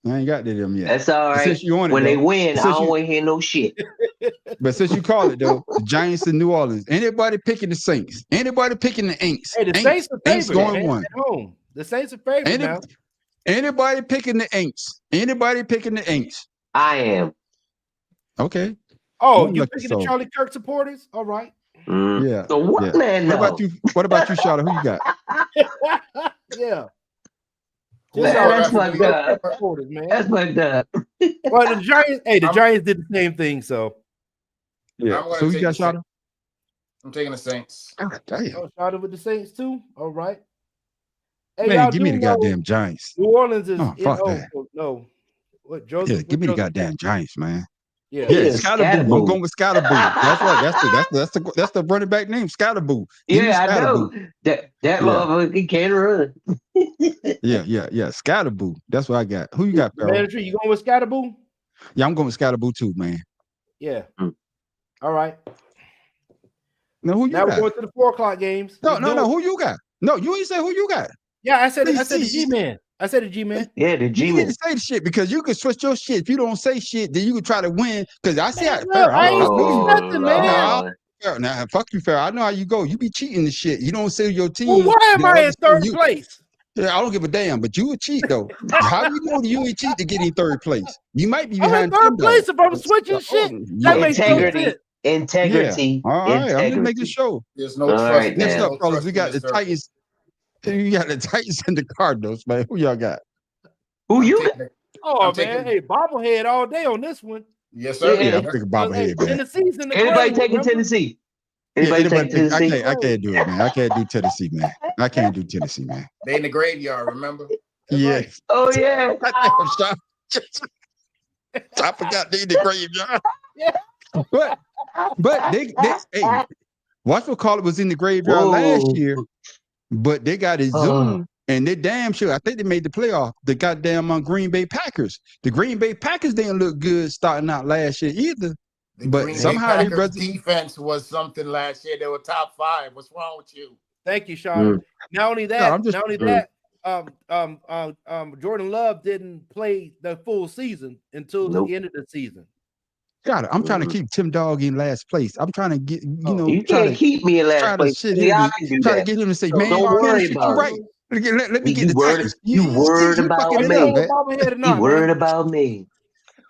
I ain't got to them yet. That's all But right. since you on it, When they though, win, I since don't you- want to hear no shit. But since you call it though, the Giants in New Orleans. Anybody picking the Saints? Anybody picking the Aints? Hey, the Saints are Aints favorite going man, one. at home. The Saints are favorite now. Anybody picking the Aints? Anybody picking the Aints? I am. Okay. Oh, One you lucky picking soul. the Charlie Kirk supporters? All right. Yeah. So what, yeah. man? What about you? What about you, Shada? Who you got? Yeah. That's my God. Supporters, man. That's my God. Well, the Giants. Hey, the Giants did the same thing. So Yeah. I'm gonna So you take got the Shada? I'm taking the Saints. God damn. oh, shot it with the Saints too. All right. Hey, Man, y'all give me do the know goddamn Giants. New Orleans is Oh, fuck that. no. What Yeah, Joseph? give me the what Joseph goddamn got? Giants, man. Yeah. Yeah, Yeah, Scottaboo. I'm Scottaboo. going with Scottaboo. That's right. That's the running back name, Scottaboo. Give me Yeah, I know. Scottaboo. That Yeah. motherfucker can't run. Yeah. Scottaboo. That's what I got. Who you got, Farrell? Manager, you going with Scatterboo? Yeah, I'm going with Scottaboo too, man. Yeah. All right. Now who you Now we're got? going to the 4:00 games. No, Let's no, do no. it. Who you got? No, you ain't say who you got. Yeah, I said the See, G-Man. I said the G-Man. Yeah, the You G-Man. need to say the shit because you can switch your shit. If you don't say shit, then you can try to win. Because I see how Man, Farrell, look, I ain't know switched you. nothing, man. Lord. Farrell, now, fuck you, Farrell. I know how you go. You be cheating the shit. You don't say your team. Well, why am the I other in team, third you- place? Yeah, I don't give a damn, but you a cheat though. How you know that you ain't cheat to get in third place? You might be I'm in behind third Tim, though. place if I'm switching shit. That makes no Integrity. sense. Integrity. Yeah. All right, I'm just making Integrity. sure. There's no All trust. right, Next man. up, No fellas, trust we in got this the circle. Titans. You got the Titans and the Cardinals, man. Who y'all got? Who I'm you taking got? the- Oh I'm man, taking- hey, bobblehead all day on this one. Yes, sir. Yeah. Yeah, I'm thinking bobblehead, man. Tennessee's in the Anybody grave, taking remember? Tennessee? Yeah, Anybody taking take- I Tennessee? can't do it, man. I can't do Tennessee, man. I can't do Tennessee, man. They in the graveyard, remember? Yeah. Oh yeah. Goddamn, Sean. I forgot they in the graveyard. Yeah. But they hey, Watchful Call It was in the graveyard Whoa. last year, but they got it Uh. Zoom and they damn sure. I think they made the playoff. The goddamn Green Bay Packers. The Green Bay Packers didn't look good starting out last year either. The But Green Bay somehow they Packers brother- defense was something last year. They were top 5. What's wrong with you? Thank you, Sean. Not only that, I'm just- not only that, Jordan Love didn't play the full season until Nope. the end of the season. Got it. I'm trying to keep Tim Dog in last place. I'm trying to get You try can't to keep me in try last to place. shit See, him. I can do Try to that. get him to say, So man, don't man, worry shit, you about right. it. Let me You get the worried- Titans. you worried you about fucking it me. up, man. Bobblehead or You not, worried man. about me?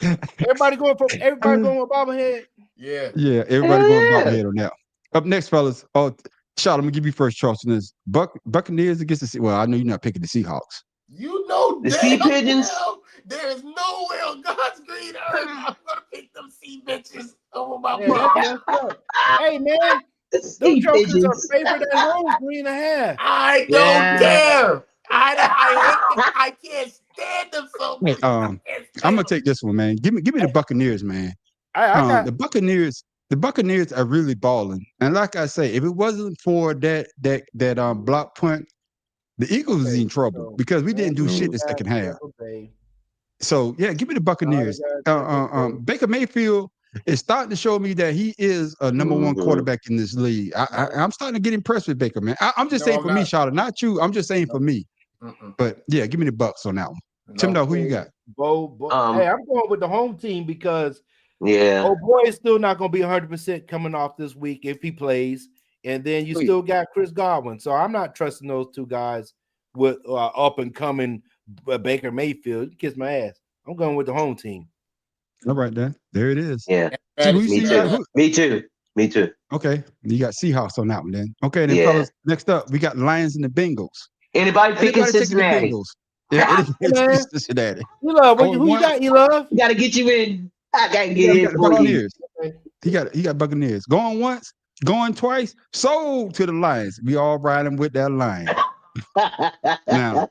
Everybody going with bobblehead. Yeah. Yeah, everybody going Yeah. bobblehead on that. Up next, fellas. Oh, Shot, I'm gonna give you first choice on this. Buccaneers against the well, I know you're not picking the Seahawks. You know, The sea damn pigeons. well there is no way on God's green earth I'm gonna pick them sea bitches over my Yeah, that's messed up. Hey man, The them sea jokers are pigeons. favored at home 3.5. I don't Yeah. care. I can't stand them so much. I'm gonna take this one, man. Give me the Buccaneers, man. I got The Buccaneers are really balling. And like I say, if it wasn't for that block punt, the Eagles is in trouble because we didn't do shit the second half. So yeah, give me the Buccaneers. Baker Mayfield is starting to show me that he is a number one quarterback in this league. I'm starting to get impressed with Baker, man. I'm just saying for me, Charlotte, not you. I'm just saying for me. But yeah, give me the Bucks on that one. Tim, who you got? Hey, I'm going with the home team because Yeah. boy is still not going to be 100% coming off this week if he plays, and then you still got Chris Godwin. So I'm not trusting those two guys with up and coming Baker Mayfield. Kiss my ass. I'm going with the home team. All right, then. There it is. Yeah. See, who you Me see too. got- Me too. Me too. Okay, you got Seahawks on that one then. Okay, then Yeah. fellas, next up we got Lions and the Bengals. Anybody picking Anybody taking the Cincinnati? Bengals? Yeah, Man. Cincinnati. You love Oh, who you one- got? You love? Gotta get you in. I gotta He get in got the for you. Buccaneers. He got Buccaneers. Going once, going twice, sold to the Lions. We all riding with that line. Now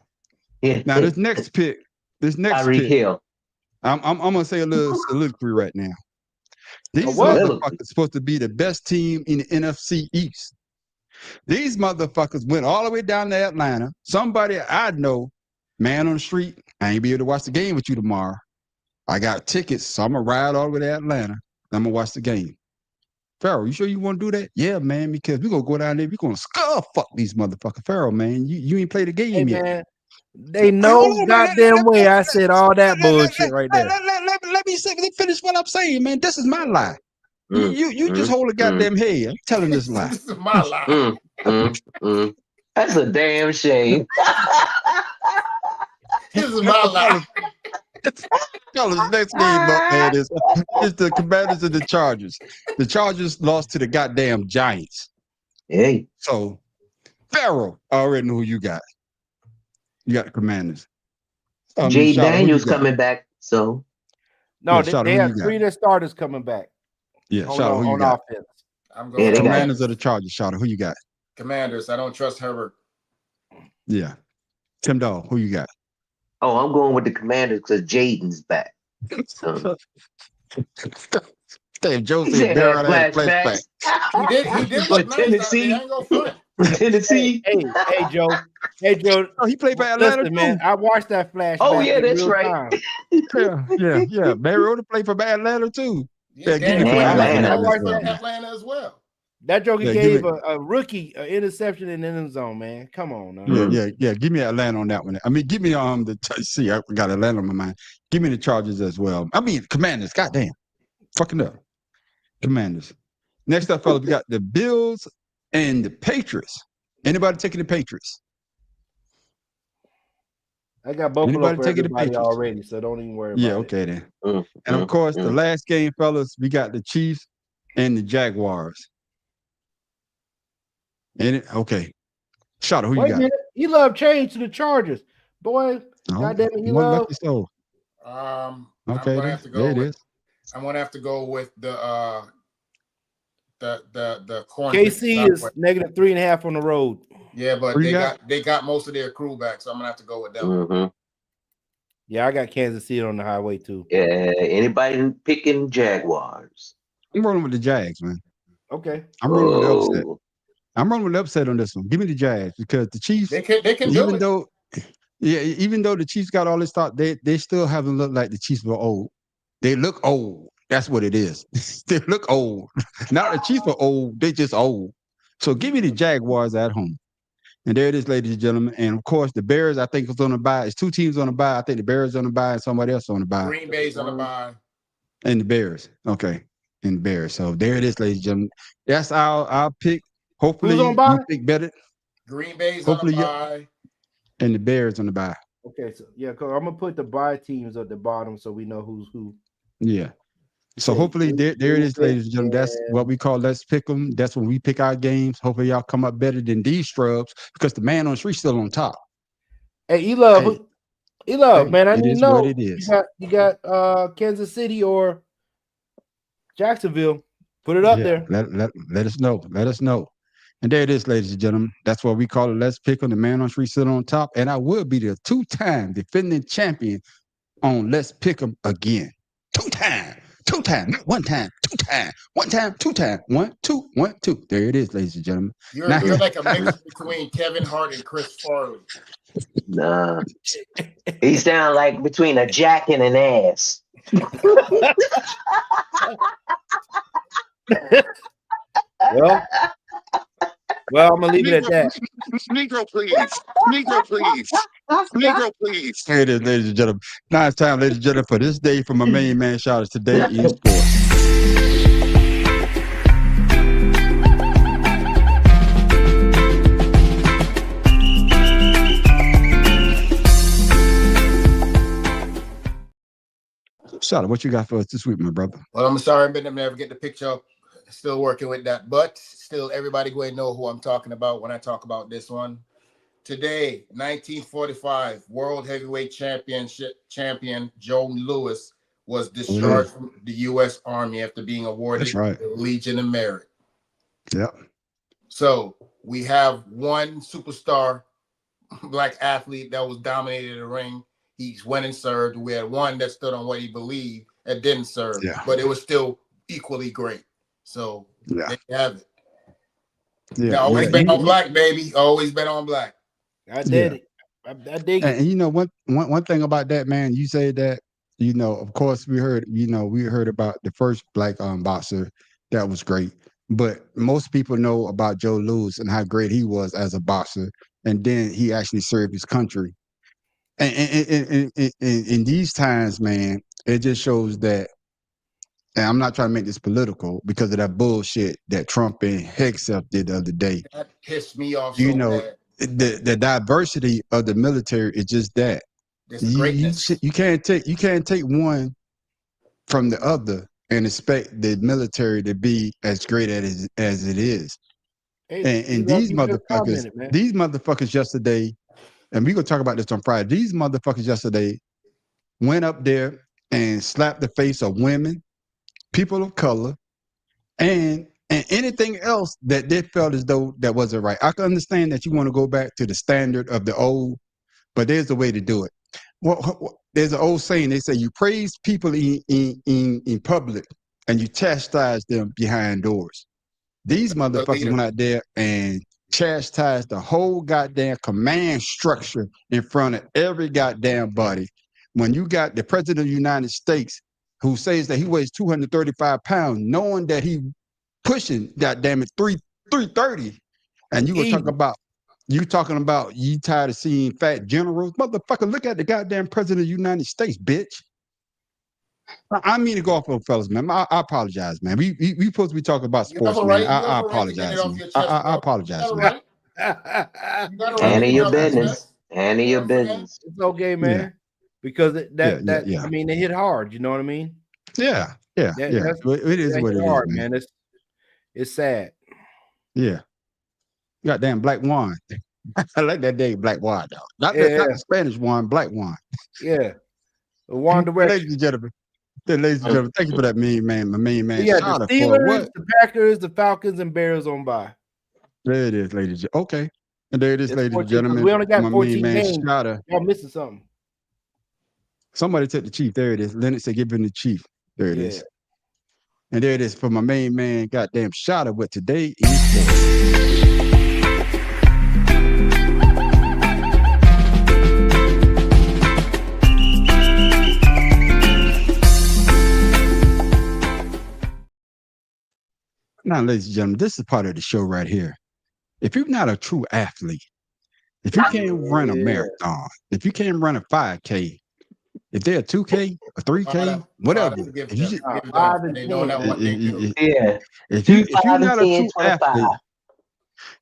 this next pick, Tyreek Hill. I'm gonna say a little soliloquy right now. These what? motherfuckers supposed to be the best team in the NFC East. These motherfuckers went all the way down to Atlanta. Somebody I know, man on the street, I ain't be able to watch the game with you tomorrow. I got tickets, so I'm gonna ride all the way to Atlanta. I'm gonna watch the game. Pharaoh, you sure you want to do that? Yeah, man, because we're gonna go down there, we're gonna skull fuck these motherfuckers. Pharaoh, man, you ain't played the game Hey yet. man, they know goddamn way I said all that bullshit right there. Let me finish what I'm saying, man. This is my lie. You just hold a goddamn head. I'm telling this lie. This is my lie. That's a damn shame. This is my lie. Fellas, next game up, man, is the Commanders and the Chargers. The Chargers lost to the goddamn Giants. Hey. So, Pharaoh, I already know who you got. You got the Commanders. Jay Shada, who you Daniels got? coming back. So No, Yeah, they, Shada, they who have you got? three of their starters coming back. Yeah, on, Shada, who you on got? offense. I'm Yeah, going they got- Commanders or the Chargers, Shada, who you got? Commanders. I don't trust Herbert. Yeah. Tim Dog, who you got? Oh, I'm going with the Commanders because Jaden's back. Damn, Joe He said said Barrett had flashbacks. flashback. He did For look nice out there. I Tennessee. ain't gonna front. Tennessee. Hey, Joe. Hey, Joe. Oh, he played for Atlanta Listen, man, too. I watched that flashback. Oh, yeah, in that's real right. time. Yeah. Mariota played for Atlanta too. Yeah, give me Danny Commanders Atlanta. on I this watched one. Atlanta as well. That joker Yeah, give gave me- a rookie an interception in the end zone, man. Come on now. Yeah. Give me Atlanta on that one. I mean, give me see, I got Atlanta on my mind. Give me the Chargers as well. I mean, Commanders. Goddamn, fucking up. Commanders. Next up, fellas, we got the Bills and the Patriots. Anybody taking the Patriots? I got Buffalo Anybody for taking the everybody Patriots? already, so don't even worry Yeah, about okay then. Mm, And of course, the mm. last game, fellas, we got the Chiefs and the Jaguars. Okay. Shot, who it. you Wait a got? minute. He love change to the Chargers. Boy, Oh, goddamn it, he one love. lucky soul. I'm Okay, gonna then. have to There go it with. is. I'm gonna have to go with the corn. KC is negative 3.5 on the road. Yeah, but Who you they got? got most of their crew back, so I'm gonna have to go with them. Mhm. Yeah, I got Kansas City on the highway too. Yeah, anybody picking Jaguars? I'm rolling with the Jags, man. Okay. I'm rolling with the upset. Oh, I'm rolling with the upset on this one. Give me the Jags because the Chiefs, They can do even it. though the Chiefs got all this thought, they still haven't looked like the Chiefs were old. They look old. That's what it is. They look old. Not the Chiefs are old. They just old. So give me the Jaguars at home. And there it is, ladies and gentlemen. And of course, the Bears, I think, was on the bye. It's two teams on the bye. I think the Bears on the bye and somebody else on the bye. Green Bay's on the bye. And the Bears. Okay. And the Bears. So there it is, ladies and gentlemen. That's our pick. Hopefully, Who's on bye? you pick better. Green Bay's Hopefully, on the you- bye. And the Bears on the bye. Okay, so yeah, cause I'm gonna put the bye teams at the bottom so we know who's who. Yeah. So say hopefully there it is, ladies and gentlemen. That's and what we call Let's Pick 'em. That's when we pick our games. Hopefully y'all come up better than these scrubs because the man on the street still on top. hey, Elove, Hey, man, I it need to is what know it is. you got Kansas City or Jacksonville. Put it up Yeah, there. let us know. Let us know. And there it is, ladies and gentlemen. That's what we call it. Let's Pick 'em. The man on the street still on top. And I will be the 2-time defending champion on Let's Pick 'em again. 2-time. 2-time. Not 1 time. 2-time. 1 time. 2 time. 1, 2, 1, 2. There it is, ladies and gentlemen. You're Now, like a mix between Kevin Hart and Chris Farley. Nah. He sound like between a jack and an ass. Well, I'm gonna leave it at that. Negro, please. Negro, please. Negro, please. Here it is, ladies and gentlemen. Now it's time, ladies and gentlemen, for this day from my main man. Shout out today in sports. Shout out, what you got for us this week, my brother? Well, I'm sorry, but I'm never get the picture up. Still working with that, but still everybody going to know who I'm talking about when I talk about this one. Today, 1945, World Heavyweight champion Joe Louis was discharged from the U.S. Army after being awarded the Legion of Merit. Yep. So we have one superstar black athlete that was dominated the ring. He went and served. We had one that stood on what he believed and didn't serve, but it was still equally great. So there you have it. Yeah, always been on black, baby. Always been on black. I did it. I dig it. And you know, one thing about that, man, you say that, you know, of course we heard about the first black boxer. That was great. But most people know about Joe Louis and how great he was as a boxer. And then he actually served his country. And in these times, man, it just shows that, and I'm not trying to make this political because of that that Trump and Hegseth did the other day. That pissed me off. You so know, bad. the diversity of the military is just that. You can't take one from the other and expect the military to be as great as it is. And these motherfuckers yesterday, and we're gonna talk about this on Friday. These motherfuckers yesterday went up there and slapped the face of women, people of color, and anything else that they felt as though that wasn't right. I can understand that you want to go back to the standard of the old, but there's a way to do it. Well, there's an old saying. They say you praise people in public and you chastise them behind doors. These motherfuckers went out there and chastised the whole goddamn command structure in front of every goddamn body. When you got the president of the United States who says that he weighs 235 pounds, knowing that he pushing, goddamn it, 330, and you were talking about you tired of seeing fat generals, motherfucker. Look at the goddamn president of the United States, bitch. I mean to go off on fellas, man. I apologize, man. We supposed to be talking about sports, man. I apologize. I apologize, man. Handle your business. Handle your business. It's okay, man. Because I mean, they hit hard. You know what I mean? Yeah. It is what it is, hard, man. It's sad. Yeah. Goddamn black wine. I like that day, black wine, though. Not the Spanish wine, black wine. Yeah. One direction. Ladies and gentlemen, thank you for that mean man, my main man. Yeah, the Steelers, the Packers, the Falcons, and Bears on by. There it is, ladies. Okay. And there it is, ladies and gentlemen. We only got 14 games. Y'all missing something. Somebody took the Chief. There it is. Leonard said, give him the Chief. There it is. And there it is for my main man, goddamn Shotta with today in sports. Now, ladies and gentlemen, this is part of the show right here. If you're not a true athlete, if you can't run a marathon, if you can't run a 5K, if they're a 2K, a 3K, whatever. If you're not a true athlete,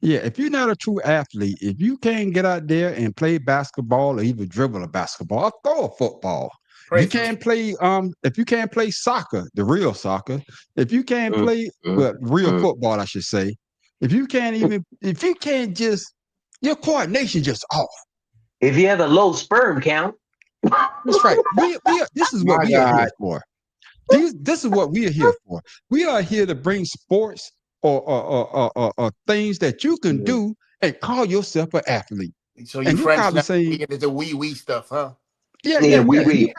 if you're not a true athlete, if you can't get out there and play basketball or even dribble a basketball or throw a football, You can't play if you can't play soccer, the real soccer, if you can't play real football, I should say, if you can't just your coordination just off. If you have a low sperm count. That's right. This is what we are here for. This is what we are here for. We are here to bring sports or things that you can do and call yourself an athlete. So you French now into the wee stuff, huh? Yeah. We.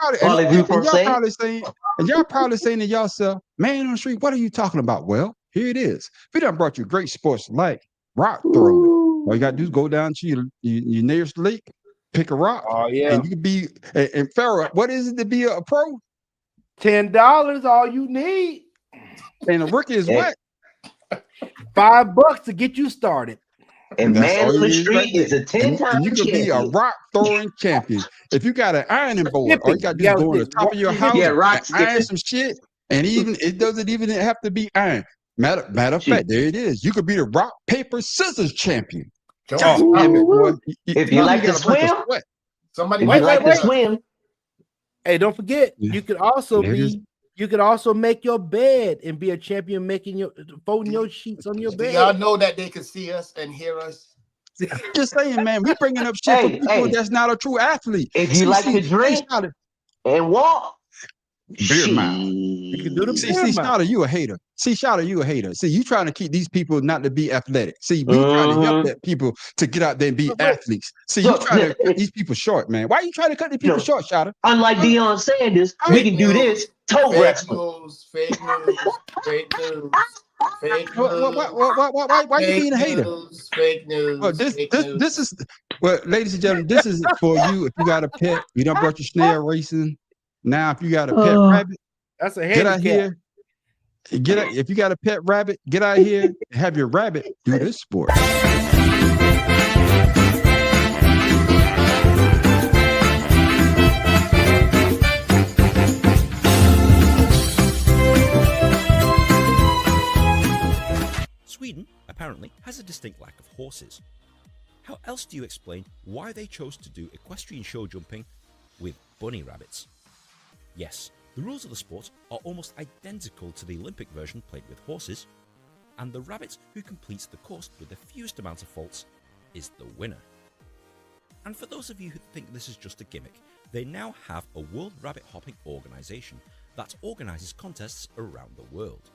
And y'all probably saying to yourself, man on the street, what are you talking about? Well, here it is. We done brought you great sports like rock throwing. All you gotta do is go down to your nearest lake, pick a rock. Oh yeah. And you can be and Pharaoh, what is it to be a pro? $10, all you need. And a rookie is what? $5 to get you started. And man on the street is a 10-time you could be a rock throwing champion. If you got an ironing board, all you got to do is go to the top of your house and iron some shit. And it doesn't even have to be iron. Matter of fact, there it is. You could be the rock, paper, scissors champion. If you like to swim, somebody like to swim. Hey, don't forget, you could also you could also make your bed and be a champion folding your sheets on your bed. Y'all know that they can see us and hear us. Just saying, man, we bringing up shit for people that's not a true athlete. If you like to drink and walk, beer mouth. You can do them. See, Shotta, you a hater. Shotta, you a hater. See, you trying to keep these people not to be athletic. See, we trying to help that people to get out there and be athletes. See, you trying to cut these people short, man. Why are you trying to cut these people short, Shotta? Unlike Deion Sanders, we can do this toe wrestling. Fake news. Why you being a hater? Fake news. Well, this is ladies and gentlemen, this is for you. If you got a pet, you done brought your snail racing. Now, if you got a pet rabbit, that's a get out here. If you got a pet rabbit, get out here and have your rabbit do this sport. Sweden apparently has a distinct lack of horses. How else do you explain why they chose to do equestrian show jumping with bunny rabbits? Yes, the rules of the sport are almost identical to the Olympic version played with horses, and the rabbit who completes the course with the fewest amount of faults is the winner. And for those of you who think this is just a gimmick, they now have a World Rabbit Hopping organization that organizes contests around the world.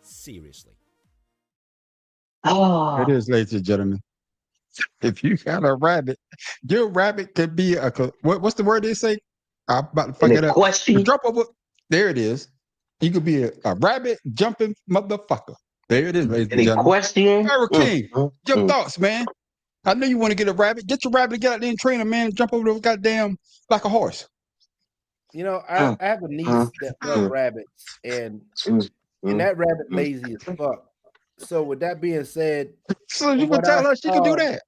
Seriously. It is, ladies and gentlemen. If you got a rabbit, your rabbit could be what's the word they say? I'm about to fuck it up. Jump over. There it is. You could be a rabbit jumping motherfucker. There it is, ladies and gentlemen. Question. Pharaoh King, your thoughts, man. I know you want to get a rabbit. Get your rabbit, get out there and train a man, and jump over those goddamn like a horse. You know, I have a niece that loves rabbits, and that rabbit lazy as fuck. So with that being said, so you can tell her she can do that.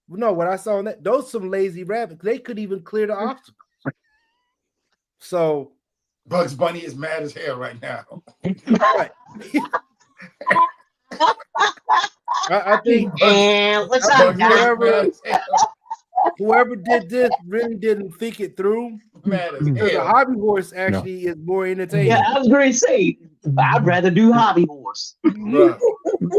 No, what I saw on that, those some lazy rabbits. They could even clear the obstacles. So Bugs Bunny is mad as hell right now. Right. I think what's up, whoever did this really didn't think it through. The hobby horse actually is more entertaining. Yeah, I was going to say, I'd rather do hobby horse.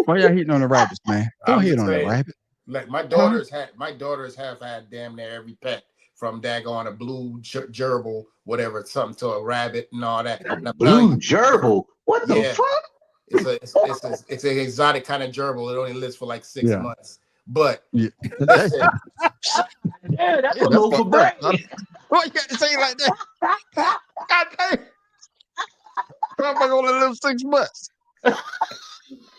Why y'all hitting on the rabbits, man? Don't hit on the rabbit. Like my daughters have had damn near every pet, from daggone a blue gerbil, whatever, something to a rabbit and all that. Blue gerbil? What the fuck? It's an exotic kind of gerbil. It only lives for like 6 months. But that's a local brand. Why you got to say it like that? God damn. I'm only live 6 months.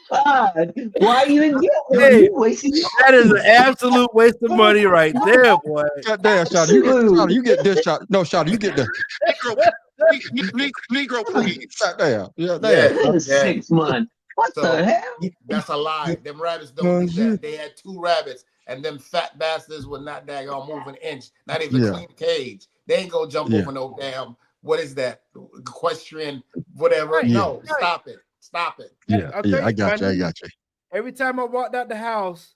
God, why even get one? Hey, that is an absolute waste of money right there, boy. God damn, Shotta, you get this shot. No, Shotta, you get the Negro, please. God damn. Yeah, 6 months. What the hell? That's a lie. Them rabbits don't do that. They had 2 rabbits, and them fat bastards would not daggone move an inch, not even clean the cage. They ain't gonna jump over no damn, what is that? Equestrian, whatever. Right. No, stop it. Stop it. Yeah, I got you. Every time I walked out the house,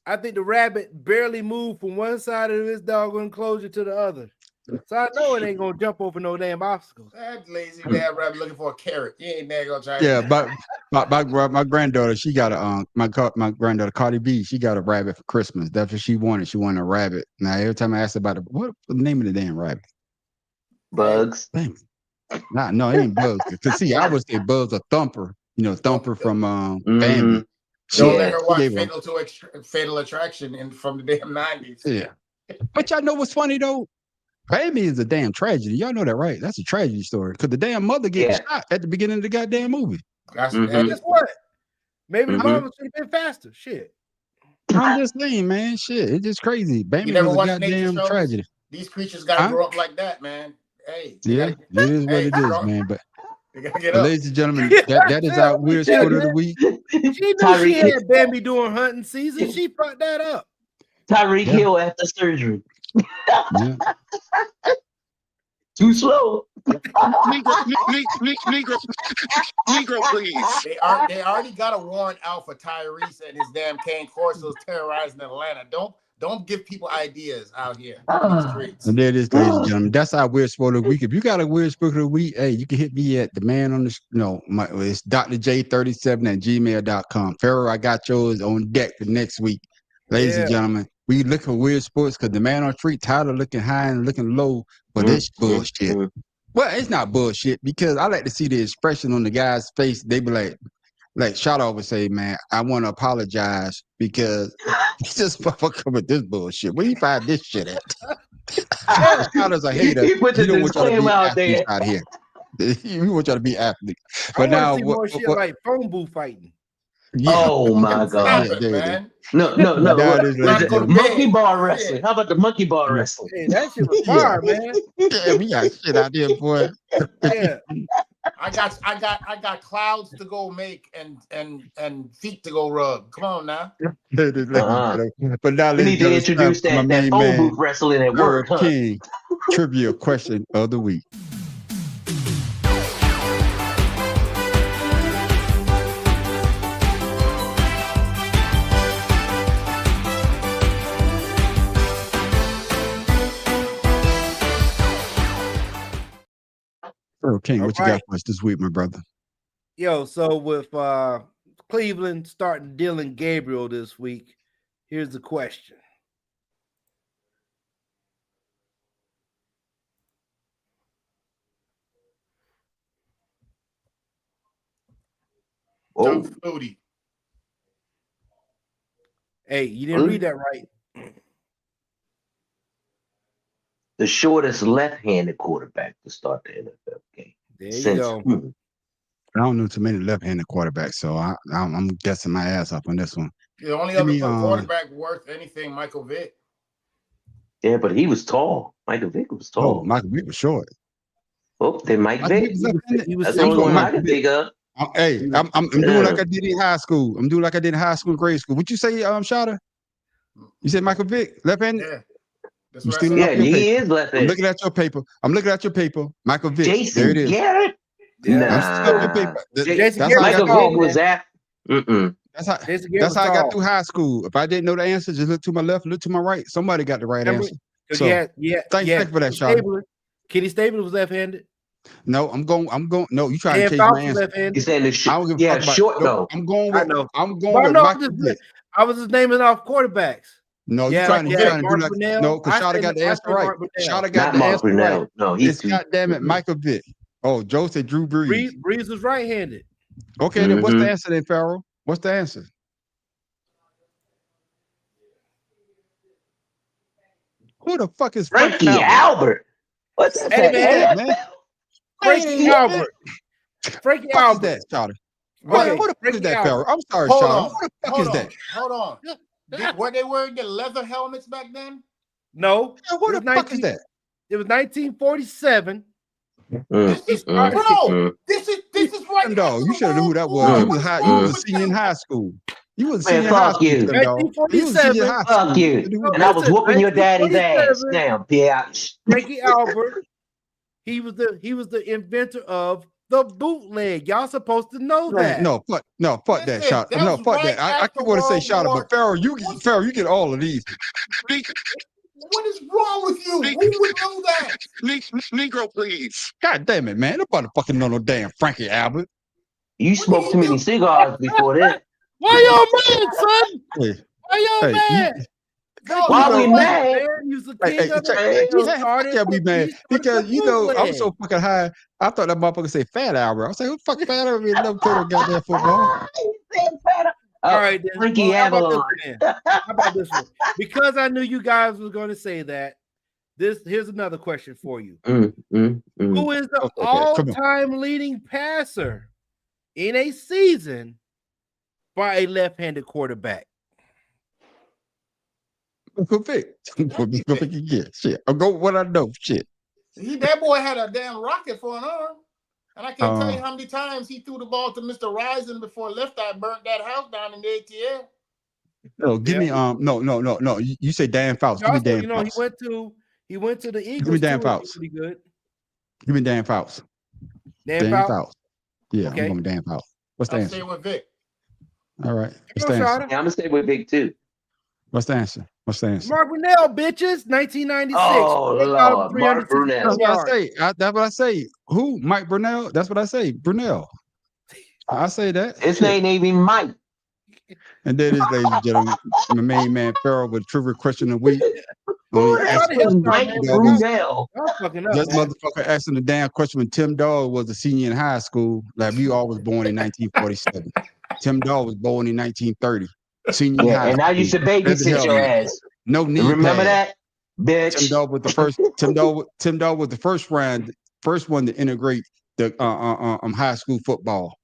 I think the rabbit barely moved from one side of this doggone enclosure to the other. So I know it ain't gonna jump over no damn obstacles. That lazy damn rabbit looking for a carrot. You ain't there gonna try. Yeah, but my granddaughter, she got a my granddaughter Cardi B, she got a rabbit for Christmas. That's what she wanted. She wanted a rabbit. Now every time I ask her about it, what's the name of the damn rabbit? Bugs. Damn. No, it ain't Bugs. Cause see, I would say Bugs or Thumper. You know, Thumper from Bambi. Don't let her watch Fatal Attraction from the damn 90s. Yeah. But y'all know what's funny though? Bambi is a damn tragedy. Y'all know that, right? That's a tragedy story. Because the damn mother gets shot at the beginning of the goddamn movie. That's guess what? Maybe the mama should have been faster. Shit. I'm just saying, man. Shit, it's just crazy. Bambi You never was a watched nature goddamn shows? tragedy. These creatures gotta grow up like that, man. Hey. Yeah, it is what it is, man. But You gotta get up. ladies and gentlemen, that is our weird sport of the week. She knew she had Bambi doing hunting season. She fucked that up. Tyreek Hill after surgery. Yeah. Too slow. Negro, please. They already got a warrant out for Tyrese and his damn cane Corsos terrorizing Atlanta. Don't give people ideas out here in the streets. And there it is, ladies and gentlemen. That's our weird sport of the week. If you got a weird sport of the week, hey, you can hit me at the man on the it's drj37@gmail.com. Pharaoh, I got yours on deck for next week. Ladies and gentlemen, we look for weird sports because the man on the street tired of looking high and looking low for this bullshit. Well, it's not bullshit because I like to see the expression on the guy's face. They be like Shadow would say, man, I want to apologize because he's just fucking with this bullshit. Where you find this shit at? Shadow's a hater. He put the disclaimer out there. Out here. We want y'all to be athletes. I But want now, to see more shit like phone booth fighting. Oh my God. No. Monkey bar wrestling. How about the monkey bar wrestling? Hey, that shit was fire, man. Yeah, we got shit out there, boy. Yeah. I got clouds to go make and feet to go rub. Come on now. But now We need to introduce that phone booth wrestling at work. Huh? King trivia question of the week. Earl King, what you got for us this week, my brother? Yo, so with Cleveland starting Dillon Gabriel this week, here's the question. Doug Flutie. Hey, you didn't read that right. The shortest left-handed quarterback to start the NFL game. There you go. I don't know too many left-handed quarterbacks, so I'm guessing my ass off on this one. The only other quarterback worth anything, Michael Vick. Yeah, but he was tall. Michael Vick was tall. Oh, Michael Vick was short. Oh, then Mike Vick. That's the only one I can think of. Hey, I'm doing like I did in high school. I'm doing like I did in high school and grade school. What you say, Shada? You said Michael Vick, left-handed? Yeah. That's right. Yeah, he is left-handed. I'm looking at your paper. Michael Vick. Jason there it is. Garrett? Nah. Michael Vick was at. That's how I got through high school. If I didn't know the answer, just look to my left, look to my right. Somebody got the right answer. So thank you for that, Shada. Kenny Stabler was left-handed. No, I'm going. No, you trying to change my answer. He's saying the short though. I'm going with Michael Vick. I was just naming off quarterbacks. No, you're trying to do like no, because Shada got the answer right. Shada got the answer right. No, it's goddamn it, Michael Vick. Oh, Joe said Drew Brees. Brees was right-handed. Okay, then what's the answer then, Pharaoh? What's the answer? Who the fuck is Frankie Albert? What's that, man? Frankie Albert. Frankie Albert. That, Shada? Who the fuck is that, Pharaoh? I'm sorry, Shada. Who the fuck is that? Hold on. Were they wearing the leather helmets back then? No. What the fuck is that? It was 1947. Bro, this is right. Dog, you should have knew who that was. You was you was a senior in high school. You was a senior in high school. You was senior in high school. Fuck you. And I was whooping your daddy's ass. Damn, bitch. Frankie Albert. He was the inventor of the bootleg. Y'all supposed to know that. No, fuck that shot. No, fuck that. I keep want to say shot, but Pharaoh, you get all of these. what is wrong with you? Who would know that? Negro, please. God damn it, man. Nobody fucking know no damn Frankie Albert. You smoked too many cigars before that. Why y'all mad, son? Hey, Why y'all mad? Why we mad? I can't be mad because I was so fucking high. I thought that motherfucker said Fat Albert. I was like, who the fuck Fat Albert? We never played no goddamn football. All right, then. Ricky Well, how about Avalon. this then? How about this one? Because I knew you guys were going to say that. Here's another question for you. Who is the all-time leading passer in a season by a left-handed quarterback? Go pick. Go pick again. Shit. I'll go with what I know. Shit. That boy had a damn rocket for an arm. And I can't tell you how many times he threw the ball to Mr. Rison before Left Eye burnt that house down in the ATL. No, give me no. You say Dan Fouts. Give me Also, Dan Fouts. he went to the Eagles. Give me Dan too, Fouts. pretty good. Give me Dan Fouts. Dan Fouts? Yeah, Okay. I'm going with Dan Fouts. What's the I'm answer? staying with Vic. All right. What's Yeah, the answer? I'm gonna stay with Vic too. What's the answer? What's the answer? Mark Brunell, bitches, 1996. Oh, Lord, Mark Brunell. That's what I say. That's what I say. Who? Mike Brunell? That's what I say. Brunell. I say that. His name ain't even Mike. And there it is, ladies and gentlemen. My main man Farrell with trivia question of the week. Mike Brunell. This motherfucker asking the damn question when Tim Dog was a senior in high school. Like we all was born in 1947. Tim Dog was born in 1930. Senior in high And I school. used to babysit your ass. No need. Remember that, bitch? Tim Dog was the first. Tim Dog was the first one to integrate the high school football.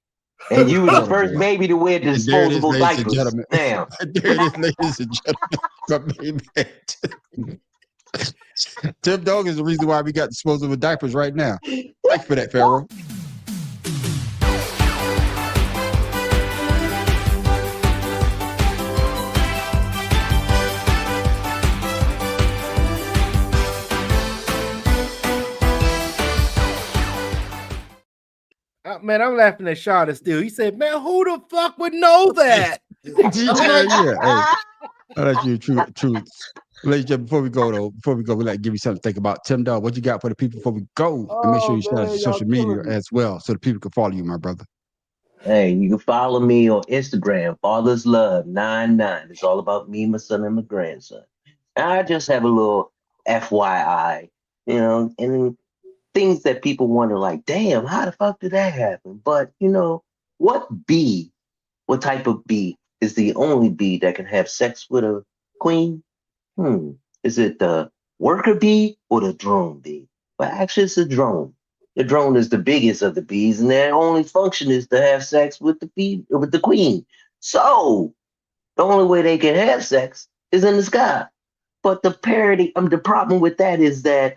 And you was the first baby to wear disposable diapers. Damn. There it is, ladies and gentlemen. Tim Dog is the reason why we got disposable diapers right now. Thanks for that, Pharaoh. Man, I'm laughing at Shada still. He said, man, who the fuck would know that? Yeah. Hey, I'll let you true. Ladies and gentlemen, before we go, we'd like to give you something to think about. Tim Dog, what you got for the people before we go? And make sure you share social media as well so the people can follow you, my brother. Hey, you can follow me on Instagram, Father's Love 99. It's all about me, my son, and my grandson. And I just have a little FYI, and things that people wonder, like, damn, how the fuck did that happen? But what type of bee is the only bee that can have sex with a queen? Is it the worker bee or the drone bee? Well, actually, it's a drone. The drone is the biggest of the bees, and their only function is to have sex with the queen. So the only way they can have sex is in the sky. But the problem with that is that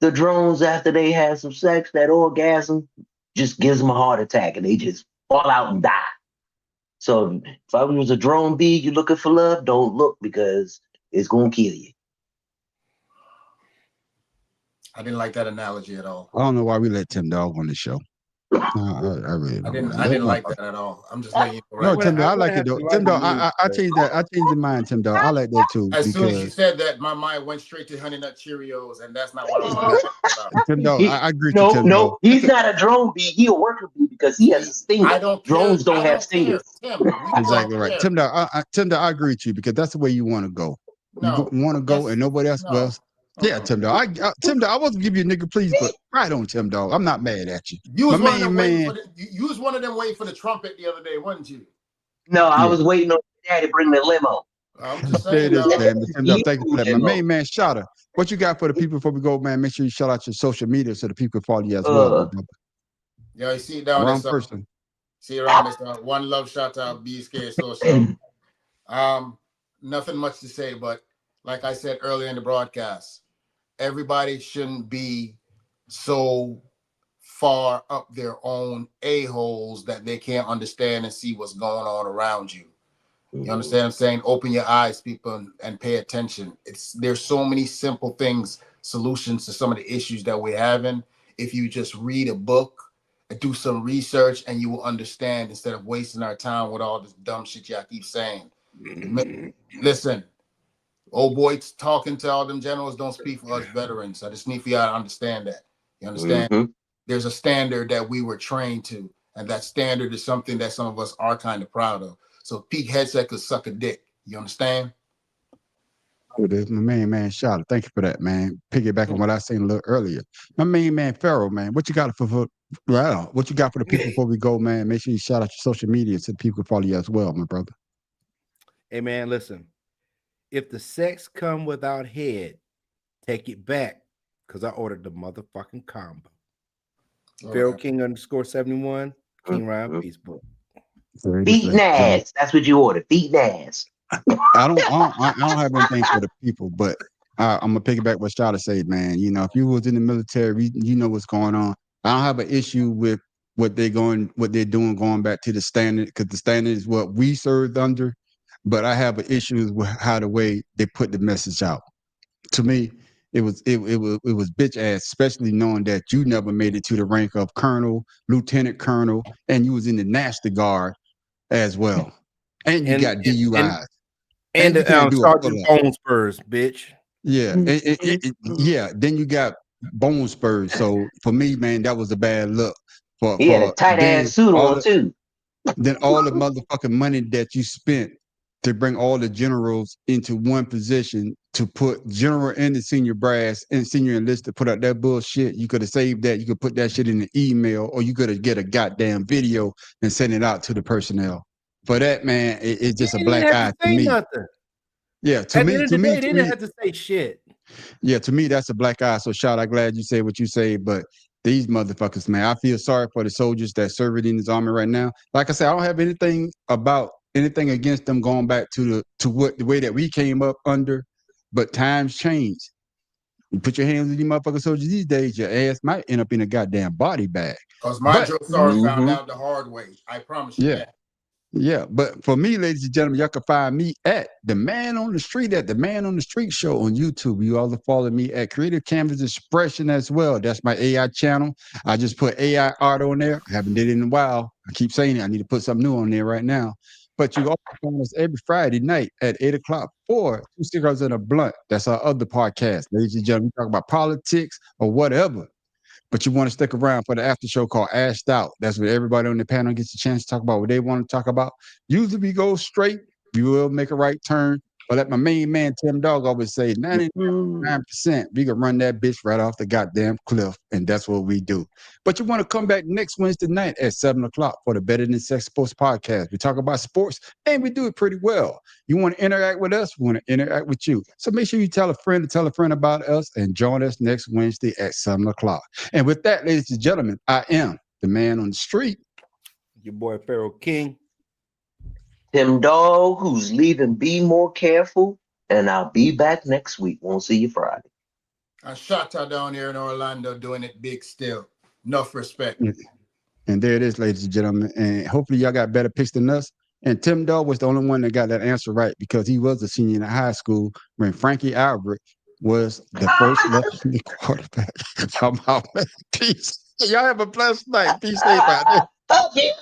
the drones, after they have some sex, that orgasm just gives them a heart attack, and they just fall out and die. So if I was a drone bee, you looking for love, don't look, because it's gonna kill you. I didn't like that analogy at all. I don't know why we let Tim Dog on the show. I really don't. I didn't like that at all. I'm just letting you know. No, Tim Dog, I like it though. Tim Dog, I changed that. I changed the mind, Tim Dog. I like that too. As soon as you said that, my mind went straight to Honey Nut Cheerios, and that's not what I was talking about. Tim Dog, I agree with Tim Dog. No, he's not a drone bee. He a worker bee because he has a stinger. Drones don't have stingers. Exactly right. Tim Dog, I agree with you because that's the way you want to go. You want to go and nobody else. Well, yeah, Tim Dog. Tim Dog, I wasn't give you a nigga, please, but right on, Tim Dog. I'm not mad at you. You was one of them waiting for the trumpet the other day, wasn't you? No, I was waiting on Dad to bring the limo. I'm just There saying. it is, man. Tim Dog, thank you for that. My main man, Shada, what you got for the people before we go, man? Make sure you shout out your social media so the people can follow you as well. Yeah, you see it down Wrong this person. See around this one love shout out BSK social. Nothing much to say, but like I said earlier in the broadcast, everybody shouldn't be so far up their own a-holes that they can't understand and see what's going on around you. You understand what I'm saying? Open your eyes, people, and pay attention. There's so many simple things, solutions to some of the issues that we're having. If you just read a book and do some research, and you will understand instead of wasting our time with all this dumb shit y'all keep saying. Listen, Old boy talking to all them generals don't speak for us veterans. I just need for y'all to understand that. You understand? There's a standard that we were trained to, and that standard is something that some of us are kind of proud of. So Pete Hegseth could suck a dick. You understand? My main man, Charlotte. Thank you for that, man. Piggyback on what I seen a little earlier. My main man, Pharaoh, man. What you got for what you got for the people before we go, man? Make sure you shout out your social media so people can follow you as well, my brother. Hey man, listen. If the sex come without head, take it back, because I ordered the motherfucking combo. Pharaoh King _71, King Ryan Facebook. Beating ass. That's what you ordered. Beating ass. I don't have anything for the people, but I'm gonna piggyback what Charlotte said, man. You know, if you was in the military, you know what's going on. I don't have an issue with what they're doing, going back to the standard, because the standard is what we served under. But I have an issue with how the way they put the message out. To me, it was bitch ass, especially knowing that you never made it to the rank of colonel, lieutenant colonel, and you was in the National Guard as well, and you got DUIs. And Sergeant Bone Spurs, bitch. Yeah, yeah. Then you got bone spurs. So for me, man, that was a bad look. He had a tight ass suit on too. Then all the motherfucking money that you spent to bring all the generals into one position, to put general and the senior brass and senior enlisted, put out that bullshit. You could have saved that. You could put that shit in an email, or you could have get a goddamn video and send it out to the personnel. For that, man, it's just a black eye to me. Nothing. Yeah, to me, they didn't have to say shit. Yeah, to me, that's a black eye. So, shout out, glad you say what you say, but these motherfuckers, man, I feel sorry for the soldiers that serve in this army right now. Like I said, I don't have anything against them going back to the way that we came up under, but times change. You put your hands on these motherfucking soldiers these days, your ass might end up in a goddamn body bag. Because my Joe Sorry found out the hard way. I promise you that. Yeah, but for me, ladies and gentlemen, y'all can find me at The Man on the Street, at The Man on the Street Show on YouTube. You all can follow me at Creative Canvas Expression as well. That's my AI channel. I just put AI art on there. I haven't did it in a while. I keep saying it. I need to put something new on there right now. But you also find us every Friday night at 8 o'clock for Two Cigars and a Blunt. That's our other podcast. Ladies and gentlemen, we talk about politics or whatever. But you want to stick around for the after show called Ashed Out. That's where everybody on the panel gets a chance to talk about what they want to talk about. Usually we go straight. We will make a right turn. But like my main man, Tim Dog, always say, 99%, we can run that bitch right off the goddamn cliff. And that's what we do. But you want to come back next Wednesday night at 7 o'clock for the Better Than Sex Sports Podcast. We talk about sports, and we do it pretty well. You want to interact with us? We want to interact with you. So make sure you tell a friend about us and join us next Wednesday at 7 o'clock. And with that, ladies and gentlemen, I am The Man on the Street. Your boy, Pharaoh King. Tim Dog, who's leaving Be More Careful, and I'll be back next week. Won't see you Friday. I shot her down here in Orlando doing it big still. Enough respect. And there it is, ladies and gentlemen. And hopefully y'all got better picks than us. And Tim Dog was the only one that got that answer right, because he was a senior in high school when Frankie Albert was the first left-handed quarterback. Peace. Y'all have a blessed night. Be safe out there.